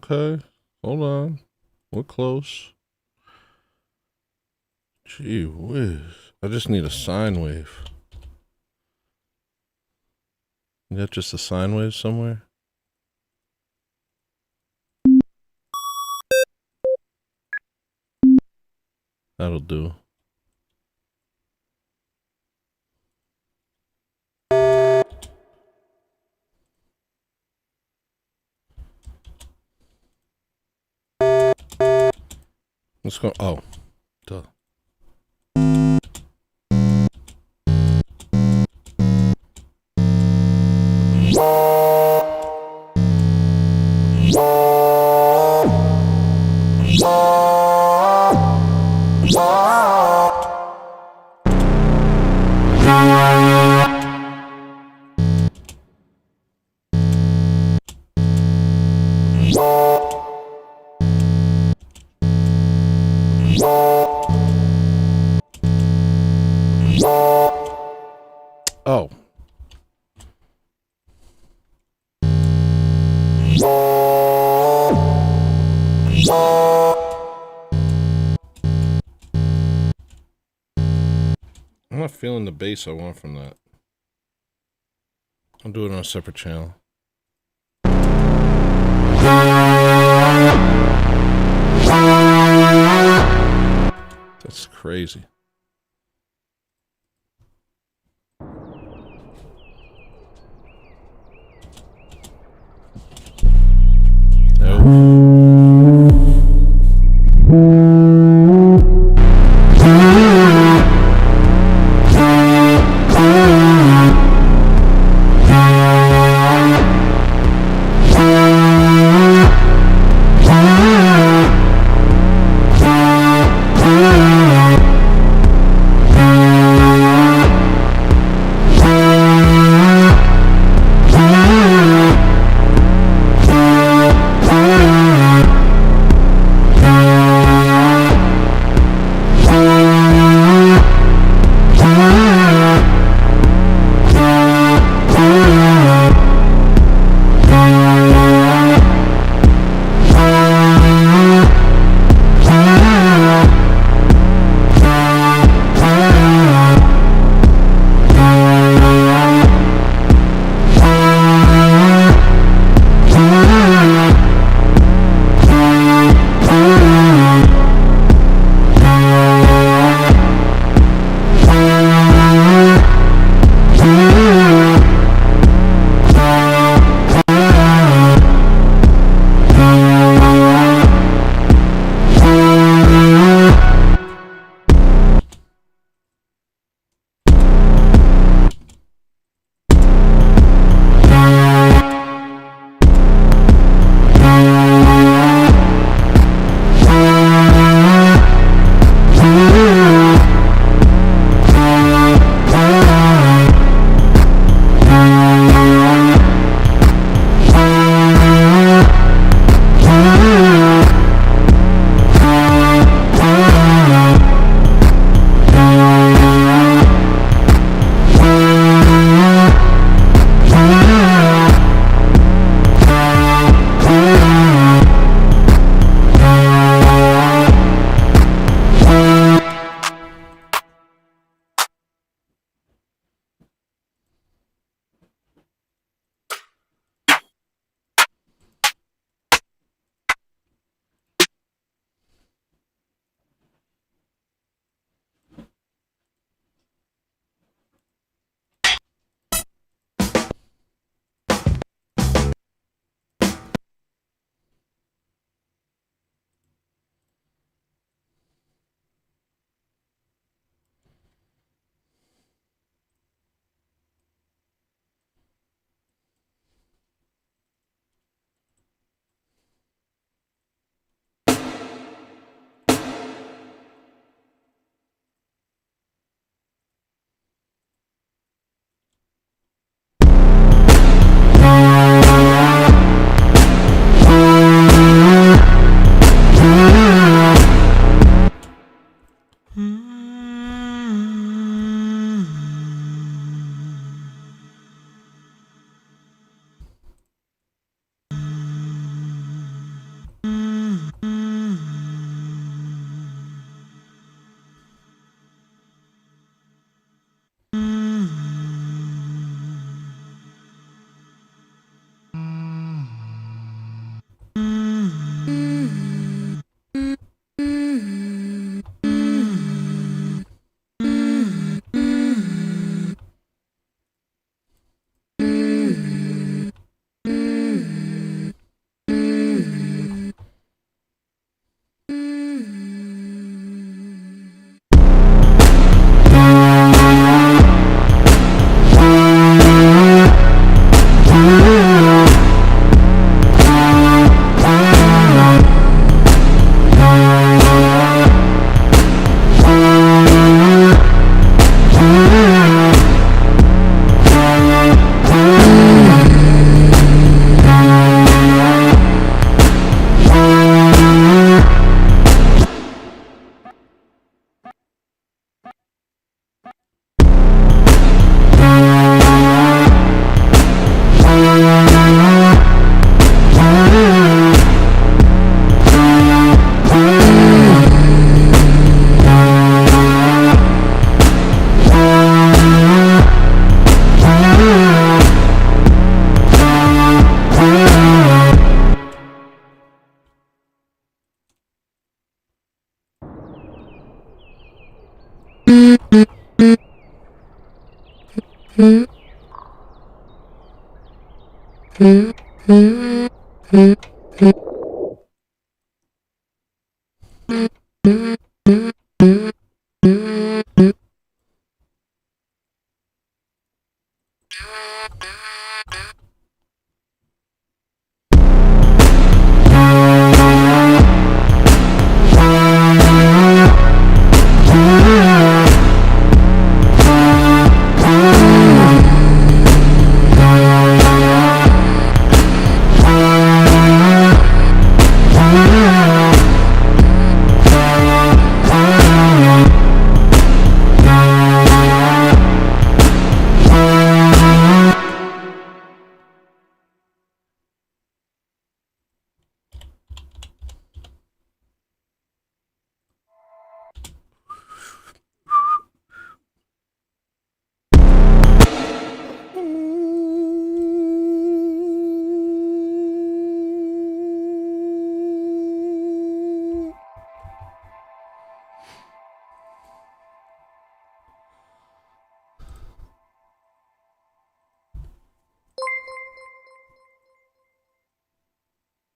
Okay, hold on. We're close. Gee whiz. I just need a sine wave. You got just a sine wave somewhere? That'll do. Let's go. Oh, duh. Oh. not feeling the bass I want from that. I'll do it on a separate channel. That's crazy.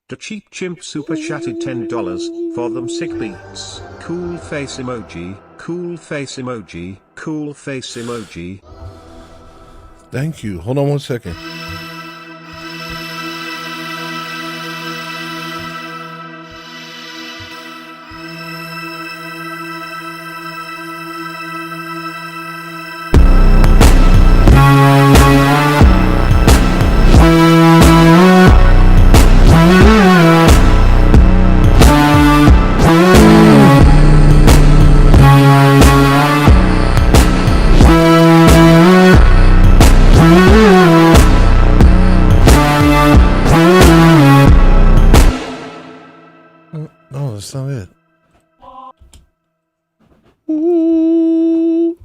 The Cheap Chimp super chatted $10 for them sick beats. Cool face emoji, cool face emoji, cool face emoji. Thank you. Hold on one second. No, that's not it. Ooh.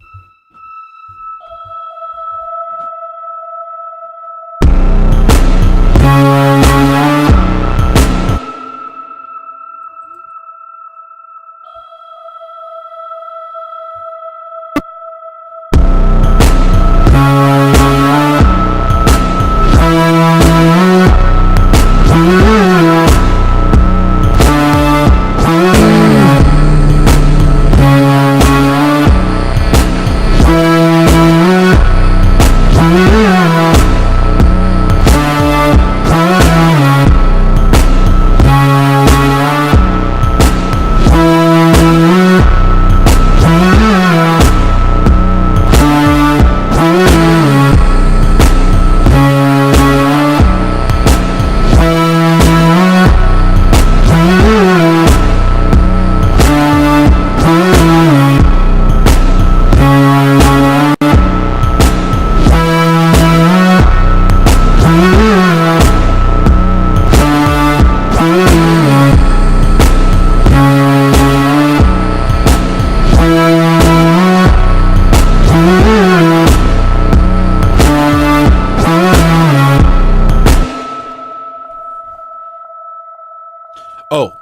Oh,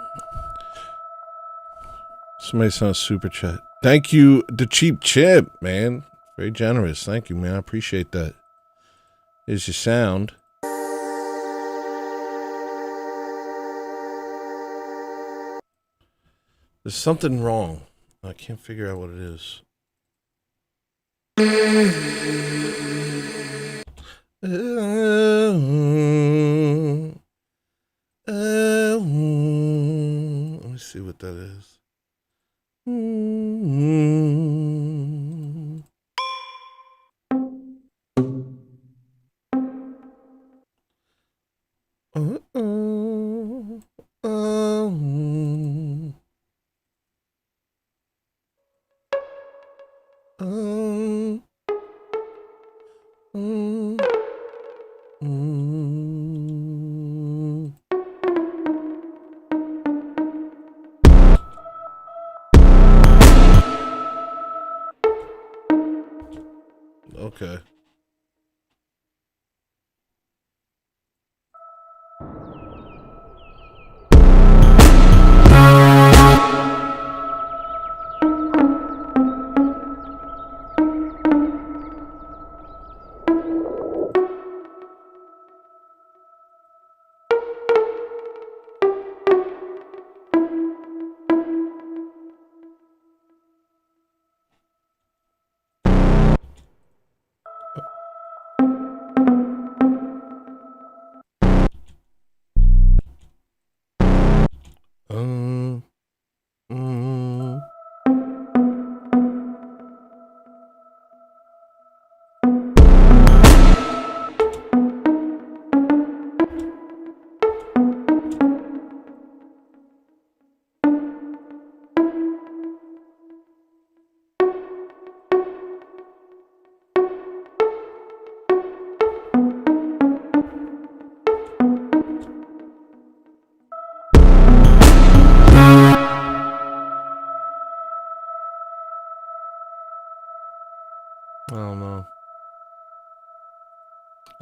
somebody sent a super chat. Thank you, the Cheap Chip, man. Very generous. Thank you, man. I appreciate that. Here's your sound. There's something wrong. I can't figure out what it is. Let me see what that is. Okay.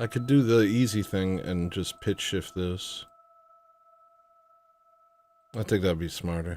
I could do the easy thing and just pitch shift this. I think that'd be smarter.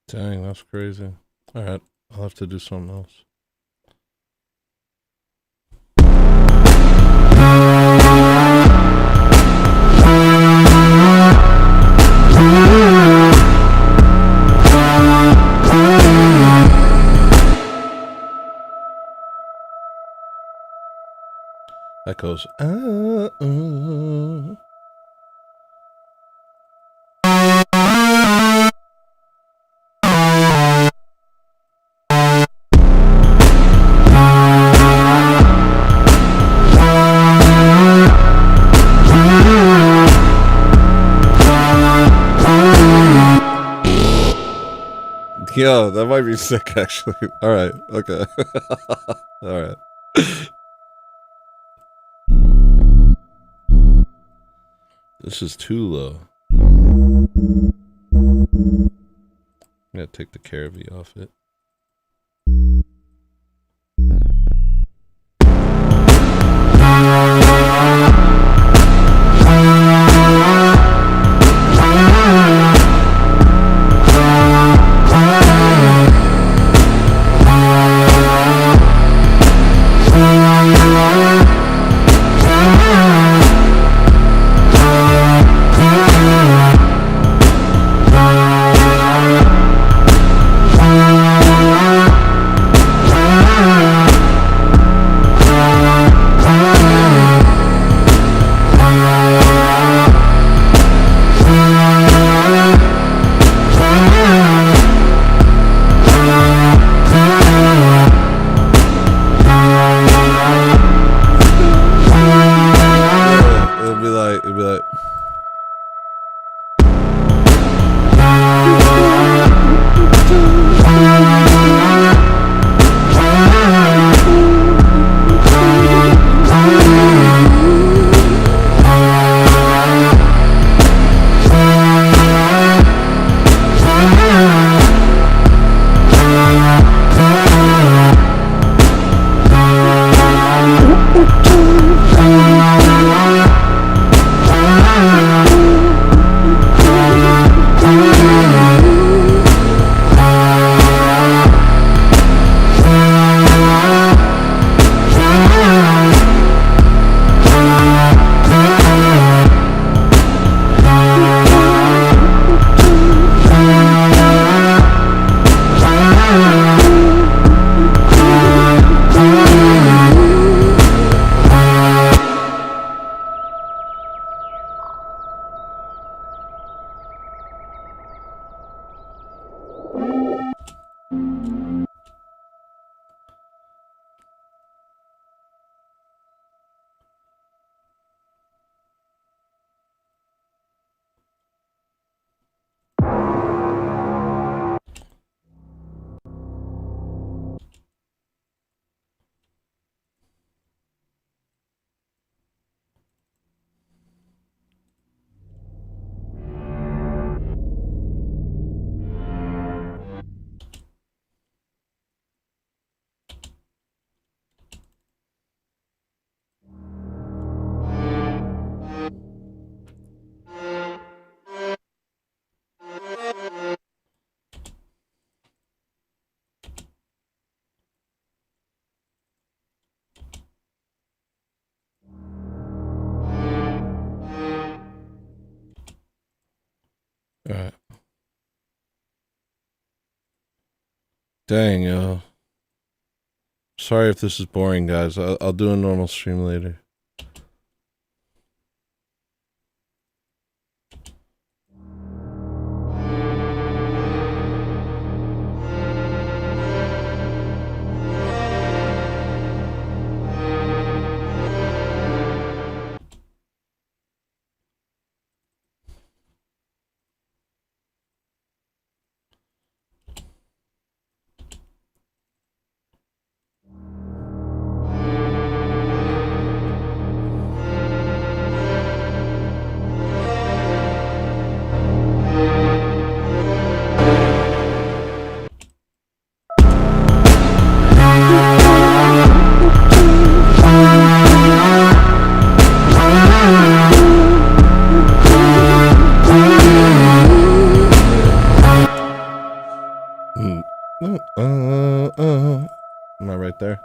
Dang, that's crazy. All right, I'll have to do something else. That goes, Yeah, that might be sick, actually. All right, okay. All right. This is too low. I'm gonna take the Caravy off it. It'll be like. All right. Dang, yo. Sorry if this is boring, guys. I'll do a normal stream later. Am I right there?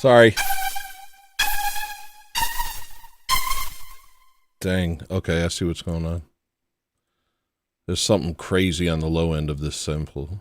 Sorry. Dang. Okay, I see what's going on. There's something crazy on the low end of this sample.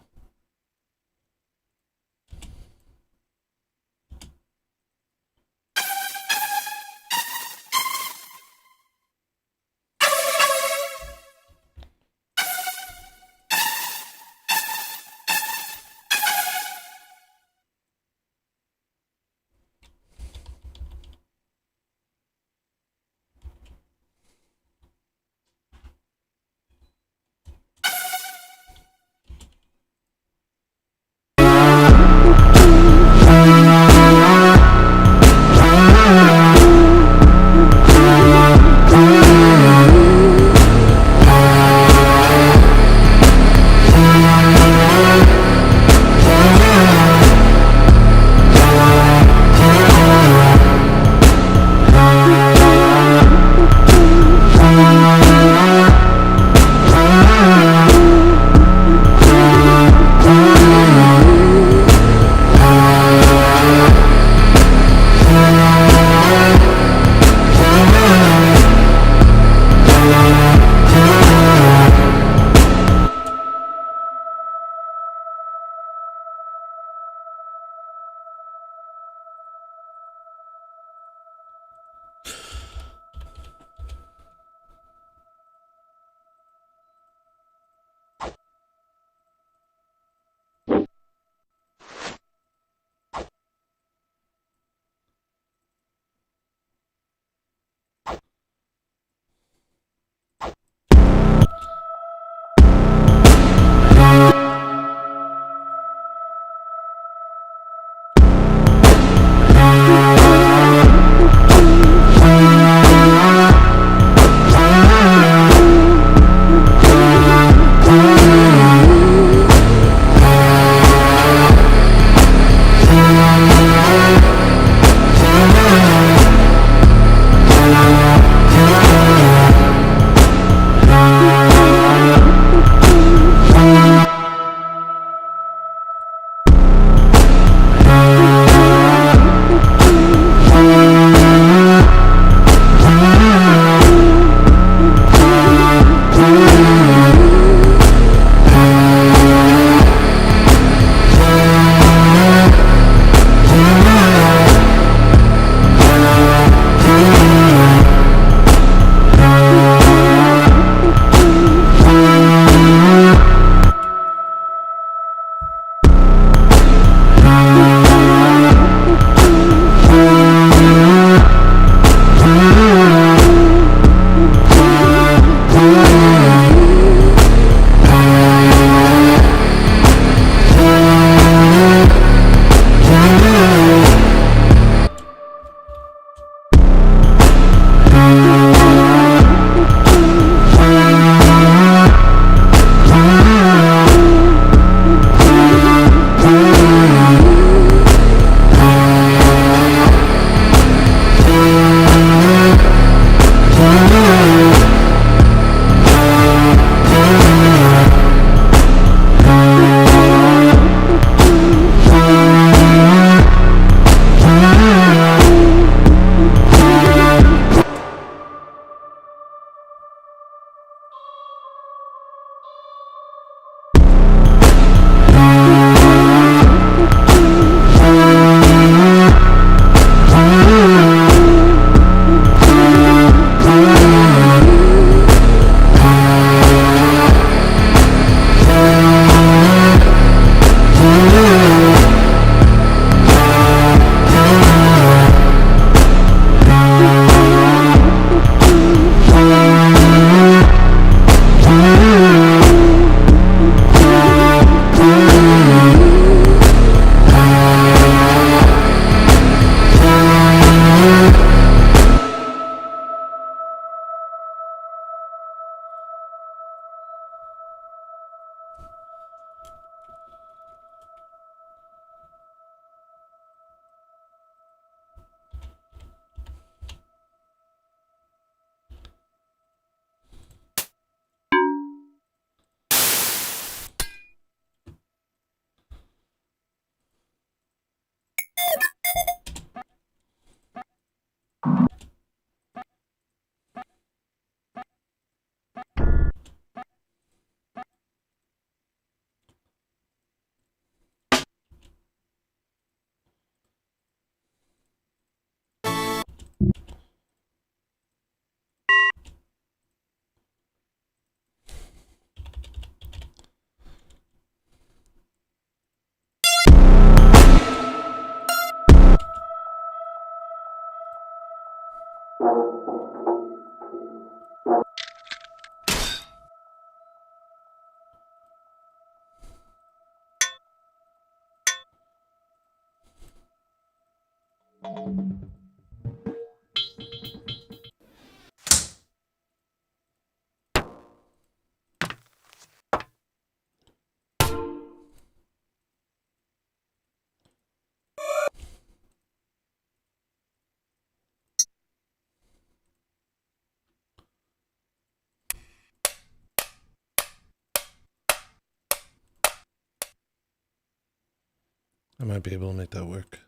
I might be able to make that work.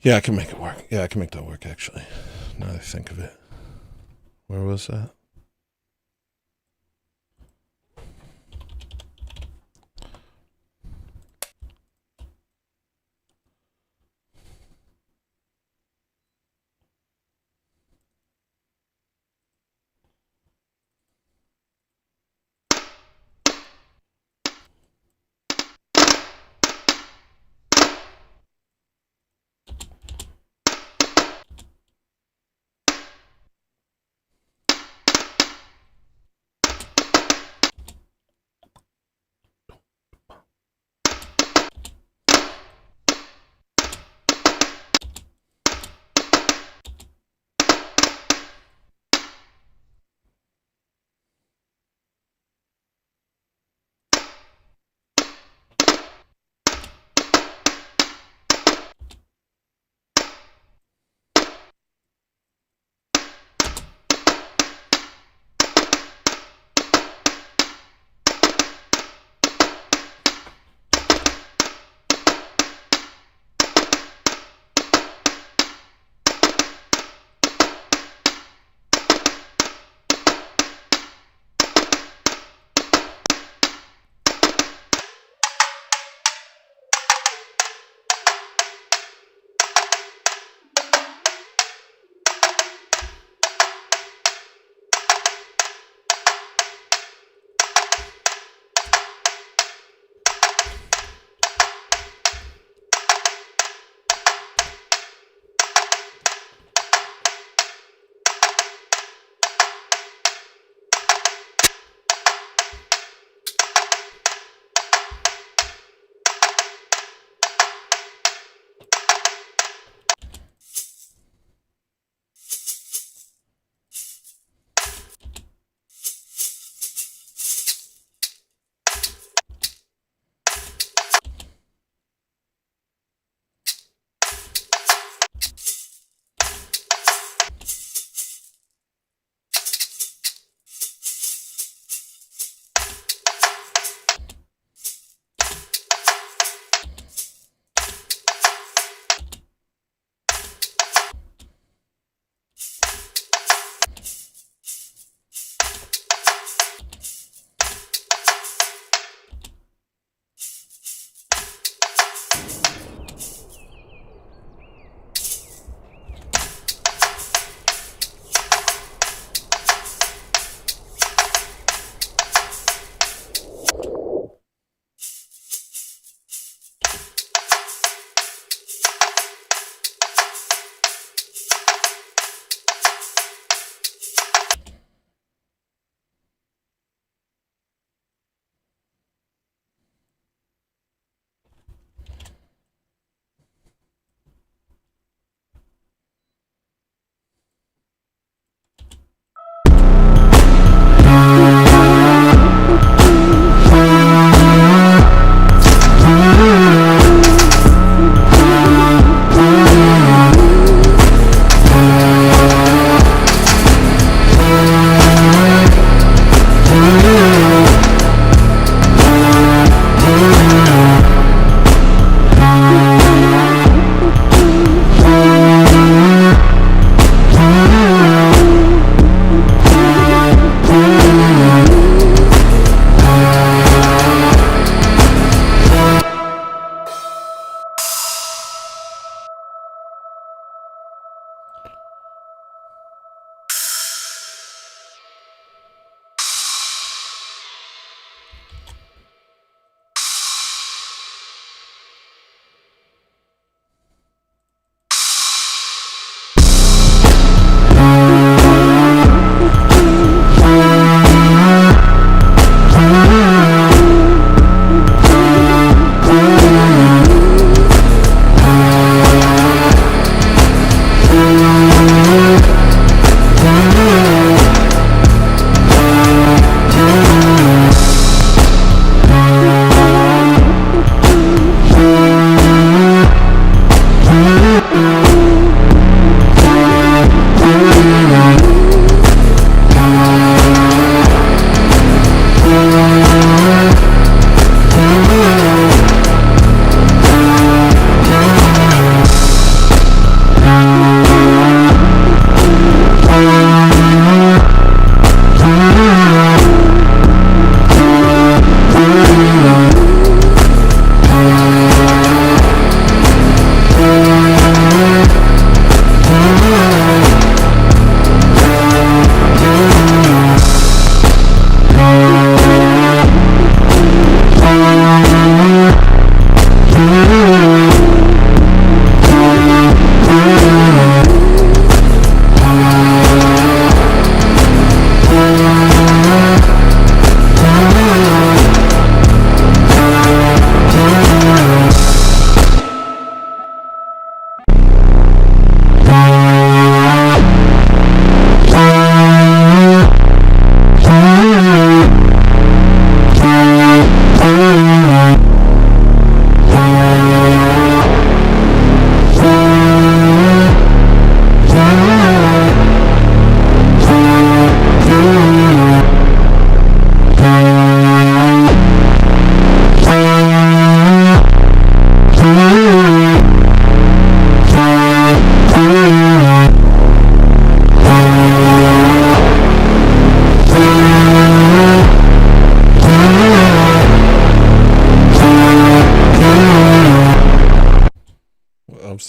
Yeah, I can make it work. Yeah, I can make that work, actually. Now that I think of it. Where was that?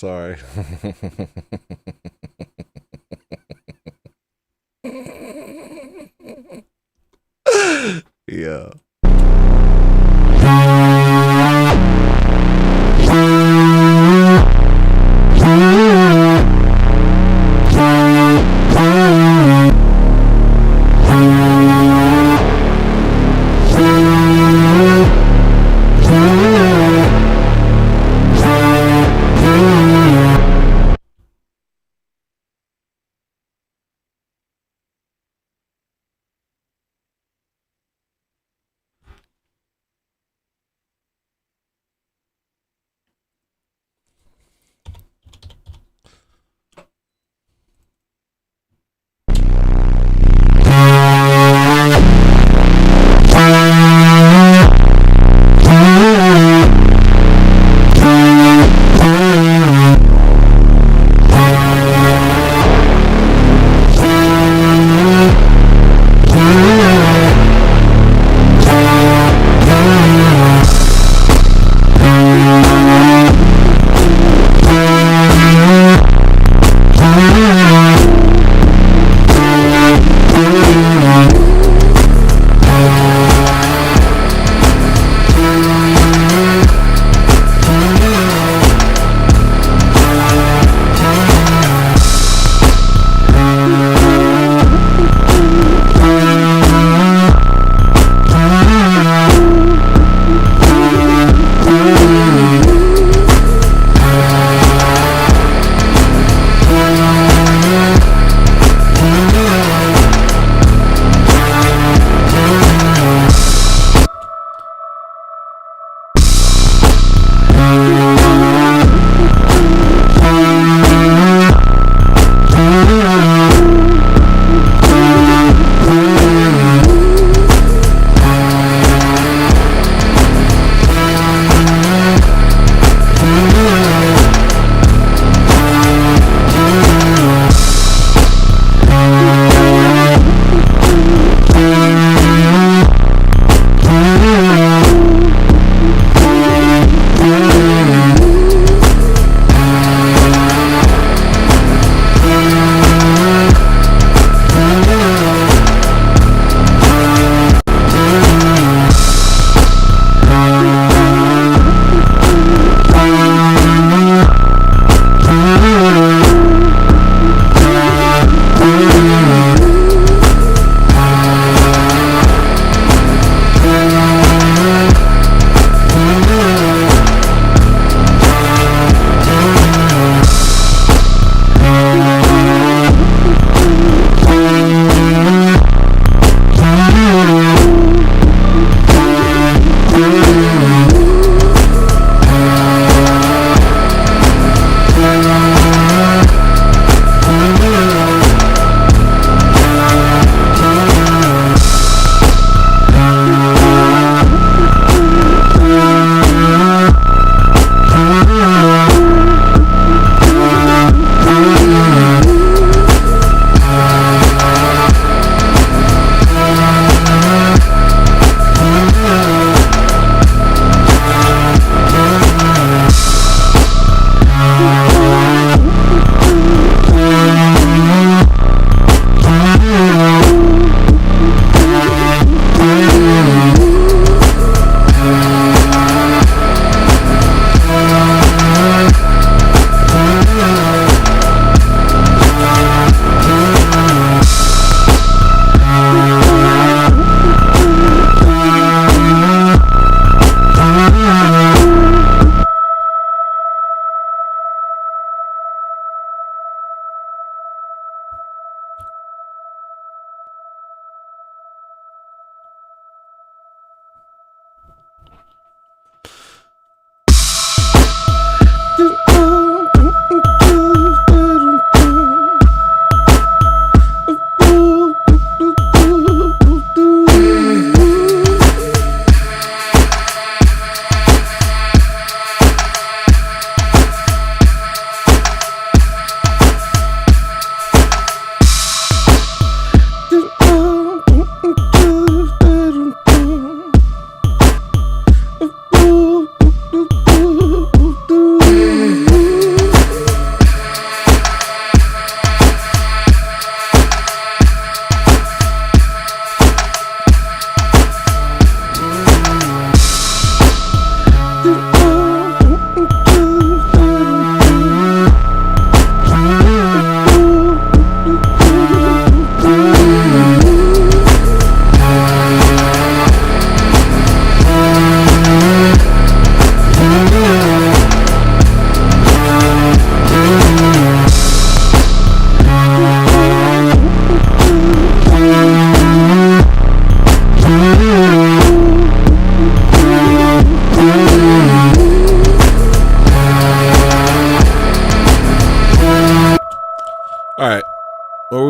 sorry. Yeah.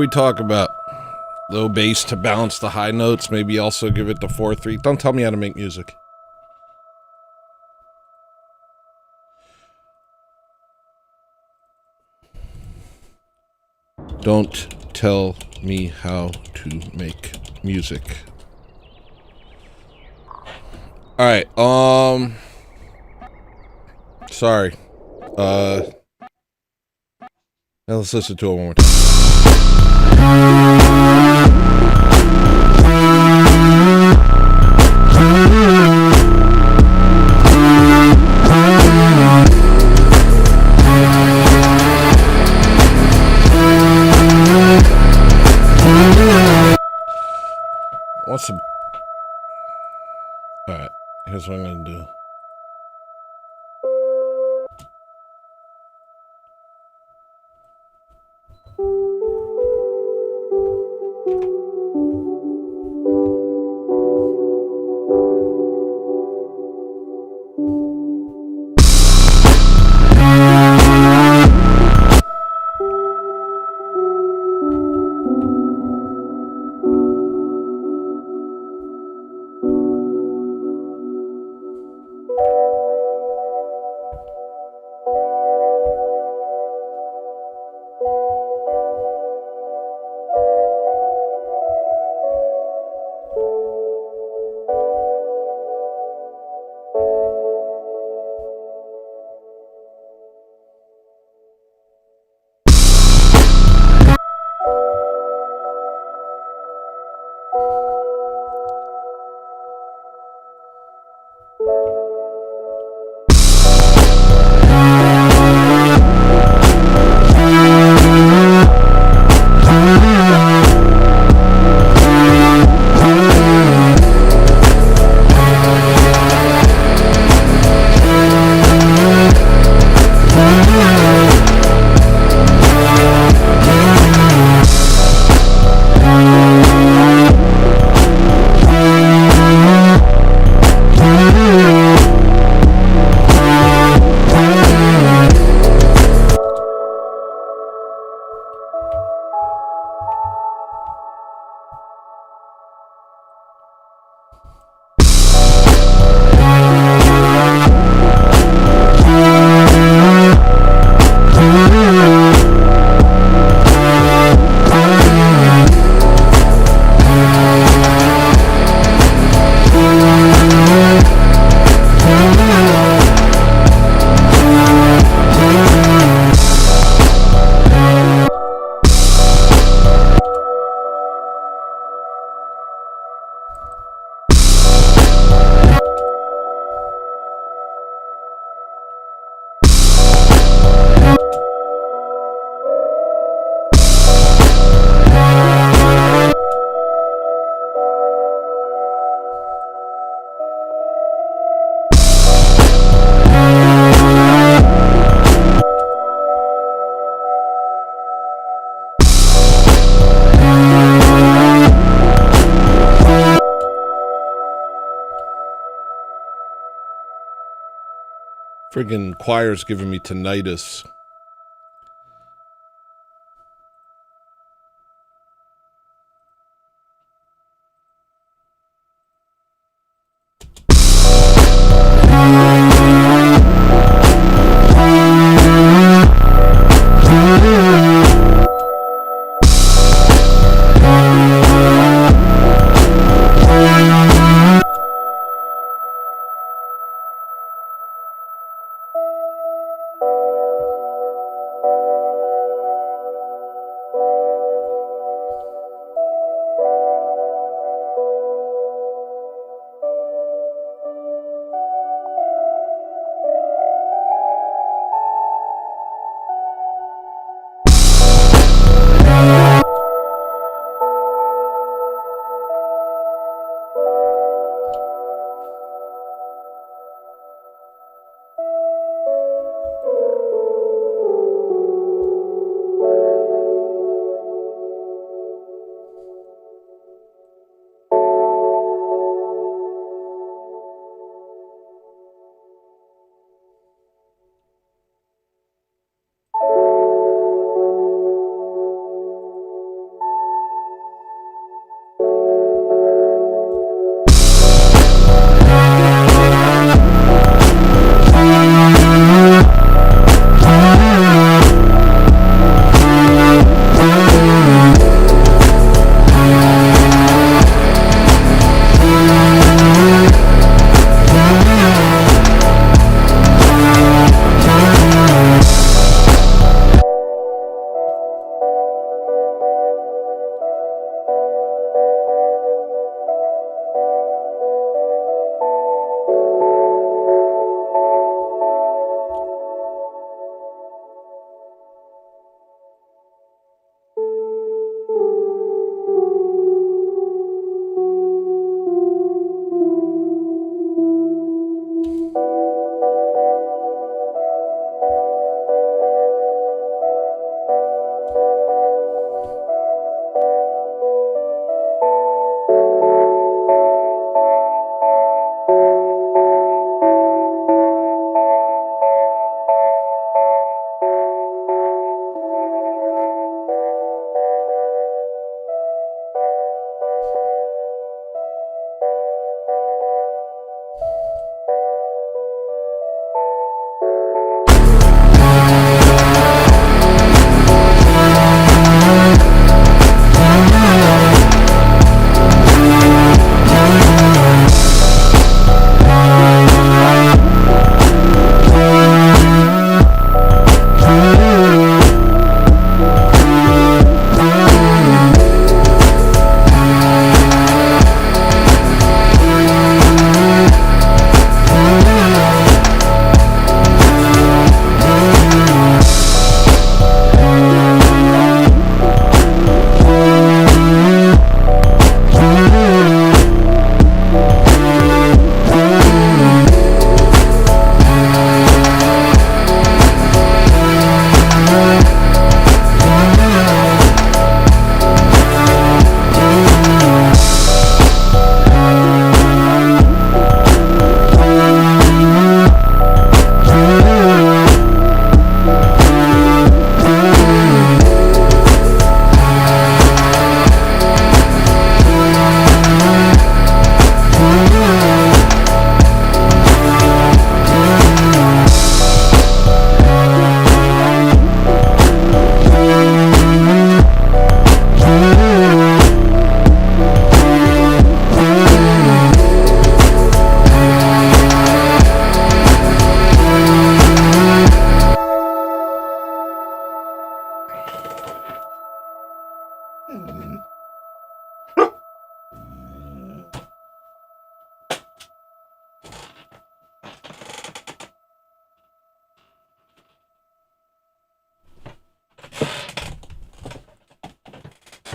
we talk about? Low bass to balance the high notes. Maybe also give it the 4/3. Don't tell me how to make music. Don't tell me how to make music. All right. Sorry. Now let's listen to it one more time. What's some? All right. Here's what I'm gonna do. Friggin' choir's giving me tinnitus.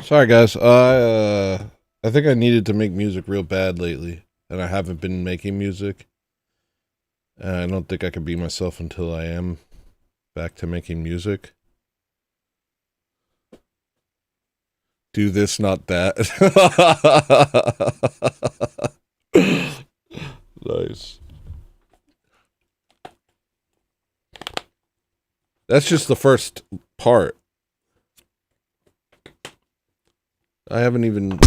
Sorry, guys. I think I needed to make music real bad lately, and I haven't been making music. I don't think I can be myself until I am back to making music. Do this, not that. Nice. That's just the first part. I haven't even...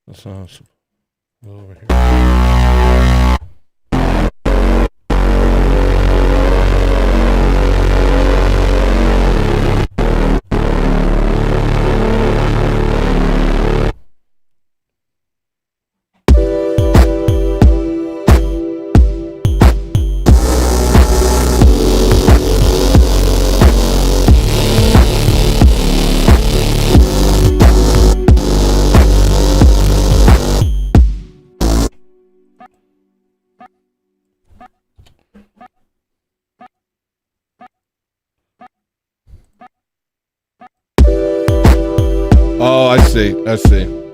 That's not over here. Oh, I see. I see.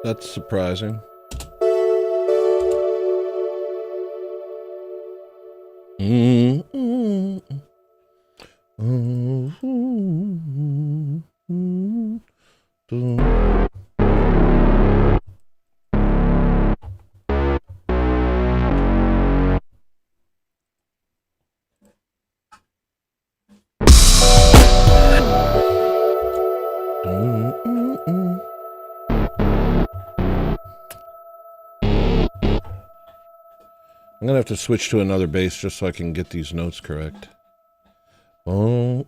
That's surprising. I'm gonna have to switch to another bass just so I can get these notes correct. Oh.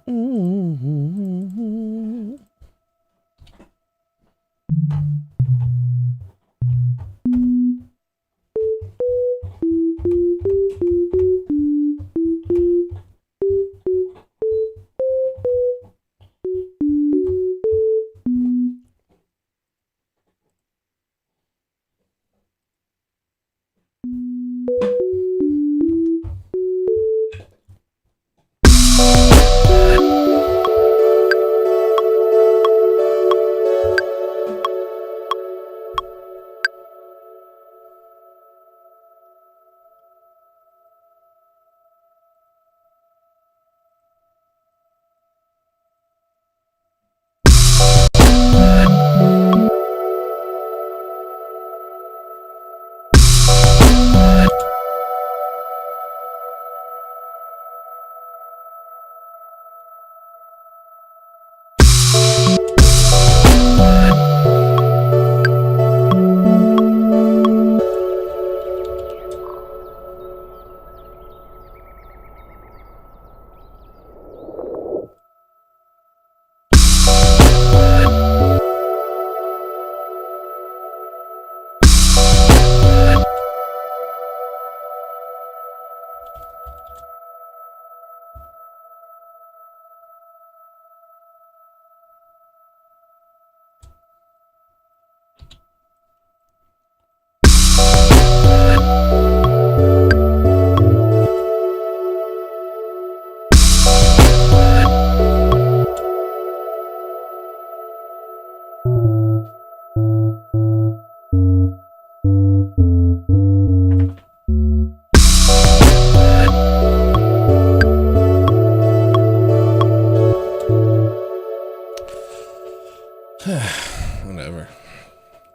Whatever.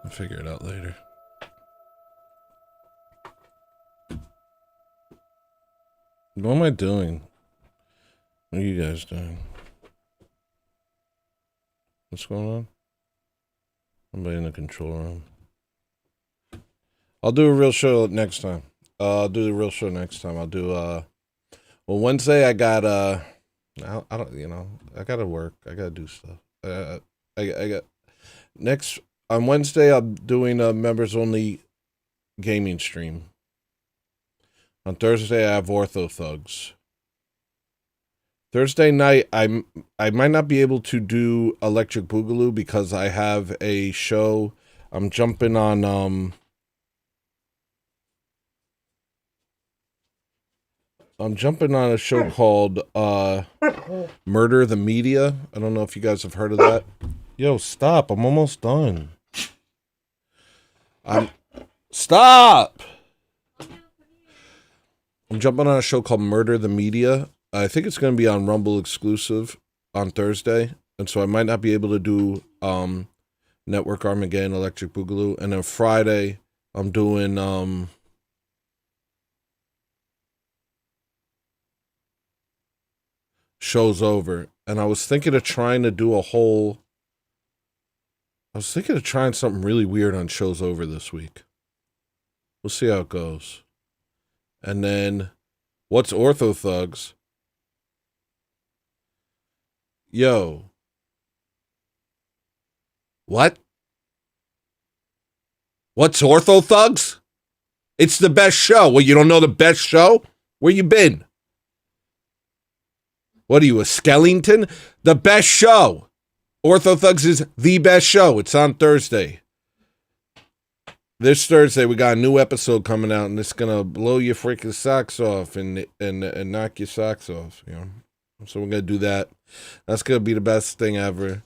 I'll figure it out later. What am I doing? What are you guys doing? What's going on? Somebody in the control room. I'll do a real show next time. I'll do the real show next time. I'll do well, Wednesday I got I don't, you know, I gotta work. I gotta do stuff. I got next on Wednesday I'm doing a members only gaming stream. On Thursday I have Ortho Thugs. Thursday night I might not be able to do Electric Boogaloo because I have a show. I'm jumping on a show called Murder the Media. I don't know if you guys have heard of that. Yo, stop. I'm almost done. Stop! I'm jumping on a show called Murder the Media. I think it's going to be on Rumble exclusive on Thursday. And so I might not be able to do Network Armageddon, Electric Boogaloo. And then Friday, I'm doing Show's Over. And I was thinking of trying something really weird on Show's Over this week. We'll see how it goes. And then, what's Ortho Thugs? Yo. What? What's Ortho Thugs? It's the best show. Well, you don't know the best show? Where you been? What are you, a Skellington? The best show. Ortho Thugs is the best show. It's on Thursday. This Thursday, we got a new episode coming out, and it's going to blow your freaking socks off and knock your socks off, you know. So we're going to do that. That's going to be the best thing ever.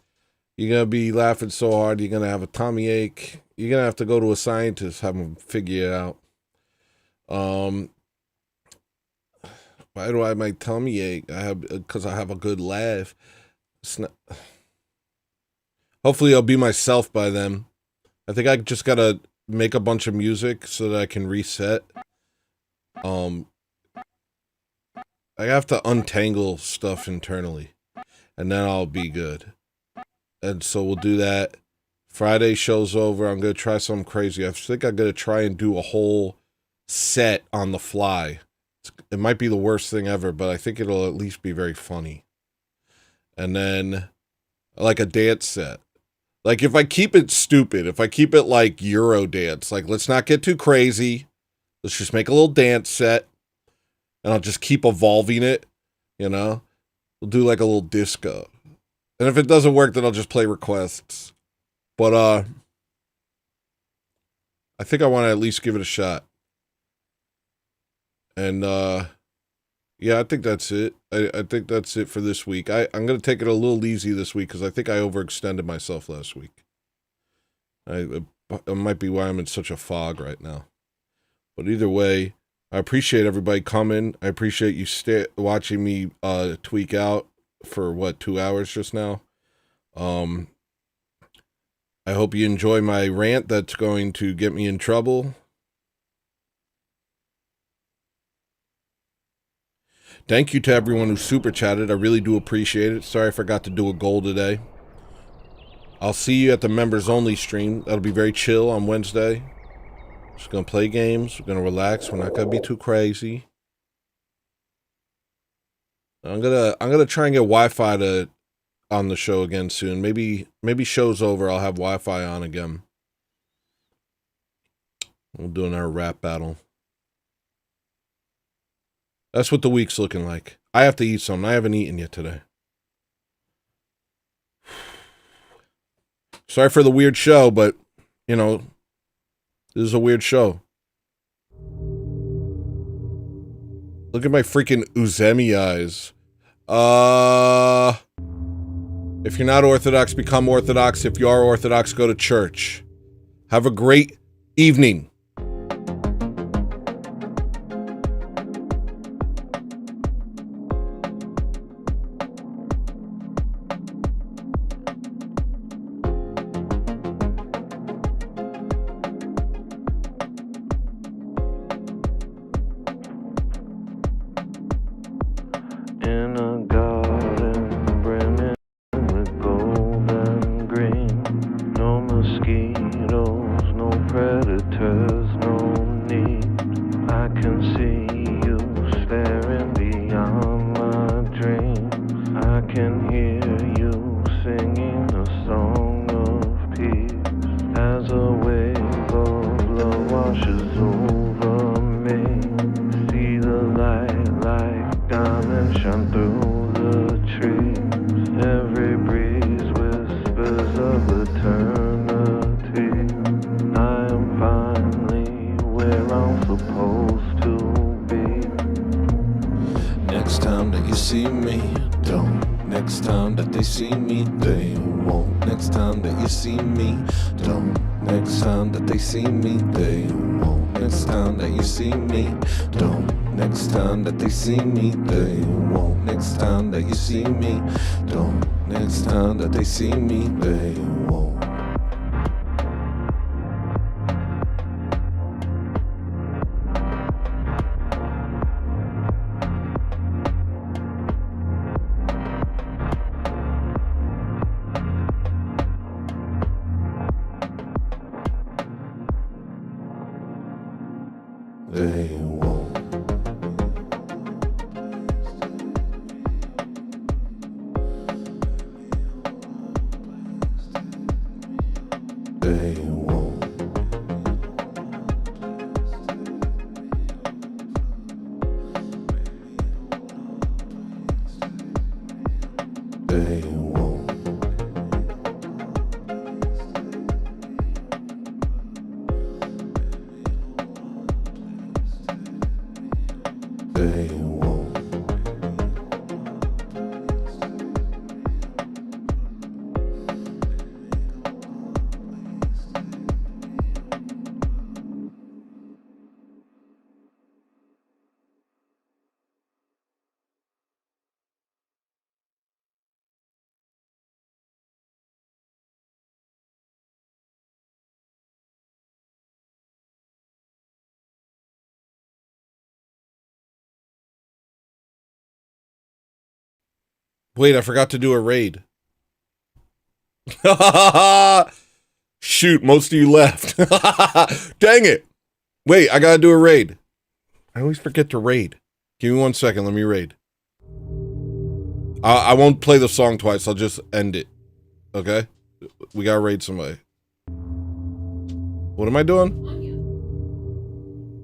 You're going to be laughing so hard, you're going to have a tummy ache. You're going to have to go to a scientist, have them figure it out. Why do I have my tummy ache? Because I have a good laugh. Hopefully I'll be myself by then. I think I just got to make a bunch of music so that I can reset. I have to untangle stuff internally, and then I'll be good. And so we'll do that. Friday show's over. I'm going to try something crazy. I think I'm going to try and do a whole set on the fly. It might be the worst thing ever, but I think it'll at least be very funny. And then, like a dance set. Like, if I keep it stupid, if I keep it like Euro dance, like, let's not get too crazy. Let's just make a little dance set. And I'll just keep evolving it, you know? We'll do like a little disco. And if it doesn't work, then I'll just play requests. But, I think I want to at least give it a shot. And, yeah, I think that's it. I think that's it for this week. I'm going to take it a little easy this week because I think I overextended myself last week. It might be why I'm in such a fog right now. But either way, I appreciate everybody coming. I appreciate you watching me tweak out for, 2 hours just now. I hope you enjoy my rant that's going to get me in trouble. Thank you to everyone who super chatted. I really do appreciate it. Sorry I forgot to do a goal today. I'll see you at the members only stream. That'll be very chill on Wednesday. Just gonna play games. We're gonna relax. We're not gonna be too crazy. I'm gonna try and get Wi-Fi on the show again soon. Maybe show's over. I'll have Wi-Fi on again. We'll do another rap battle. That's what the week's looking like. I have to eat something. I haven't eaten yet today. Sorry for the weird show, but, this is a weird show. Look at my freaking Uzemi eyes. If you're not Orthodox, become Orthodox. If you are Orthodox, go to church. Have a great evening. In a garden brimming with gold and green. No mosquitoes, no predators, no need. I can see you staring beyond my dreams. I can hear you singing a song of peace as a wave of love washes over me. See the light like diamonds shine through the trees. Every breeze whispers of eternity. I am finally where I'm supposed to be. Next time that you see me, don't. Next time that they see me, they won't. Next time that you see me, don't. Next time that they see me, they won't. Next time that you see me, don't. Next time that they see me, they won't. Next time that you see me, don't. Next time that they see me, they won't. They won't. They won't. They won't. They won't. They Wait, I forgot to do a raid. Shoot, most of you left. Dang it. Wait, I gotta do a raid. I always forget to raid. Give me 1 second, let me raid. I won't play the song twice, I'll just end it. Okay? We gotta raid somebody. What am I doing?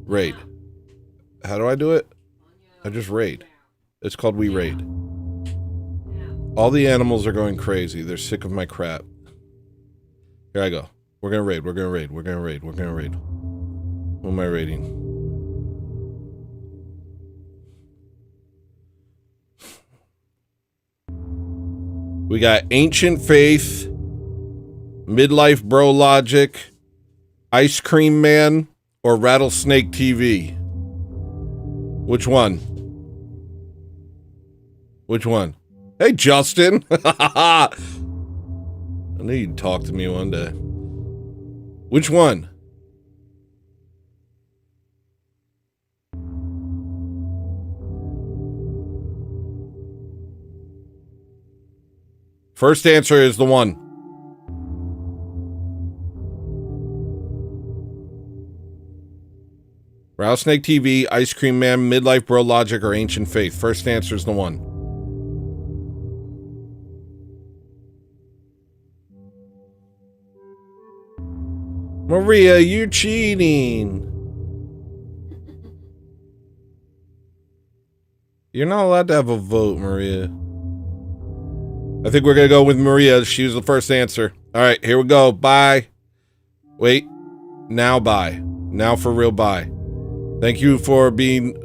Raid. How do I do it? I just raid. It's called We Raid. All the animals are going crazy. They're sick of my crap. Here I go. We're gonna raid. We're gonna raid. We're gonna raid. We're gonna raid. Who am I raiding? We got Ancient Faith, Midlife Bro Logic, Ice Cream Man, or Rattlesnake TV. Which one? Which one? Hey, Justin. I knew you'd talk to me one day. Which one? First answer is the one. Rattlesnake TV, Ice Cream Man, Midlife Bro Logic, or Ancient Faith. First answer is the one. Maria, you're cheating. You're not allowed to have a vote, Maria. I think we're going to go with Maria. She was the first answer. All right, here we go. Bye. Wait. Now bye. Now for real bye. Thank you for being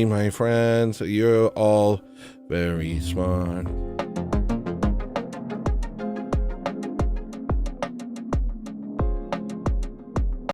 my friends. You're all very smart.